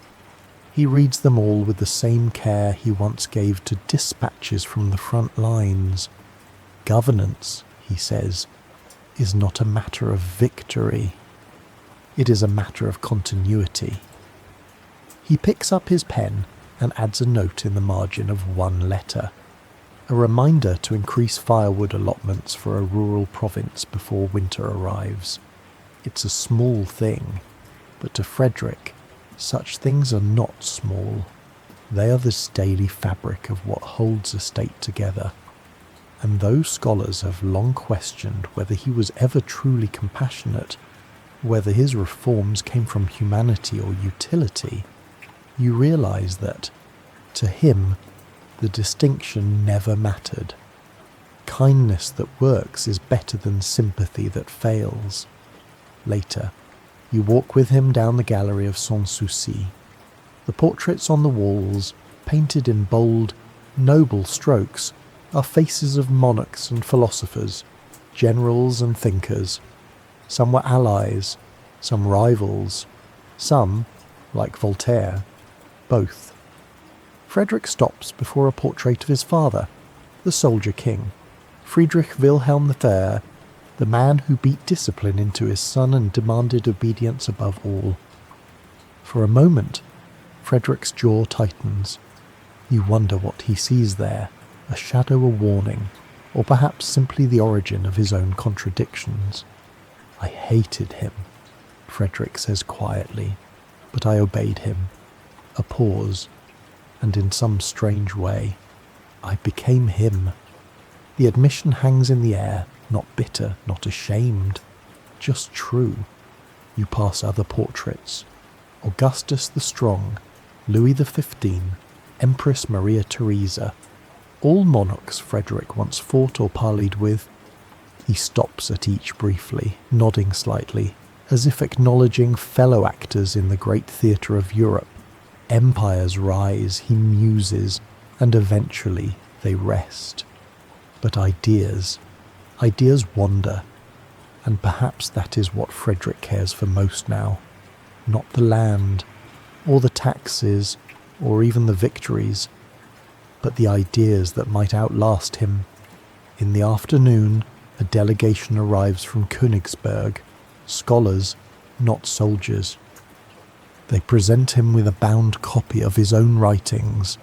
He reads them all with the same care he once gave to dispatches from the front lines. Governance, he says, is not a matter of victory. It is a matter of continuity. He picks up his pen and adds a note in the margin of one letter, a reminder to increase firewood allotments for a rural province before winter arrives. It's a small thing, but to Frederick, such things are not small. They are the daily fabric of what holds a state together. And though scholars have long questioned whether he was ever truly compassionate, whether his reforms came from humanity or utility, you realize that, to him, the distinction never mattered. Kindness that works is better than sympathy that fails. Later, you walk with him down the gallery of Sanssouci. The portraits on the walls, painted in bold, noble strokes, are faces of monarchs and philosophers, generals and thinkers. Some were allies, some rivals, some, like Voltaire, both. Frederick stops before a portrait of his father, the soldier king, Friedrich Wilhelm the Fair, the man who beat discipline into his son and demanded obedience above all. For a moment, Frederick's jaw tightens. You wonder what he sees there, a shadow, a warning, or perhaps simply the origin of his own contradictions. I hated him, Frederick says quietly, but I obeyed him. A pause, and in some strange way, I became him. The admission hangs in the air, not bitter, not ashamed, just true. You pass other portraits. Augustus the Strong, Louis XV, Empress Maria Theresa, all monarchs Frederick once fought or parleyed with. He stops at each briefly, nodding slightly, as if acknowledging fellow actors in the great theatre of Europe. Empires rise, he muses, and eventually they rest. But ideas wander, and perhaps that is what Frederick cares for most now. Not the land, or the taxes, or even the victories, but the ideas that might outlast him. In the afternoon, a delegation arrives from Königsberg, scholars, not soldiers. They present him with a bound copy of his own writings,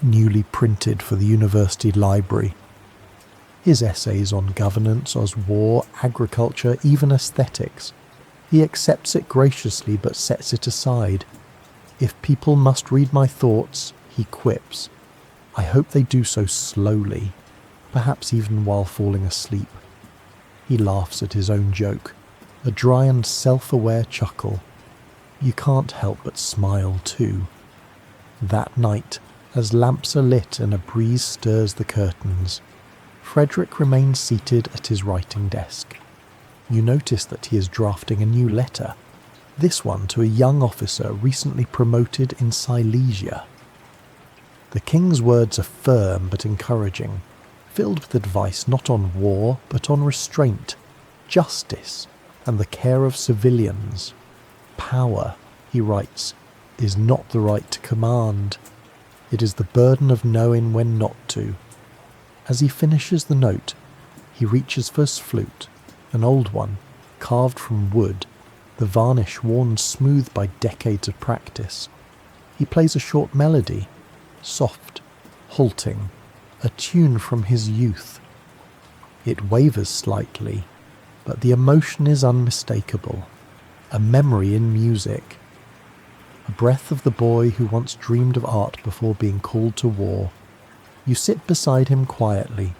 newly printed for the university library. His essays on governance, as war, agriculture, even aesthetics. He accepts it graciously but sets it aside. If people must read my thoughts, he quips, I hope they do so slowly, perhaps even while falling asleep. He laughs at his own joke, a dry and self-aware chuckle. You can't help but smile too. That night, as lamps are lit and a breeze stirs the curtains, Frederick remains seated at his writing desk. You notice that he is drafting a new letter, this one to a young officer recently promoted in Silesia. The king's words are firm but encouraging, filled with advice not on war but on restraint, justice, and the care of civilians. Power, he writes, is not the right to command. It is the burden of knowing when not to. As he finishes the note, he reaches for his flute, an old one, carved from wood, the varnish worn smooth by decades of practice. He plays a short melody, soft, halting, a tune from his youth. It wavers slightly, but the emotion is unmistakable, a memory in music, a breath of the boy who once dreamed of art before being called to war. You sit beside him quietly,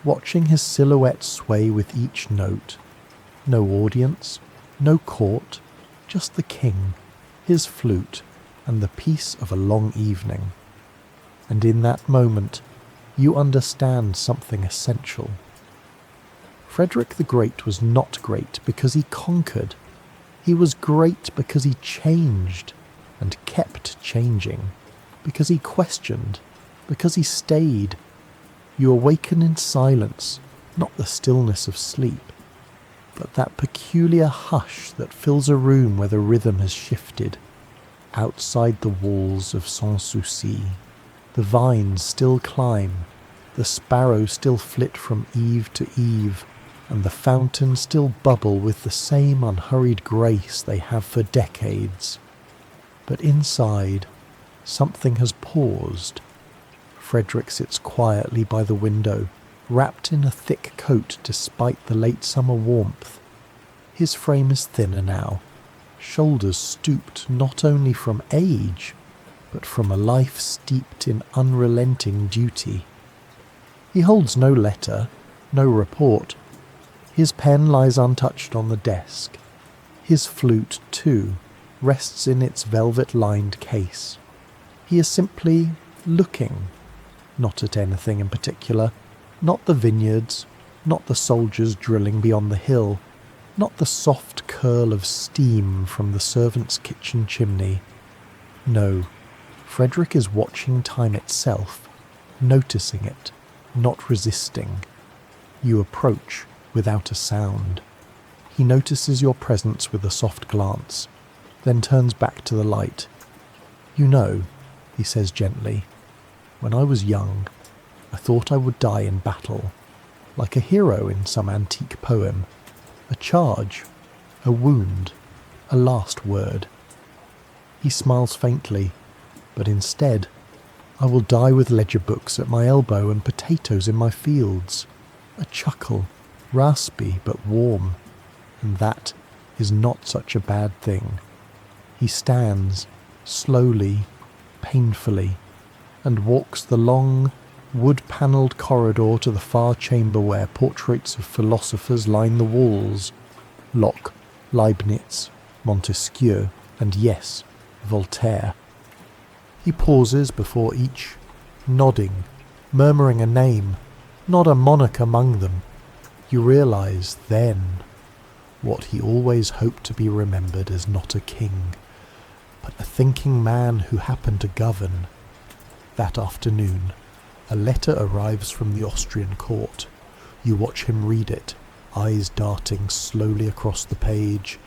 watching his silhouette sway with each note. No audience, no court, just the king, his flute, and the peace of a long evening. And in that moment, you understand something essential. Frederick the Great was not great because he conquered. He was great because he changed and kept changing, because he questioned, because he stayed. You awaken in silence, not the stillness of sleep, but that peculiar hush that fills a room where the rhythm has shifted. Outside the walls of Sanssouci, the vines still climb, the sparrows still flit from eve to eve, and the fountains still bubble with the same unhurried grace they have for decades. But inside, something has paused. Frederick sits quietly by the window, wrapped in a thick coat despite the late summer warmth. His frame is thinner now, shoulders stooped not only from age, but from a life steeped in unrelenting duty. He holds no letter, no report. His pen lies untouched on the desk. His flute, too, rests in its velvet-lined case. He is simply looking, not at anything in particular, not the vineyards, not the soldiers drilling beyond the hill, not the soft curl of steam from the servant's kitchen chimney. No, Frederick is watching time itself, noticing it, not resisting. You approach without a sound. He notices your presence with a soft glance, then turns back to the light. "You know," he says gently, "when I was young, I thought I would die in battle, like a hero in some antique poem. A charge, a wound, a last word." He smiles faintly, but instead, "I will die with ledger books at my elbow and potatoes in my fields." A chuckle, raspy but warm, and that is not such a bad thing. He stands, slowly, painfully, and walks the long, wood-panelled corridor to the far chamber where portraits of philosophers line the walls. Locke, Leibniz, Montesquieu, and yes, Voltaire. He pauses before each, nodding, murmuring a name, not a monarch among them. You realise then what he always hoped to be remembered as not a king, but a thinking man who happened to govern. That afternoon, a letter arrives from the Austrian court. You watch him read it, eyes darting slowly across the page,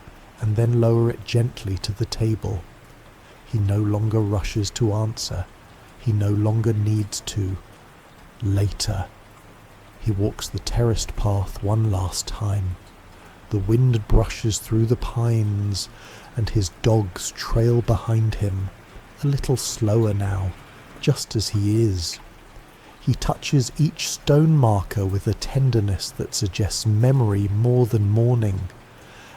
and then lower it gently to the table. He no longer rushes to answer. He no longer needs to. Later. He walks the terraced path one last time. The wind brushes through the pines, and his dogs trail behind him, a little slower now, just as he is. He touches each stone marker with a tenderness that suggests memory more than mourning,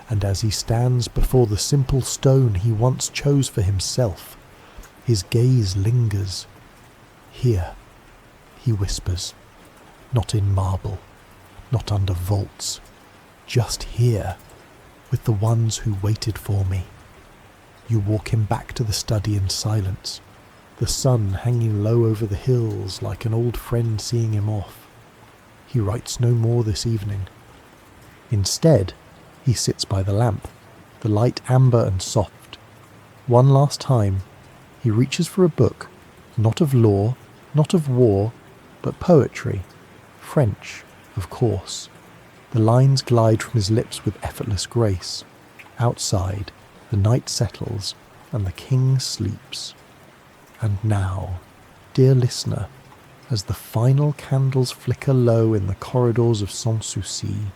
and as he stands before the simple stone he once chose for himself, his gaze lingers. "Here," he whispers, "not in marble, not under vaults, just here, with the ones who waited for me." You walk him back to the study in silence, the sun hanging low over the hills like an old friend seeing him off. He writes no more this evening. Instead, he sits by the lamp, the light amber and soft. One last time, he reaches for a book, not of law, not of war, but poetry. French, of course. The lines glide from his lips with effortless grace. Outside, the night settles, and the king sleeps. And now, dear listener, as the final candles flicker low in the corridors of Sanssouci,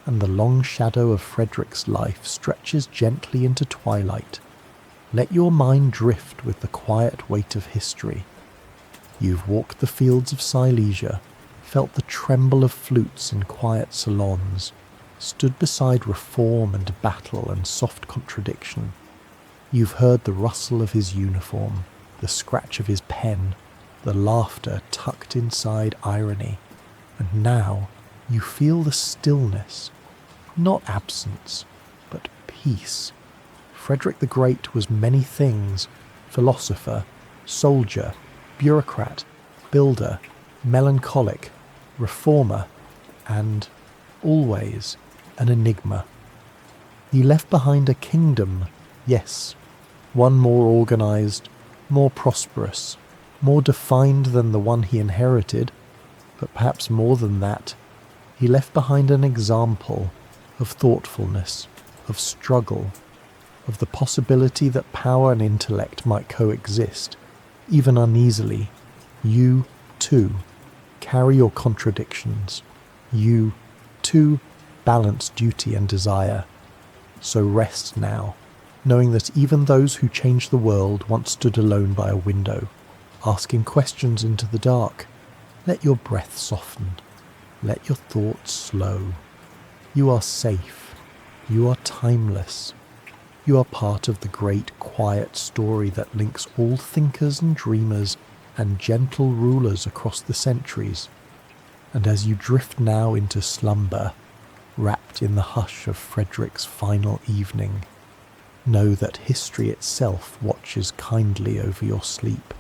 and the long shadow of Frederick's life stretches gently into twilight, let your mind drift with the quiet weight of history. You've walked the fields of Silesia, felt the tremble of flutes in quiet salons, stood beside reform and battle and soft contradiction. You've heard the rustle of his uniform, the scratch of his pen, the laughter tucked inside irony, and now you feel the stillness, not absence, but peace. Frederick the Great was many things, philosopher, soldier, bureaucrat, builder, melancholic, reformer, and, always, an enigma. He left behind a kingdom, yes, one more organised, more prosperous, more defined than the one he inherited, but perhaps more than that, he left behind an example of thoughtfulness, of struggle, of the possibility that power and intellect might coexist, even uneasily. You, too, carry your contradictions. You, too, balance duty and desire. So rest now, knowing that even those who changed the world once stood alone by a window, asking questions into the dark. Let your breath soften. Let your thoughts slow. You are safe. You are timeless. You are part of the great quiet story that links all thinkers and dreamers and gentle rulers across the centuries. And as you drift now into slumber, wrapped in the hush of Frederick's final evening, know that history itself watches kindly over your sleep.